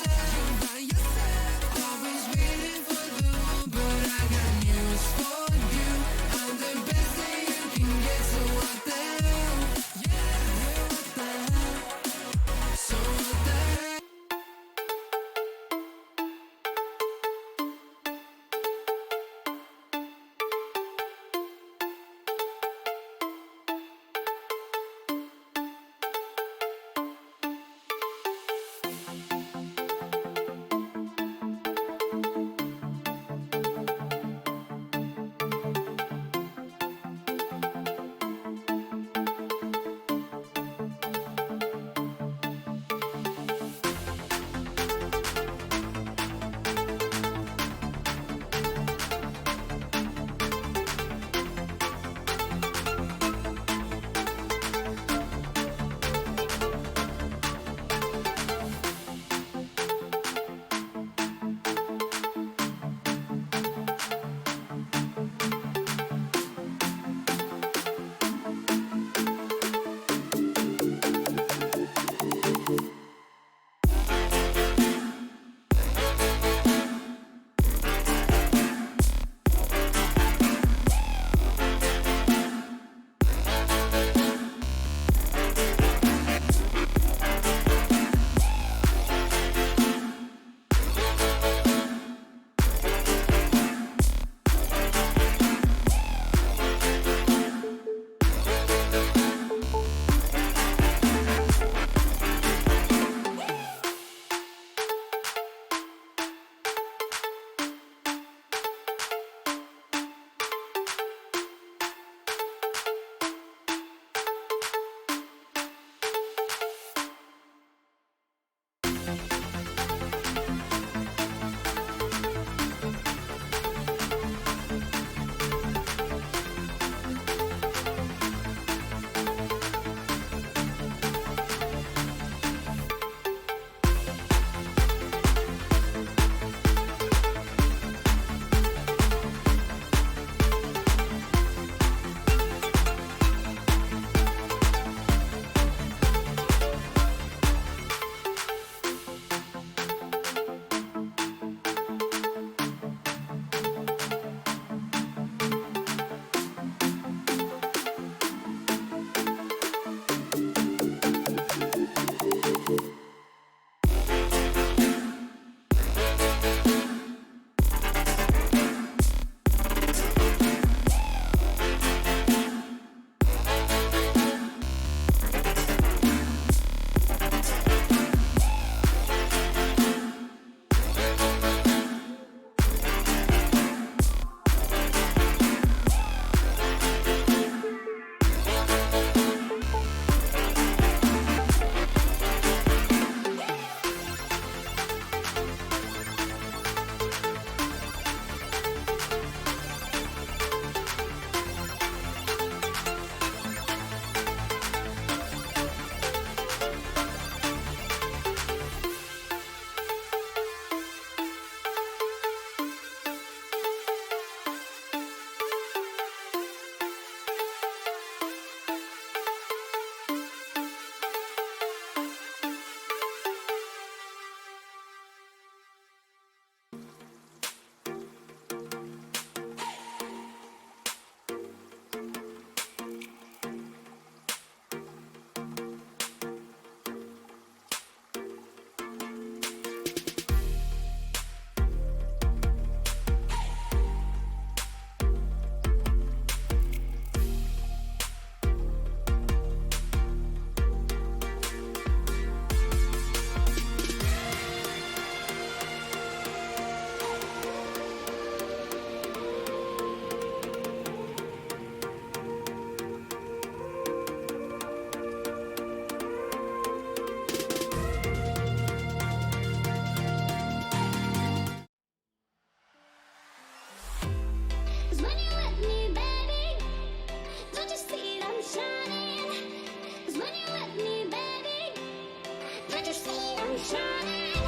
I'm shining?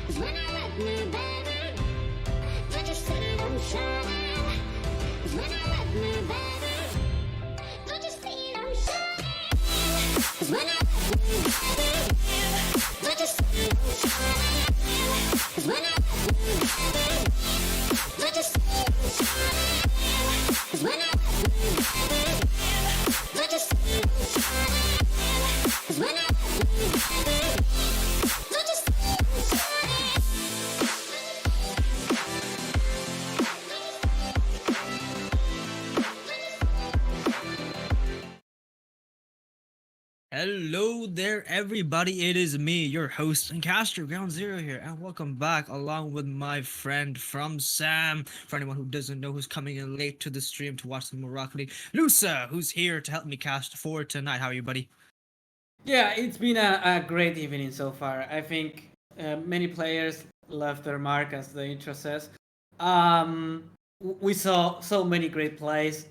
'Cause when you're with me, baby, don't you see I'm shining? 'Cause when you're with me, baby, don't you see I'm shining? 'Cause when you're with me, baby, don't you see I'm shining? 'Cause when you're with me, baby, don't you see I'm shining? 'Cause when you're with me, baby, don't you see I'm shining? 'Cause when you're with me, baby, don't you see I'm shining? Hello there, everybody. It is me, your host and caster, Groundzero here, and welcome back along with my friend from Sam. For anyone who doesn't know, who's coming in late to the stream to watch some more Rocket League, Lusa, who's here to help me cast for tonight. How are you, buddy? Yeah, it's been a great evening so far. I think many players left their mark, as the intro says. We saw so many great plays,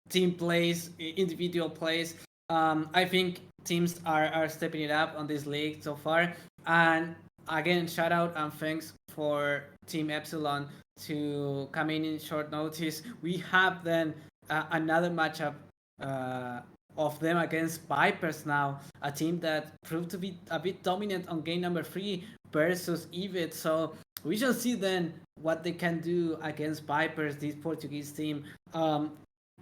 team plays, individual plays. I think teams are stepping it up on this league so far. And again, shout out and thanks for Team Epsilon to come in short notice. We have then another matchup of them against Vipers now, a team that proved to be a bit dominant on game number 3 versus Evid. So we shall see then what they can do against Vipers, this Portuguese team.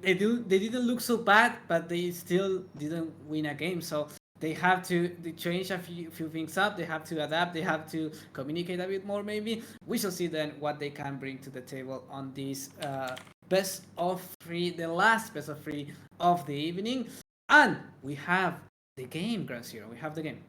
They didn't look so bad, but they still didn't win a game. So they have to change a few things up. They have to adapt. They have to communicate a bit more. Maybe we shall see then what they can bring to the table on this best of 3, the last best of 3 of the evening. And we have the game, Groundzero. We have the game.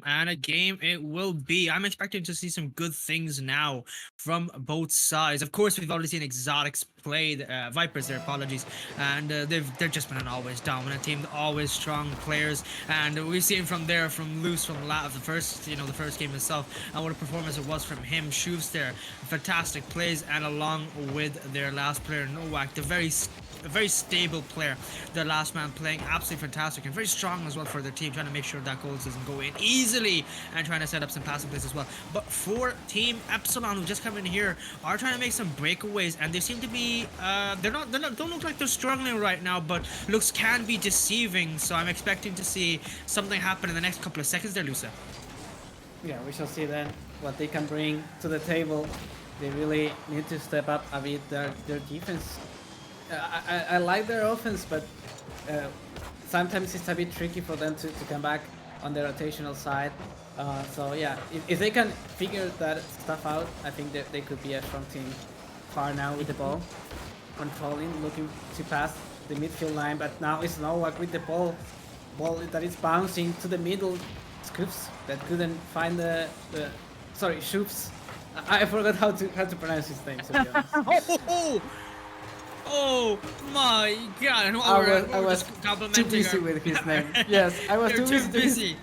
And a game it will be. I'm expecting to see some good things now from both sides. Of course, we've already seen Exotics play the Vipers. Their apologies, and they've just been an always dominant team, always strong players, and we've seen from Loose from the first game itself, and what a performance it was from him. Shoofs there, fantastic plays, and along with their last player Nowak, a very stable player, the last man playing absolutely fantastic and very strong as well for their team, trying to make sure that goals doesn't go in easily and trying to set up some passing plays as well. But for Team Epsilon, who just come in here, are trying to make some breakaways, and they seem to be don't look like they're struggling right now, but looks can be deceiving. So I'm expecting to see something happen in the next couple of seconds there, Lusa. Yeah, we shall see then what they can bring to the table. They really need to step up a bit their defense. I like their offense, but sometimes it's a bit tricky for them to come back on the rotational side. So yeah, if they can figure that stuff out, I think that they could be a strong team. Far now with the ball, controlling, looking to pass the midfield line, but now it's Nowak with the ball that is bouncing to the middle. Scoops that couldn't find the Shoops. I forgot how to pronounce his name, to be honest. Oh my god! And I was just too complimenting busy her. with his name. Yes, I was You're too busy.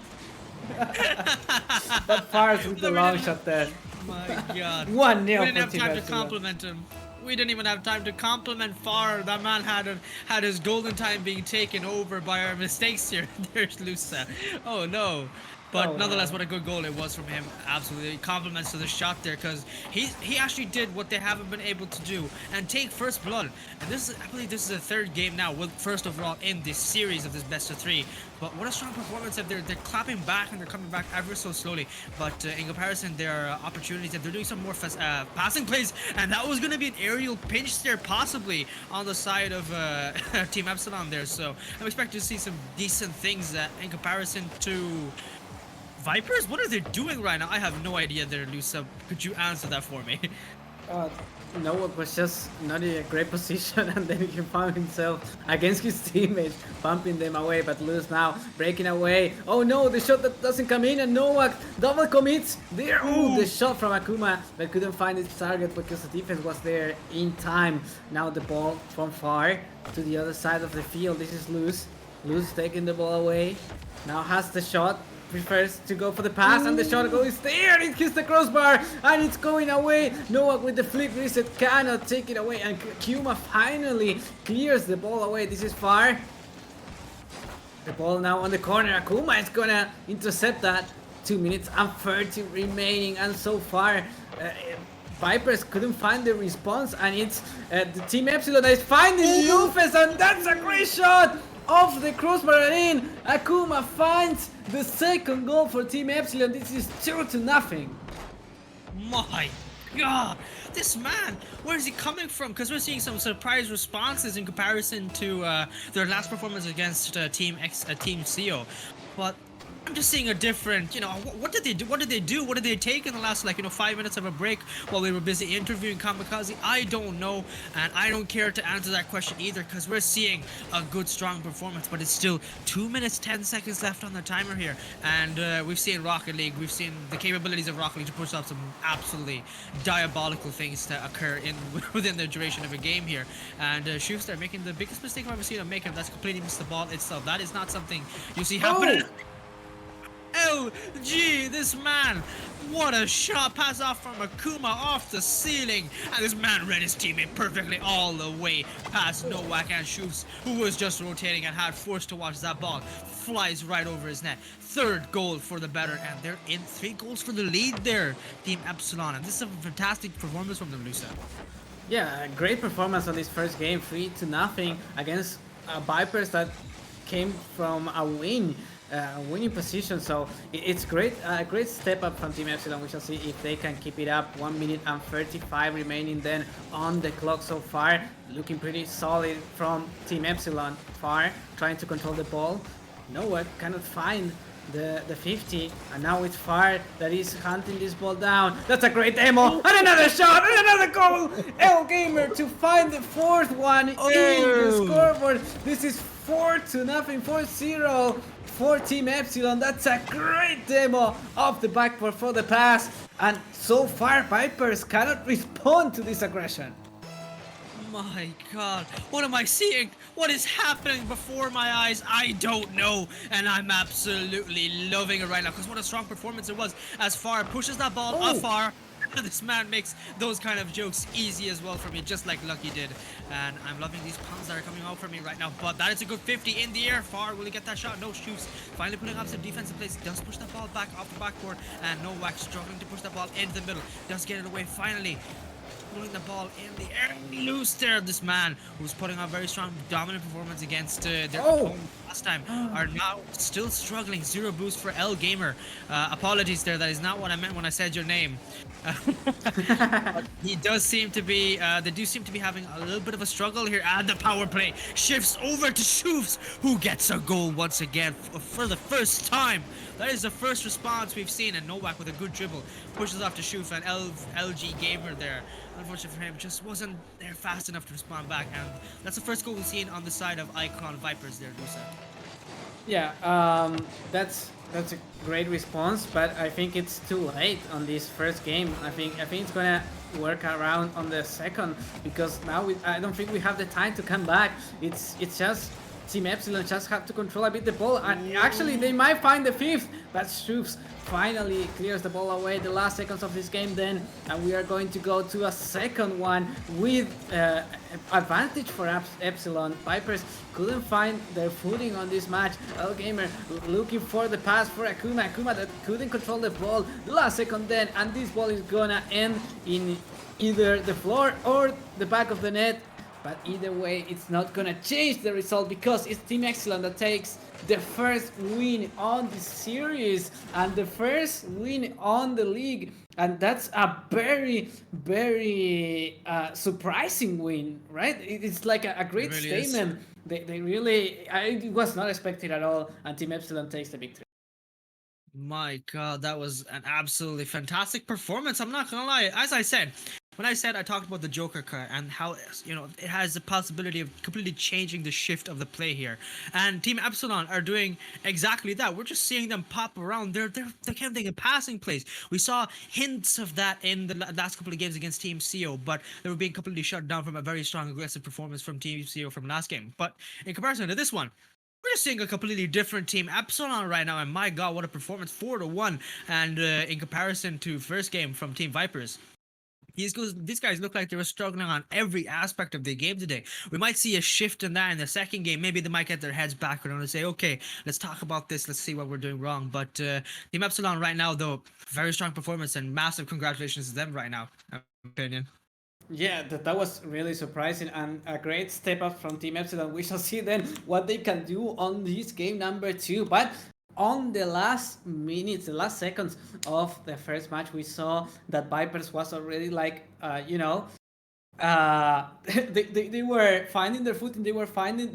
That fires with the long shot there. My god. 1-0 We didn't for have Team time to Epsilon. compliment him. We didn't even have time to compliment Far. That man had his golden time being taken over by our mistakes here. There's Lusa. Oh no. But Oh, nonetheless, wow. what a good goal it was from him. Absolutely. Compliments to the shot there, because he actually did what they haven't been able to do and take first blood. And I believe this is the third game now, with first overall in this series of this best of 3. But what a strong performance that they're clapping back and they're coming back ever so slowly. But in comparison, there are opportunities that they're doing some more passing plays, and that was going to be an aerial pinch there, possibly on the side of Team Epsilon there. So I'm expecting to see some decent things in comparison to Vipers. What are they doing right now? I have no idea there, Lusa. Could you answer that for me? Noah was just not in a great position, and then he found himself against his teammates, bumping them away. But Luz now breaking away. Oh no, the shot that doesn't come in, and Nowak double commits there. Oh, the shot from Akuma, but couldn't find its target because the defense was there in time. Now the ball from Far to the other side of the field. This is Luz. Luz taking the ball away. Now has the shot. Prefers to go for the pass, and the shot goes there. It hits the crossbar and it's going away. Nowak with the flip reset cannot take it away, and Kuma finally clears the ball away. This is Far. The ball now on the corner. Akuma is gonna intercept that 2 minutes and 30 remaining, and so far Vipers couldn't find the response, and it's the Team Epsilon that is finding Lufes, and that's a great shot off the crossbar in. Akuma finds the second goal for Team Epsilon. This is 2-0. My God, this man, where is he coming from? Because we're seeing some surprise responses in comparison to their last performance against Team CO. But I'm just seeing a different, what did they do? What did they do? What did they take in the last, 5 minutes of a break while we were busy interviewing Kamikaze? I don't know, and I don't care to answer that question either, because we're seeing a good, strong performance, but it's still 2 minutes, 10 seconds left on the timer here, and we've seen Rocket League, we've seen the capabilities of Rocket League to push off some absolutely diabolical things to occur within the duration of a game here, and Schuster making the biggest mistake I've ever seen him make, and that's completely missed the ball itself. That is not something you see happen. LG, this man, what a shot, pass off from Akuma off the ceiling, and this man read his teammate perfectly all the way past Nowak and Shoots, who was just rotating and had forced to watch that ball flies right over his net. Third goal for the better, and they're in 3 goals for the lead there, Team Epsilon, and this is a fantastic performance from them, Lusa. Yeah, a great performance on this first game, 3-0 against Vipers that came from a winning position. So it's great, a great step up from Team Epsilon. We shall see if they can keep it up. 1 minute and 35 remaining then on the clock so far. Looking pretty solid from Team Epsilon. Far trying to control the ball. Nowhere cannot find the 50, and now it's Far that is hunting this ball down. That's a great demo, and another shot, and another goal. L Gamer to find the 4th one in the scoreboard. This is 4-0, 4-0 for Team Epsilon. That's a great demo off the backboard for the pass, and so far Vipers cannot respond to this aggression. My God, what am I seeing? What is happening before my eyes? I don't know, and I'm absolutely loving it right now, because what a strong performance it was as Far pushes that ball afar. This man makes those kind of jokes easy as well for me, just like Lucky did, and I'm loving these puns that are coming out for me right now. But that is a good 50 in the air. Far, will he get that shot? No, Shoots finally putting up some defensive plays, does push that ball back off the backboard, and Nowak struggling to push that ball into the middle, does get it away finally. Pulling the ball in the air, loose there. This man who's putting on a very strong, dominant performance against their opponent last time are now still struggling. 0 boost for L Gamer. Apologies there. That is not what I meant when I said your name. He does seem to be. They do seem to be having a little bit of a struggle here. And the power play shifts over to Shoofs, who gets a goal once again for the first time. That is the first response we've seen, and Nowak with a good dribble pushes off to Shoof, and LG Gamer there, unfortunately for him, just wasn't there fast enough to respond back, and that's the first goal we've seen on the side of Icon Vipers there, Lusa. Yeah, that's a great response, but I think it's too late on this first game. I think it's gonna work around on the second, because now I don't think we have the time to come back. It's just Team Epsilon just have to control a bit the ball, and actually they might find the 5th, but Shoops finally clears the ball away the last seconds of this game then, and we are going to go to a second one with advantage for Epsilon. Vipers couldn't find their footing on this match. L Gamer looking for the pass for Akuma that couldn't control the ball the last second then, and this ball is gonna end in either the floor or the back of the net. But either way, it's not gonna change the result, because it's Team Epsilon that takes the first win on the series and the first win on the league, and that's a very, very surprising win, right? It's like a great really statement. They really, it was not expected at all, and Team Epsilon takes the victory. My God, that was an absolutely fantastic performance. I'm not gonna lie. As I said, when I talked about the Joker card and how it has the possibility of completely changing the shift of the play here, and Team Epsilon are doing exactly that. We're just seeing them pop around. They're attempting passing plays. We saw hints of that in the last couple of games against Team CO, but they were being completely shut down from a very strong aggressive performance from Team CO from last game. But in comparison to this one, we're just seeing a completely different Team Epsilon right now, and my God, what a performance, 4-1, and in comparison to first game from Team Vipers, These guys look like they were struggling on every aspect of the game today. We might see a shift in that in the second game. Maybe they might get their heads back around and say, okay, let's talk about this. Let's see what we're doing wrong. But Team Epsilon right now, though, very strong performance and massive congratulations to them right now, in my opinion. Yeah, that was really surprising and a great step up from Team Epsilon. We shall see then what they can do on this game number 2. But on the last minutes, the last seconds of the first match, we saw that Vipers was already like, they were finding their footing. They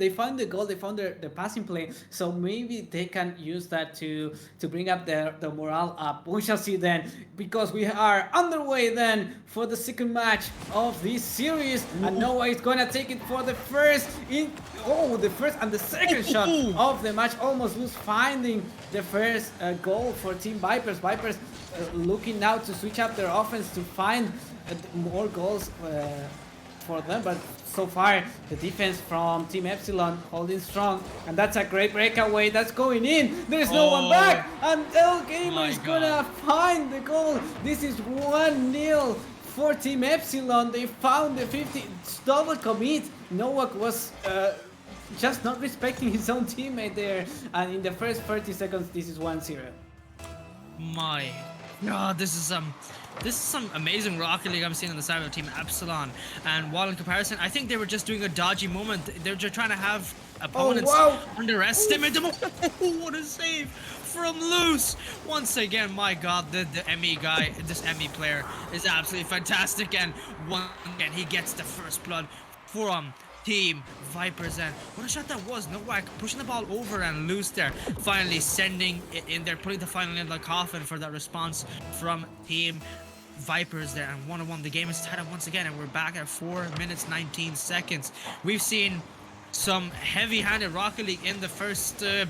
found the goal. They found the passing play. So maybe they can use that to bring up the morale up. We shall see then, because we are underway then for the second match of this series. And Noah is gonna take it for the first the first and the second shot of the match. Almost lose finding the first goal for Team Vipers. Vipers looking now to switch up their offense to find more goals for them, but so far the defense from Team Epsilon holding strong, and that's a great breakaway that's going in. There's no one back, and L Gamer is gonna find the goal. This is 1-0 for Team Epsilon. They found the 50 double commit. Nowak was just not respecting his own teammate there, and in the first 30 seconds this is 1-0. My God, this is some amazing Rocket League I'm seeing on the side of Team Epsilon. And while in comparison, I think they were just doing a dodgy moment. They're just trying to have opponents underestimate them. What a save from Luce! Once again, my God, the ME guy, this ME player is absolutely fantastic. And once again, he gets the first blood from Team Vipers. And what a shot that was. Nowak pushing the ball over and loose there, finally sending it in there, putting the final in the coffin for that response from Team Vipers there. And 1-1, the game is tied up once again, and we're back at 4 minutes 19 seconds. We've seen some heavy-handed Rocket League in the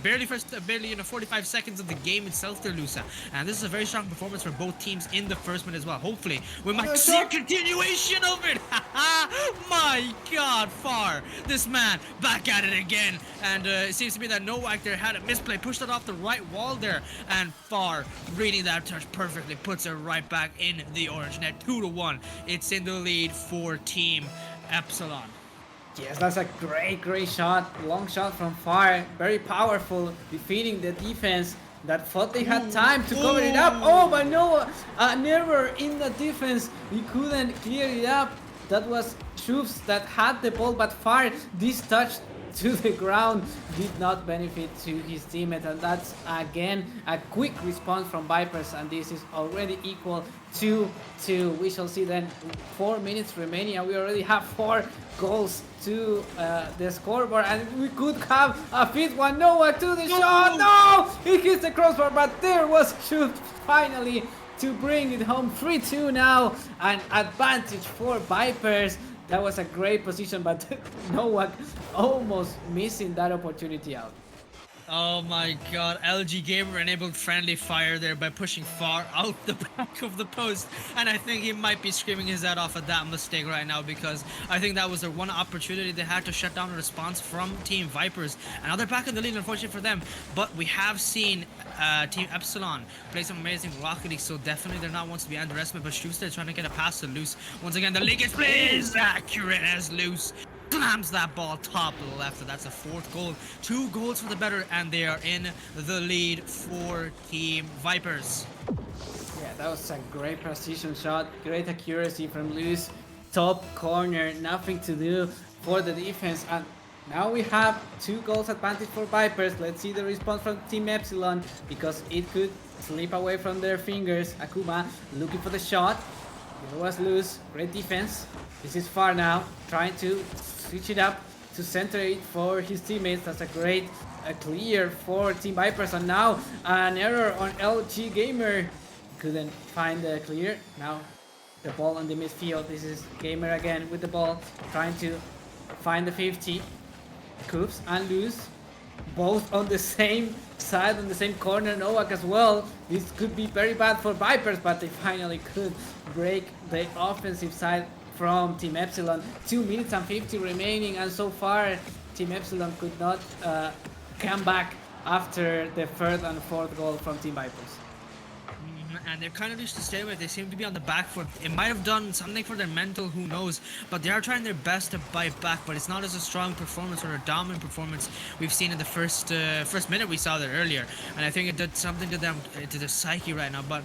barely 45 seconds of the game itself there, Lusa. And this is a very strong performance for both teams in the first minute as well. Hopefully, we might see a continuation of it. My God, Far, this man back at it again. And it seems to me that Nowak there had a misplay, pushed it off the right wall there. And Far, reading that touch perfectly, puts it right back in the orange net. 2-1. It's in the lead for Team Epsilon. Yes, that's a great shot. Long shot from Far. Very powerful, defeating the defense that thought they had time to cover it up. Oh, but no, never in the defense. He couldn't clear it up. That was Shufs that had the ball, but Far, this touch to the ground did not benefit to his teammate, and that's again a quick response from Vipers, and this is already equal to 2. We shall see then 4 minutes remaining, and we already have 4 goals to the scoreboard, and we could have a 5th one. Noah to the shot. No, he hits the crossbar, but there was shoot finally to bring it home. 3-2 now, an advantage for Vipers. That was a great position, but Nowak almost missing that opportunity out. Oh my God, LG Gamer enabled friendly fire there by pushing Far out the back of the post. And I think he might be screaming his head off at that mistake right now, because I think that was their one opportunity they had to shut down a response from Team Vipers. And now they're back in the lead, unfortunately for them. But we have seen Team Epsilon play some amazing Rocket League, so definitely they're not ones to be underestimated. But Schuster trying to get a pass to Luce. Once again, the league is accurate as Luce slams that ball top left, and that's a 4th goal. 2 goals for the better, and they are in the lead for Team Vipers. Yeah, that was a great precision shot, great accuracy from Luce. Top corner, nothing to do for the defense, and now we have 2 goals advantage for Vipers. Let's see the response from Team Epsilon, because it could slip away from their fingers. Akuma looking for the shot. It was loose. Great defense. This is Far now, trying to switch it up to center it for his teammates. That's a great clear for Team Vipers, and now an error on LG Gamer. Couldn't find the clear. Now the ball on the midfield. This is Gamer again with the ball, trying to find the 50. Coops and Luz, both on the same side, on the same corner. Nowak as well. This could be very bad for Vipers, but they finally could break the offensive side from Team Epsilon. 2 minutes and 50 remaining, and so far Team Epsilon could not come back after the 3rd and 4th goal from Team Vipers. and they're kind of used to stay with. They seem to be on the back foot. It might have done something for their mental, who knows? But they are trying their best to bite back. But it's not as a strong performance or a dominant performance we've seen in the first minute we saw there earlier. And I think it did something to them, to the psyche right now. But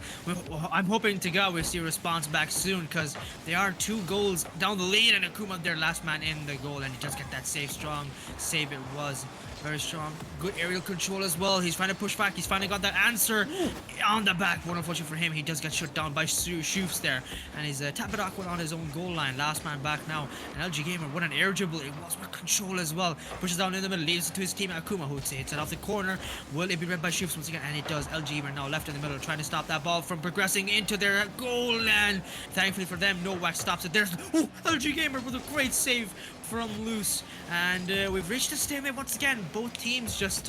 I'm hoping to God we see a response back soon, because they are 2 goals down the lead, and Akuma, their last man in the goal, and he does get that save. Strong save it was. Very strong. Good aerial control as well. He's trying to push back. He's finally got that answer on the back. But unfortunately for him, he does get shut down by Shoops there. And he's Tapadakwa on his own goal line. Last man back now. And LG Gamer, what an air dribble. It was with control as well. Pushes down in the middle. Leads it to his team Akuma, who hits it off the corner. Will it be read by Shoops once again? And it does. LG Gamer now left in the middle, trying to stop that ball from progressing into their goal. And thankfully for them, Nowak stops it. There's LG Gamer with a great save from Luce, and we've reached a stalemate once again. Both teams just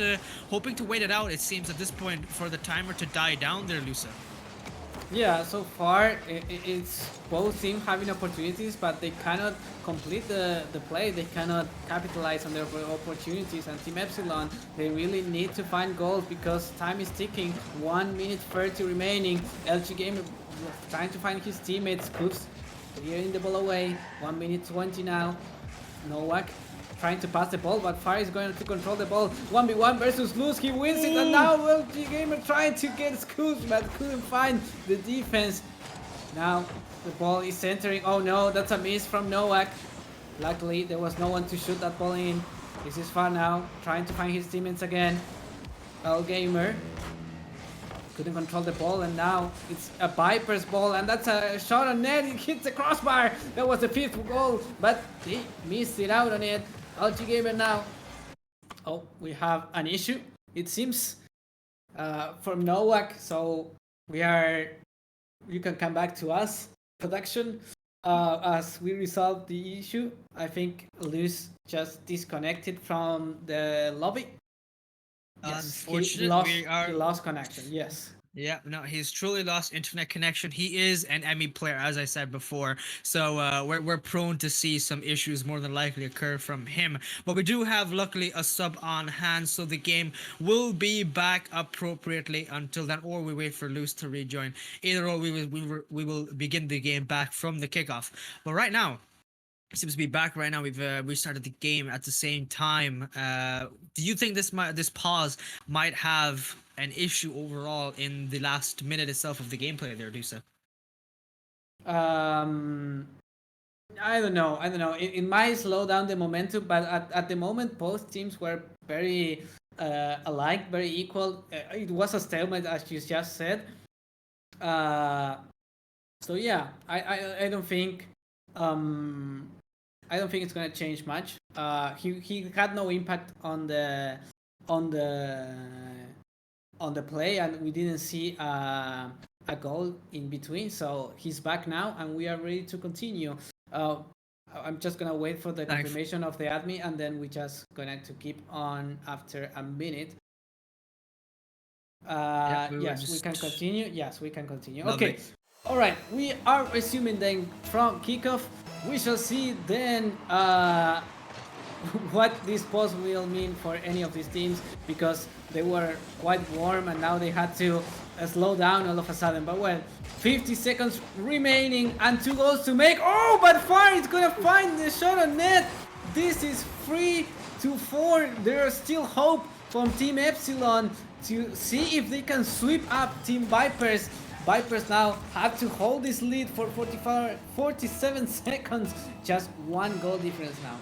hoping to wait it out, it seems, at this point, for the timer to die down there, Luce. Yeah, so far it's both teams having opportunities, but they cannot complete the play. They cannot capitalize on their opportunities. And Team Epsilon, they really need to find goals because time is ticking. 1 minute 30 remaining. LG Gamer trying to find his teammates. Coops clearing the ball away. 1 minute 20 now. Nowak trying to pass the ball, but Fire is going to control the ball. 1v1 versus Luz. He wins it, and now LG Gamer trying to get Scoops, but couldn't find the defense. Now the ball is centering. Oh no, that's a miss from Nowak. Luckily, there was no one to shoot that ball in. This is Far now, trying to find his teammates again. LG Gamer couldn't control the ball, and now it's a Viper's ball, and that's a shot on net. It hits the crossbar. That was the 5th goal, but they missed it out on it. LG Gamer now. Oh, we have an issue, it seems, from Nowak. So you can come back to us, production, as we resolve the issue. I think Luz just disconnected from the lobby. Yes, Unfortunately, he lost connection. Yes. Yeah, no, he's truly lost internet connection. He is an Emmy player, as I said before, so we're prone to see some issues more than likely occur from him. But we do have, luckily, a sub on hand, so the game will be back appropriately until then, or we wait for Luce to rejoin. Either or, we will begin the game back from the kickoff. But right now, seems to be back right now. We've restarted the game at the same time. Do you think this pause might have an issue overall in the last minute itself of the gameplay there, Dusa? I don't know. It might slow down the momentum, but at the moment, both teams were very alike, very equal. It was a stalemate, as you just said. So yeah, I don't think it's gonna change much. He had no impact on the play, and we didn't see a goal in between. So he's back now, and we are ready to continue. I'm just gonna wait for the confirmation of the admin, and then we're just gonna to keep on after a minute. Yes, we can continue. Yes, we can continue. Lovely. Okay. All right, we are resuming then from kickoff. We shall see then what this pause will mean for any of these teams, because they were quite warm and now they had to slow down all of a sudden. But well, 50 seconds remaining and 2 goals to make. Oh, but Fire is gonna find the shot on net. This is 3-4. There is still hope from Team Epsilon to see if they can sweep up Team Vipers. Vipers now have to hold this lead for 47 seconds. Just 1 goal difference now.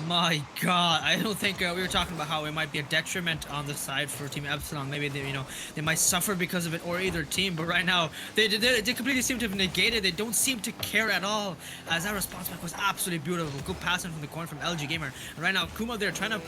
My God, I don't think we were talking about how it might be a detriment on the side for Team Epsilon. Maybe they might suffer because of it, or either team. But right now, they completely seem to have negated. They don't seem to care at all. As that response back was absolutely beautiful. Good passing from the corner from LG Gamer. And right now, Kuma there trying to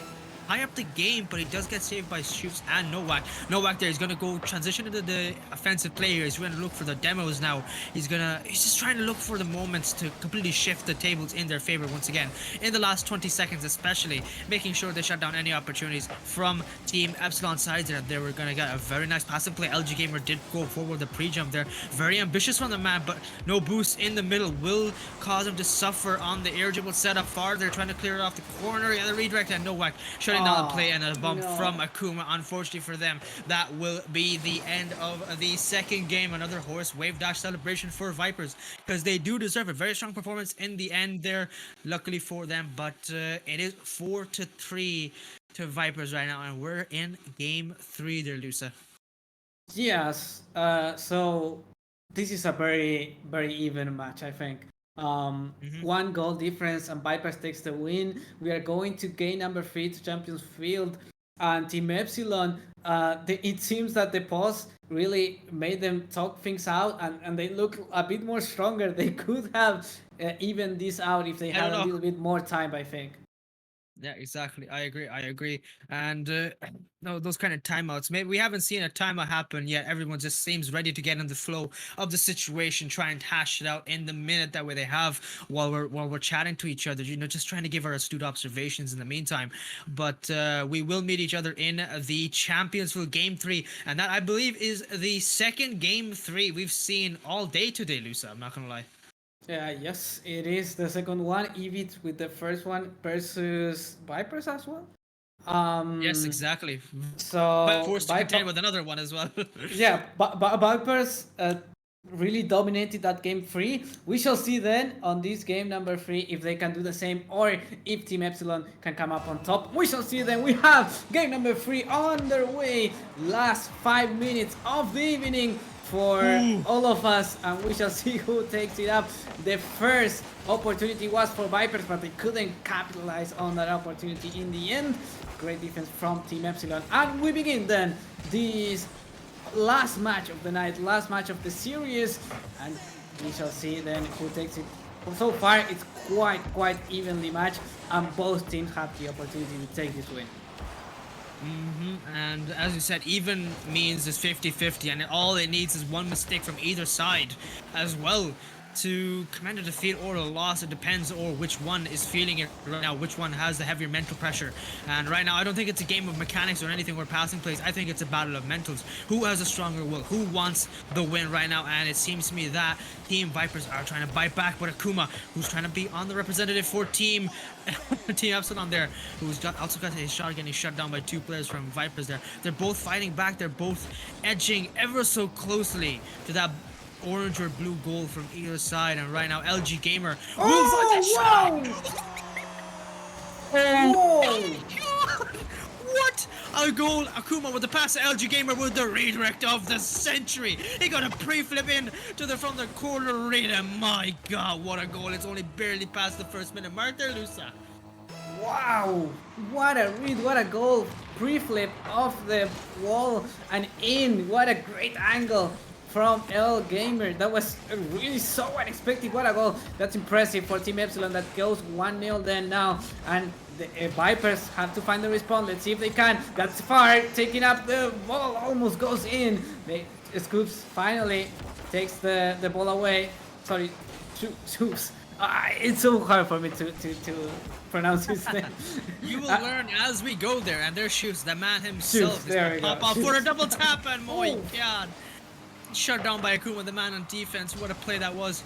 high up the game, but he does get saved by Shoots and Nowak. Nowak there is going to go transition into the offensive play here. He's going to look for the demos now. He's just trying to look for the moments to completely shift the tables in their favor once again. In the last 20 seconds especially, making sure they shut down any opportunities from Team Epsilon sides there. They were going to get a very nice passive play. LG Gamer did go forward the pre-jump there. Very ambitious from the man, but no boost in the middle will cause him to suffer on the air dribble setup. Far they're trying to clear it off the corner. Yeah, the redirect, and Nowak shutting couldn't not play and a bump no. from Akuma. Unfortunately for them, that will be the end of the second game. Another horse wave dash celebration for Vipers, because they do deserve a very strong performance in the end there, luckily for them. But it is 4-3 to Vipers right now, and we're in game 3 there, Lusa. Yes. So this is a very, very even match, I think. One goal difference and Vipers takes the win. We are going to game number 3 to Champions Field. And Team Epsilon, it seems that the pause really made them talk things out, and they look a bit more stronger. They could have evened this out if they had a little bit more time, I think. Yeah, exactly. I agree. And no, those kind of timeouts. Maybe we haven't seen a timeout happen yet. Everyone just seems ready to get in the flow of the situation, try and hash it out in the minute that way they have while we're chatting to each other. Just trying to give our astute observations in the meantime. But we will meet each other in the Championsville Game 3, and that I believe is the second Game 3 we've seen all day today, Lusa. I'm not gonna lie. Yes, it is the second one. Evit with the first one versus Vipers as well. Yes, exactly. So Forced to contend with another one as well. Yeah, Vipers really dominated that game 3. We shall see then on this game number 3 if they can do the same or if Team Epsilon can come up on top. We shall see then. We have game number 3 on their way. Last 5 minutes of the evening for all of us, and we shall see who takes it up. The first opportunity was for Vipers, but they couldn't capitalize on that opportunity in the end. Great defense from Team Epsilon, and we begin then this last match of the night, last match of the series, and we shall see then who takes it. So far it's quite evenly matched, and both teams have the opportunity to take this win. And as you said, even means is 50-50, and all it needs is one mistake from either side as well to command a defeat or a loss. It depends on which one is feeling it right now, which one has the heavier mental pressure. And right now, I don't think it's a game of mechanics or anything or passing plays. I think it's a battle of mentals. Who has a stronger will? Who wants the win right now? And it seems to me that Team Vipers are trying to bite back, but Akuma, who's trying to be on the representative for Team Epsilon there, who's also got his shot getting shut down by 2 players from Vipers there. They're both fighting back. They're both edging ever so closely to that orange or blue goal from either side, and right now LG Gamer will find the shot. What a goal! Akuma with the pass to LG Gamer with the redirect of the century. He got a pre-flip in from the corner read, and my god, what a goal! It's only barely past the first minute mark there, Lusa. Wow, what a read, what a goal. Pre-flip off the wall and in. What a great angle from L Gamer. That was really so unexpected. What a goal. That's impressive for Team Epsilon. That goes 1-0 then now, and the Vipers have to find the response. Let's see if they can. That's far, taking up the ball, almost goes in. Scoops finally takes the ball away. Sorry, Scoops. It's so hard for me to pronounce his name. You will learn as we go there, and there shoots the man himself. Shoots, there we go. Pop off for a double tap, and my god. Shut down by Akuma, the man on defense. What a play that was.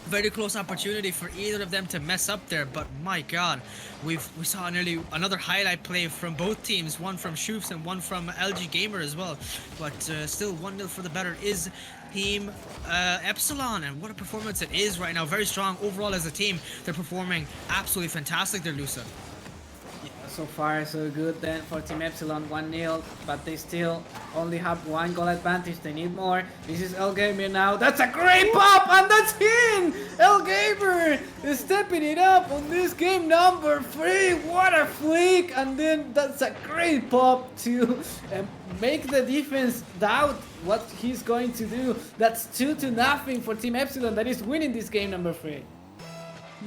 Very close opportunity for either of them to mess up there, but my god, we saw nearly another highlight play from both teams, one from Shoops and one from LG Gamer as well. But still 1-0 for the better is Team Epsilon, and what a performance it is right now. Very strong overall as a team. They're performing absolutely fantastic there, Lusa. So far so good then for Team Epsilon, 1-0, but they still only have 1 goal advantage. They need more. This is L Gamer now. That's a great pop, and that's in! L Gamer is stepping it up on this game number 3. What a flick! And then that's a great pop to make the defense doubt what he's going to do. That's 2-0 for Team Epsilon that is winning this game number 3.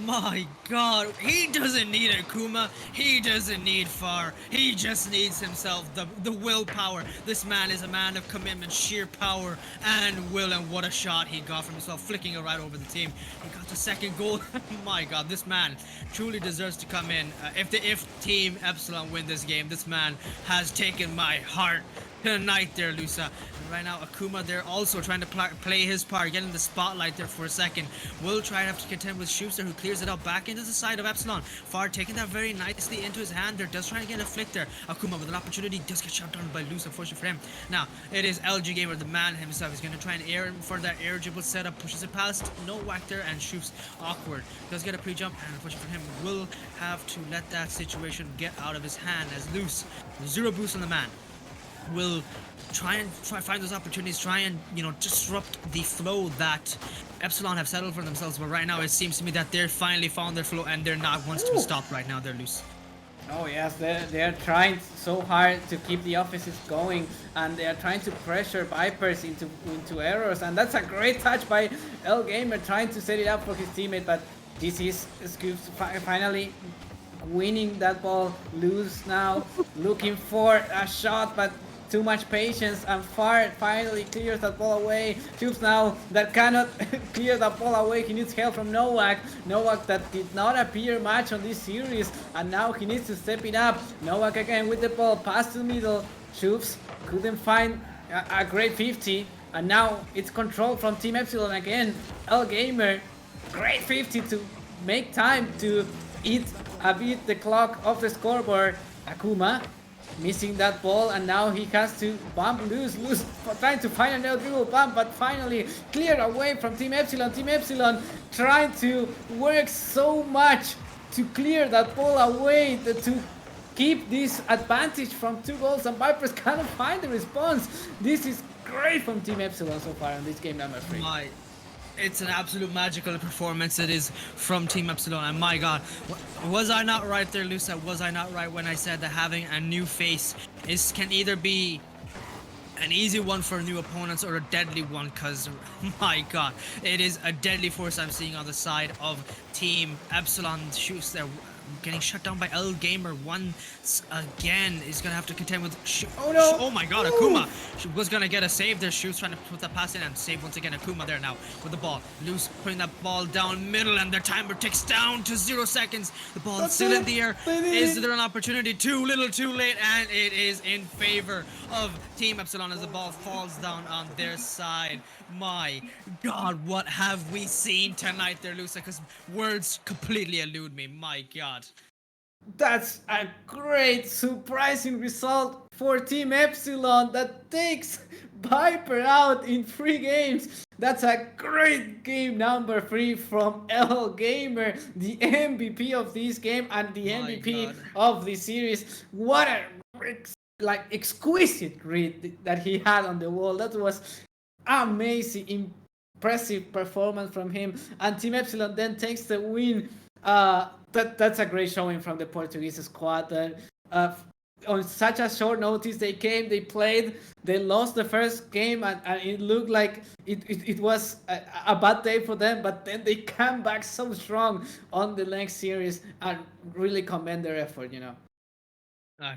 My god, he doesn't need Akuma, he doesn't need Far, he just needs himself, the willpower. This man is a man of commitment, sheer power and will, and what a shot he got from himself, flicking it right over the team. He got the second goal. My god, this man truly deserves to come in. If Team Epsilon win this game, this man has taken my heart tonight there, Lusa. right now. Akuma there also trying to play his part, getting the spotlight there for a second. Will try to have to contend with Schuster, who clears it out back into the side of Epsilon. Far taking that very nicely into his hand there, does try to get a flick there. Akuma with an opportunity, does get shot down by Luce, unfortunately for him. Now, it is LG Gamer, the man himself. He's going to try and air for that air dribble setup, pushes it past, no whack there, and shoots awkward. Does get a pre-jump, and unfortunately for him, will have to let that situation get out of his hand as Luce, zero boost on the man, will try and find those opportunities, try and disrupt the flow that Epsilon have settled for themselves. But right now, it seems to me that they're finally found their flow and they're not once to be stopped. Right now, they're loose. Oh yes, they're trying so hard to keep the offenses going, and they are trying to pressure Vipers into errors, and that's a great touch by L Gamer trying to set it up for his teammate. But this is Scoops finally winning that ball loose now, looking for a shot, but too much patience, and Far finally clears that ball away. Tubes now that cannot clear that ball away. He needs help from Novak. Novak that did not appear much on this series, and now he needs to step it up. Novak again with the ball, pass to the middle. Tubes couldn't find a great 50, and now it's controlled from Team Epsilon again. L Gamer, great 50 to make time to eat a bit the clock of the scoreboard. Akuma missing that ball, and now he has to bump Luz trying to find an dribble bump, but finally cleared away from Team Epsilon. Team Epsilon trying to work so much to clear that ball away, to keep this advantage from 2 goals, and Vipers cannot find the response. This is great from Team Epsilon so far in this game number 3. It's an absolute magical performance it is from Team Epsilon, and my god, was I not right there, Lusa? Was I not right when I said that having a new face can either be an easy one for new opponents or a deadly one? Because my god, it is a deadly force I'm seeing on the side of Team Epsilon. Shoots there, getting shut down by L Gamer once again. Is gonna have to contend with oh no! Oh my god, Akuma was gonna get a save there. Shoes trying to put that pass in and save once again. Akuma there now with the ball loose, putting that ball down middle, and their timer ticks down to 0 seconds. The ball is still in the air. Is there an opportunity? Too little, too late, and it is in favor of Team Epsilon as the ball falls down on their side. My god, what have we seen tonight there, Lusa? Because words completely elude me. My god. That's a great surprising result for Team Epsilon that takes Viper out in 3 games. That's a great game number 3 from L Gamer, the MVP of this game and the MVP of the series. What a exquisite read that he had on the wall. That was amazing, impressive performance from him, and Team Epsilon then takes the win. That's a great showing from the Portuguese squad. That on such a short notice they came, they played, they lost the first game, and it looked like it was a bad day for them, but then they came back so strong on the next series, and really commend their effort.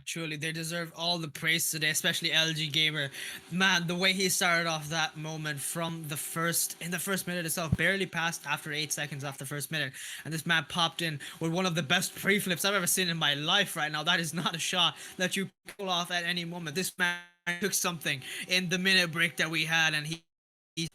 Truly, they deserve all the praise today, especially LG Gamer. Man, the way he started off that moment in the first minute itself, barely passed after 8 seconds off the first minute, and this man popped in with one of the best pre-flips I've ever seen in my life right now. That is not a shot that you pull off at any moment. This man took something in the minute break that we had, and he's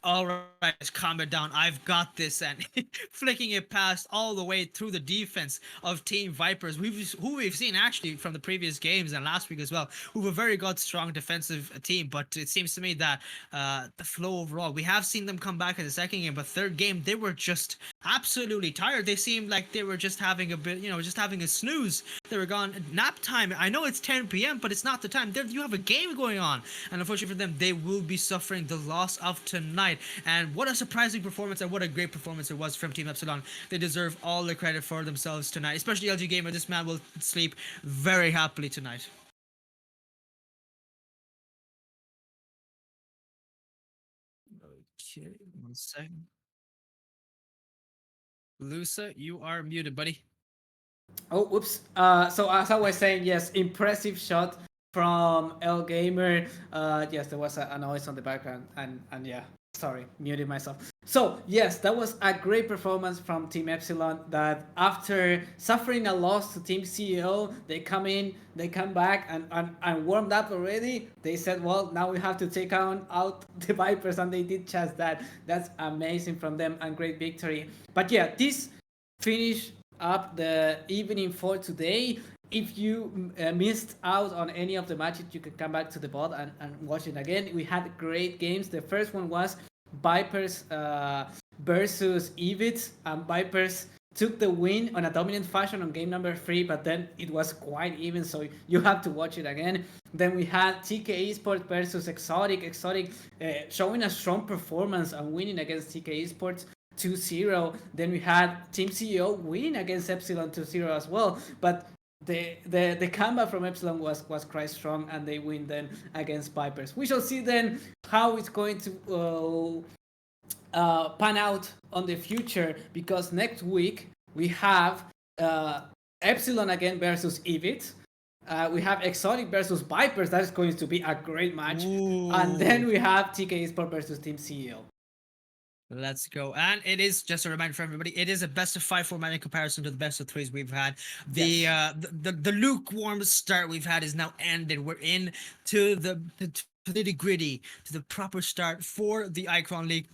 all right, just calm it down. I've got this, and flicking it past all the way through the defense of Team Vipers, who we've seen actually from the previous games and last week as well, who have a very good, strong defensive team. But it seems to me that the flow overall, we have seen them come back in the second game, but third game they were just absolutely tired. They seemed like they were just having a bit, just having a snooze. They were gone. Nap time. I know it's 10 p.m., but it's not the time. You have a game going on, and unfortunately for them, they will be suffering the loss of tonight. And what a surprising performance, and what a great performance it was from Team Epsilon. They deserve all the credit for themselves tonight, especially LG Gamer. This man will sleep very happily tonight. Okay, 1 second. Lusa, you are muted, buddy. Oh, whoops. So as I was saying, yes, impressive shot from L Gamer. Yes, there was a noise on the background, and yeah, sorry, muted myself. So yes, that was a great performance from Team Epsilon. That after suffering a loss to Team CEO, they come back and warmed up already. They said, well, now we have to take out the Vipers, and they did just that. That's amazing from them and great victory. But yeah, this finish up the evening for today. If you missed out on any of the matches, you can come back to the bot and watch it again. We had great games. The first one was Vipers versus Evit, and Vipers took the win on a dominant fashion on game number 3, but then it was quite even, so you have to watch it again. Then we had TK Esports versus Exotic. Exotic showing a strong performance and winning against TK Esports 2-0. Then we had Team CEO winning against Epsilon 2-0 as well, but the comeback from Epsilon was quite strong, and they win then against Vipers. We shall see then how it's going to pan out on the future, because next week we have Epsilon again versus Evit. We have Exotic versus Vipers. That is going to be a great match. Ooh. And then we have TK Esport versus Team CEO. Let's go. And it is just a reminder for everybody, it is a best of 5 format in comparison to the best of 3s we've had. The lukewarm start we've had is now ended. We're in to the nitty gritty, to the proper start for the Icon League.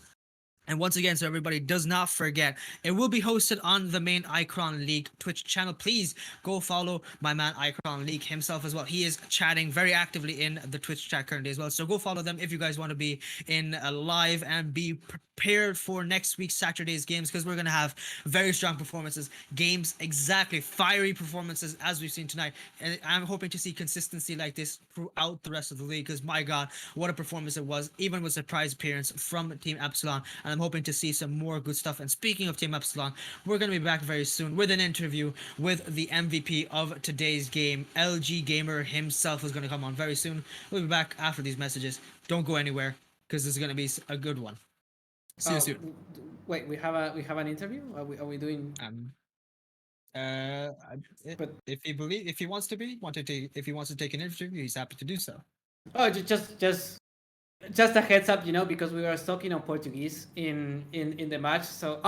And once again, so everybody does not forget, it will be hosted on the main Icon League Twitch channel. Please go follow my man Icon League himself as well. He is chatting very actively in the Twitch chat currently as well. So go follow them if you guys want to be in a live and be prepared for next week's Saturday's games, because we're going to have very strong performances, games, exactly, fiery performances as we've seen tonight. And I'm hoping to see consistency like this throughout the rest of the league, because my God, what a performance it was, even with surprise appearance from Team Epsilon. And I'm hoping to see some more good stuff. And speaking of Team Epsilon, we're going to be back very soon with an interview with the MVP of today's game. LG Gamer himself is going to come on very soon. We'll be back after these messages. Don't go anywhere, because this is going to be a good one. See you soon. Wait, we have an interview? Are we doing? But if he wants to take an interview, he's happy to do so. Oh, just a heads up, because we were talking on Portuguese in the match. So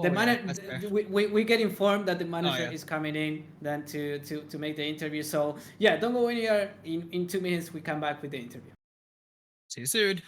the manager, we get informed that the manager is coming in then to make the interview. So yeah, don't go anywhere. In 2 minutes we come back with the interview. See you soon.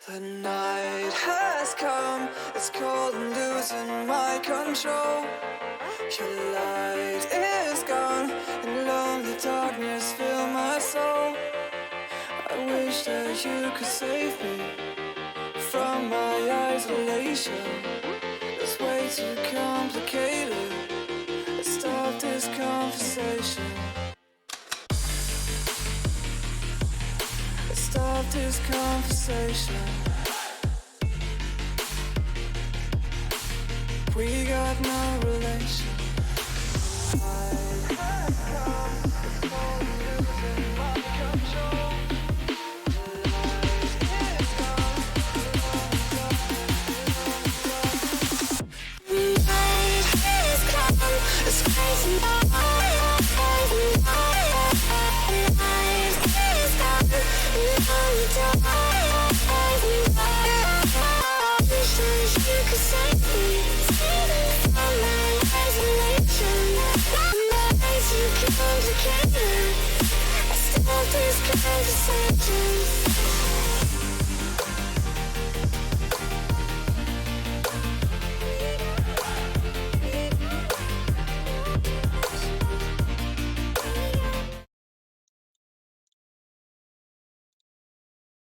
The night has come, it's cold and losing my control. Your light is gone, and lonely darkness fill my soul. I wish that you could save me from my isolation. It's way too complicated. Let's stop this conversation. Let's stop this conversation. We got no relation. I have come, it's all losing my control. The light is gone, These conversations.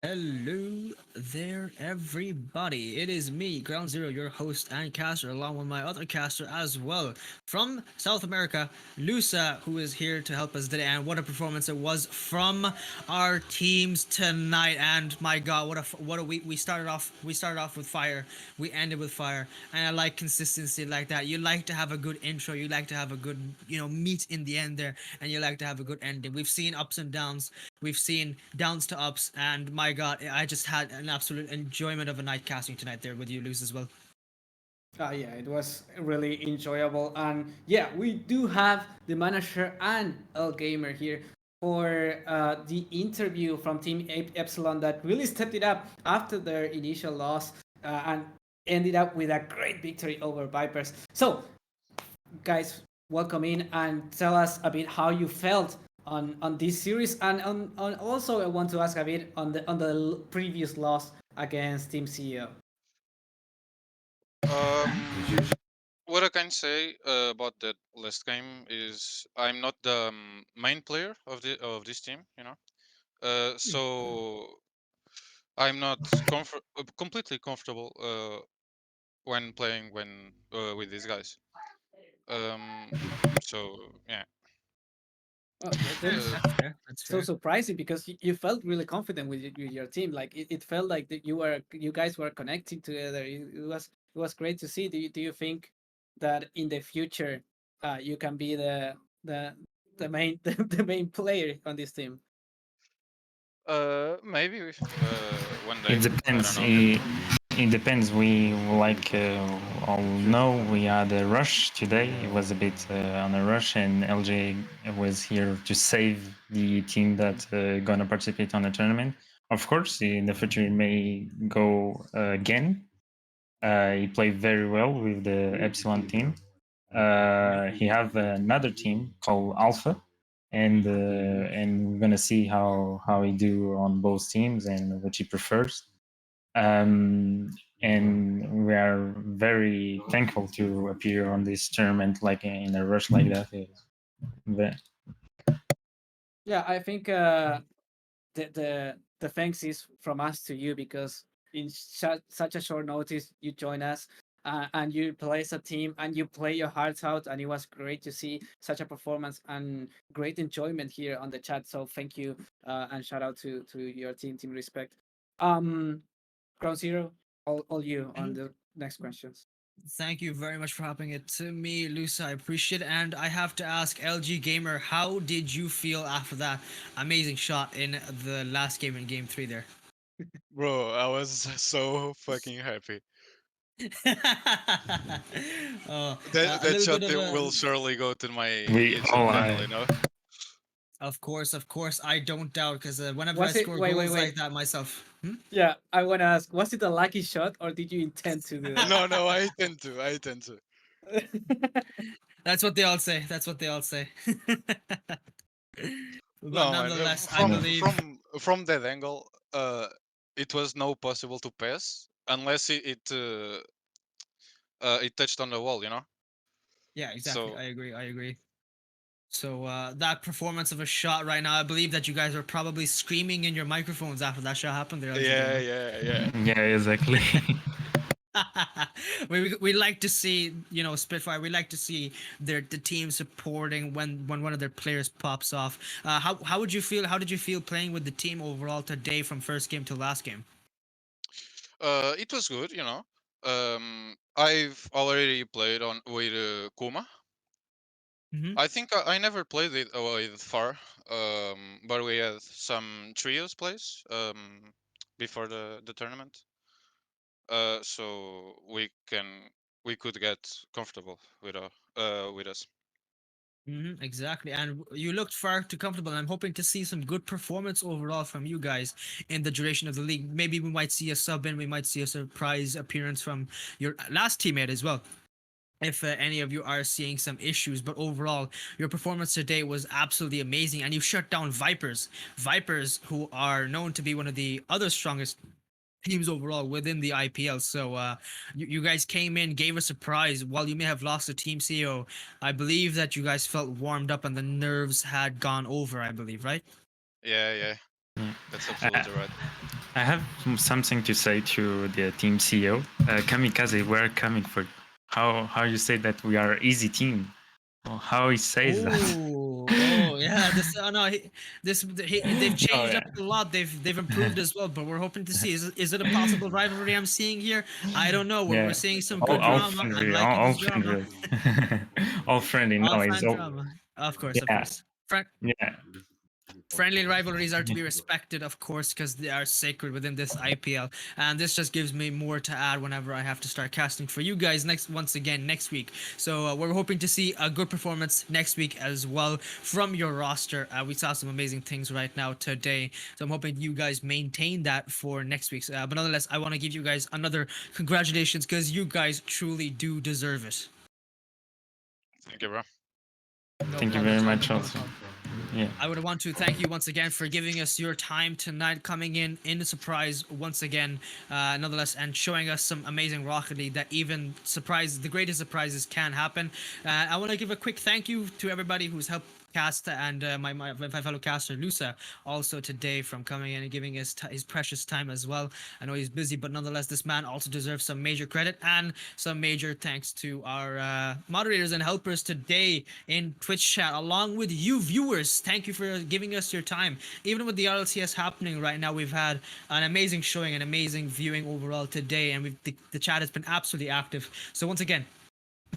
Hello there, everybody. It is me, Groundzero, your host and caster, along with my other caster as well from South America, Lusa, who is here to help us today. And what a performance it was from our teams tonight! And my God, what a week! We started off with fire, we ended with fire, and I like consistency like that. You like to have a good intro, you like to have a good meat in the end there, and you like to have a good ending. We've seen ups and downs. We've seen downs to ups, and my God, I just had an absolute enjoyment of a night casting tonight there with you, Luz, as well. Yeah, it was really enjoyable. And yeah, we do have the manager and El Gamer here for the interview from Team Epsilon that really stepped it up after their initial loss and ended up with a great victory over Vipers. So, guys, welcome in and tell us a bit how you felt on this series, and on also I want to ask a bit on the previous loss against Team CEO. What I can say about that last game is I'm not the main player of this team, you know. So I'm not completely comfortable when playing with these guys. Um, so yeah. Oh, That's Uh, fair. That's so fair. surprising because you felt really confident with, with your team. Like it felt like that you guys were connecting together. It was great to see. Do you think that in the future you can be the the main the main player on this team? maybe one It day. I don't depends. know. It depends. We like all know we had a rush today. It was a bit on a rush, and LJ was here to save the team that gonna participate on the tournament. Of course, in the future it may go again. He played very well with the Epsilon team. He have another team called Alpha, and we're gonna see how he do on both teams and what he prefers. And we are very thankful to appear on this tournament like in a rush like that. But Yeah, I think the thanks is from us to you because in such a short notice you join us and you play as a team and you play your hearts out, and it was great to see such a performance and great enjoyment here on the chat. So thank you and shout out to your team respect. Ground Zero, all you on the next questions. Thank you very much for hopping it to me, Lusa. I appreciate it. And I have to ask LG Gamer, how did you feel after that amazing shot in the last game in game 3 there? Bro, I was so fucking happy. Oh, a That little bit shot of a. will surely go to my we YouTube all channel, are. you know. Of course, I don't doubt because whenever I Was it score wait goals wait like wait? that myself. Yeah, I want to ask, was it a lucky shot or did you intend to do that? No, no, I tend to. I tend to. That's what they all say. That's what they all say. But No, man. nonetheless, I From believe. from from that angle, it was no possible to pass unless it touched on the wall, you know. Yeah, exactly. So I agree. I agree. So that performance of a shot right now, I believe that you guys are probably screaming in your microphones after that shot happened there, LG yeah, Gamer. yeah. Yeah, exactly. we like to see, you know, Spitfire. We like to see the team supporting when one of their players pops off. How would you feel? How did you feel playing with the team overall today from first game to last game? It was good, you know. I've already played on with Kuma. Mm-hmm. I think I never played it with Far, but we had some trios plays before the tournament, so we could get comfortable with us. Mm-hmm, exactly, and you looked far too comfortable. And I'm hoping to see some good performance overall from you guys in the duration of the league. Maybe we might see a sub in, we might see a surprise appearance from your last teammate as well, if any of you are seeing some issues. But overall, your performance today was absolutely amazing, and you shut down Vipers, who are known to be one of the other strongest teams overall within the IPL. So you guys came in, gave a surprise. While you may have lost the team CEO, I believe that you guys felt warmed up and the nerves had gone over, I believe, right? Yeah, Yeah. that's absolutely right. I have something to say to the team CEO. Kamikaze, we're coming for how you say that we are easy team. Or how he says that. Oh, yeah. They've Oh, changed up yeah. a lot. They've improved as well. But we're hoping to see, is it a possible rivalry I'm seeing here? I don't know. We're Yeah. seeing some All, good all drama. I'm friendly, liking all this drama. friendly. All friendly. All No, it's fan all. drama, of course, of Yeah, course. Friend, yeah. friendly rivalries are to be respected, of course, because they are sacred within this IPL. And this just gives me more to add whenever I have to start casting for you guys once again next week. So we're hoping to see a good performance next week as well from your roster. We saw some amazing things right now today, so I'm hoping you guys maintain that for next week's. But nonetheless, I want to give you guys another congratulations because you guys truly do deserve it. Thank you, bro. No Thank you problem very at all. much, No problem also. at all. Yeah. I would want to thank you once again for giving us your time tonight, coming in a surprise once again, nonetheless, and showing us some amazing Rocket League that even the greatest surprises can happen. I want to give a quick thank you to everybody who's helped cast and my fellow caster Lusa also today from coming in and giving us his precious time as well. I know he's busy, but nonetheless, this man also deserves some major credit and some major thanks to our moderators and helpers today in Twitch chat, along with you viewers. Thank you for giving us your time. Even with the RLCS happening right now, we've had an amazing showing, an amazing viewing overall today, and the chat has been absolutely active. So once again,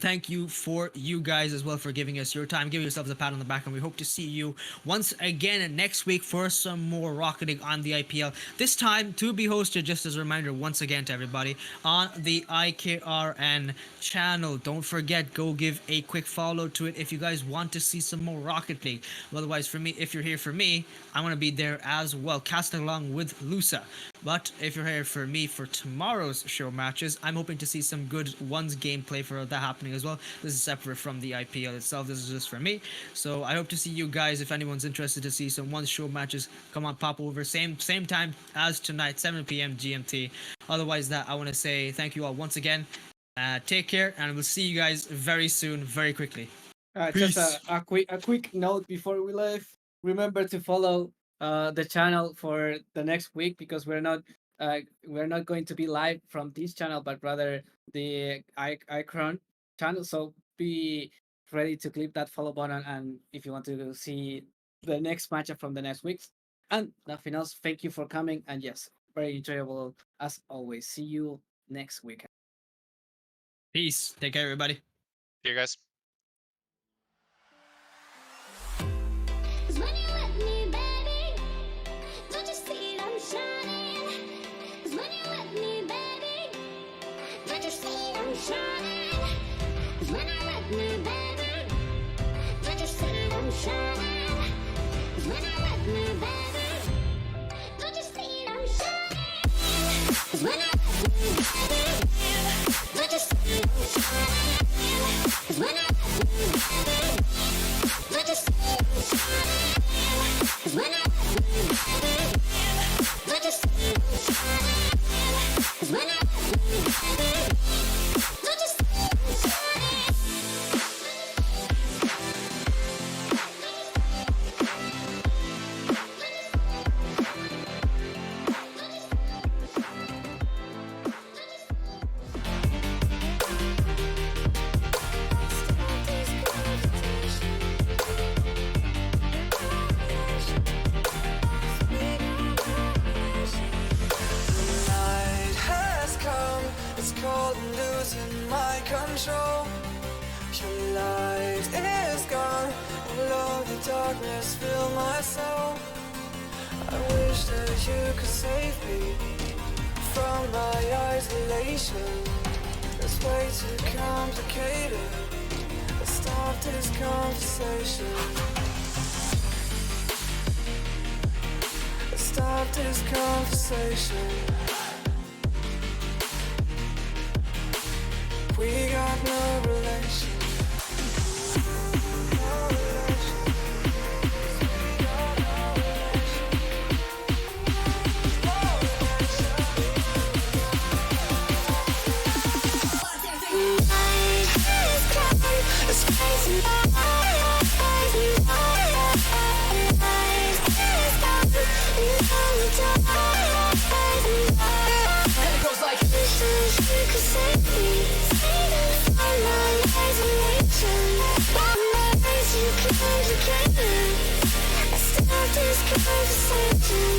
thank you for you guys as well for giving us your time. Give yourselves a pat on the back, and we hope to see you once again next week for some more rocketing on the IPL. This time to be hosted, just as a reminder once again to everybody, on the IKRN channel. Don't forget, go give a quick follow to it if you guys want to see some more Rocket League. Otherwise, for me, if you're here for me, I'm going to be there as well, casting along with Lusa. But if you're here for me for tomorrow's show matches, I'm hoping to see some good ones gameplay for that happening as well. This is separate from the IPL itself. This is just for me. So I hope to see you guys. If anyone's interested to see some ones show matches, come on, pop over. Same time as tonight, 7 p.m. GMT. Otherwise, that I want to say thank you all once again. Take care, and we'll see you guys very soon, very quickly. Just Peace. a quick note before we leave. Remember to follow the channel for the next week, because we're not going to be live from this channel, but rather the Icron channel. So be ready to click that follow button, and if you want to see the next matchup from the next weeks. And nothing else. Thank you for coming, and yes, very enjoyable as always. See you next week. Peace. Take care, everybody. See you guys. Cause when you're with me, baby, don't you see that I'm shining? Cause when you're with me, baby, don't you see that I'm shining? Cause when you're with me, baby, don't you see that I'm shining? Cause when you're with me, baby, don't you see that I'm shining? Cause when you're with me, baby, don't you see that I'm shining? Cause when you're with me, baby, don't you see that I'm shining? Cause when I'm with you, baby, don't you see that I'm shining? 'Cause when you're with me, baby, don't you see I'm shining? Night has come, it's cold and losing my control. Your light is gone, and lonely darkness fill my soul. I wish that you could save me from my isolation. It's way too complicated. Let's stop this conversation. Let's stop this conversation. We got no relation. No relation. We got no relation. No relation. Night has come, it's crazy. Night has come, and lonely darkness. And it goes like Wish that you could save me, save me from my isolation. What makes you complicated? Let's start this conversation.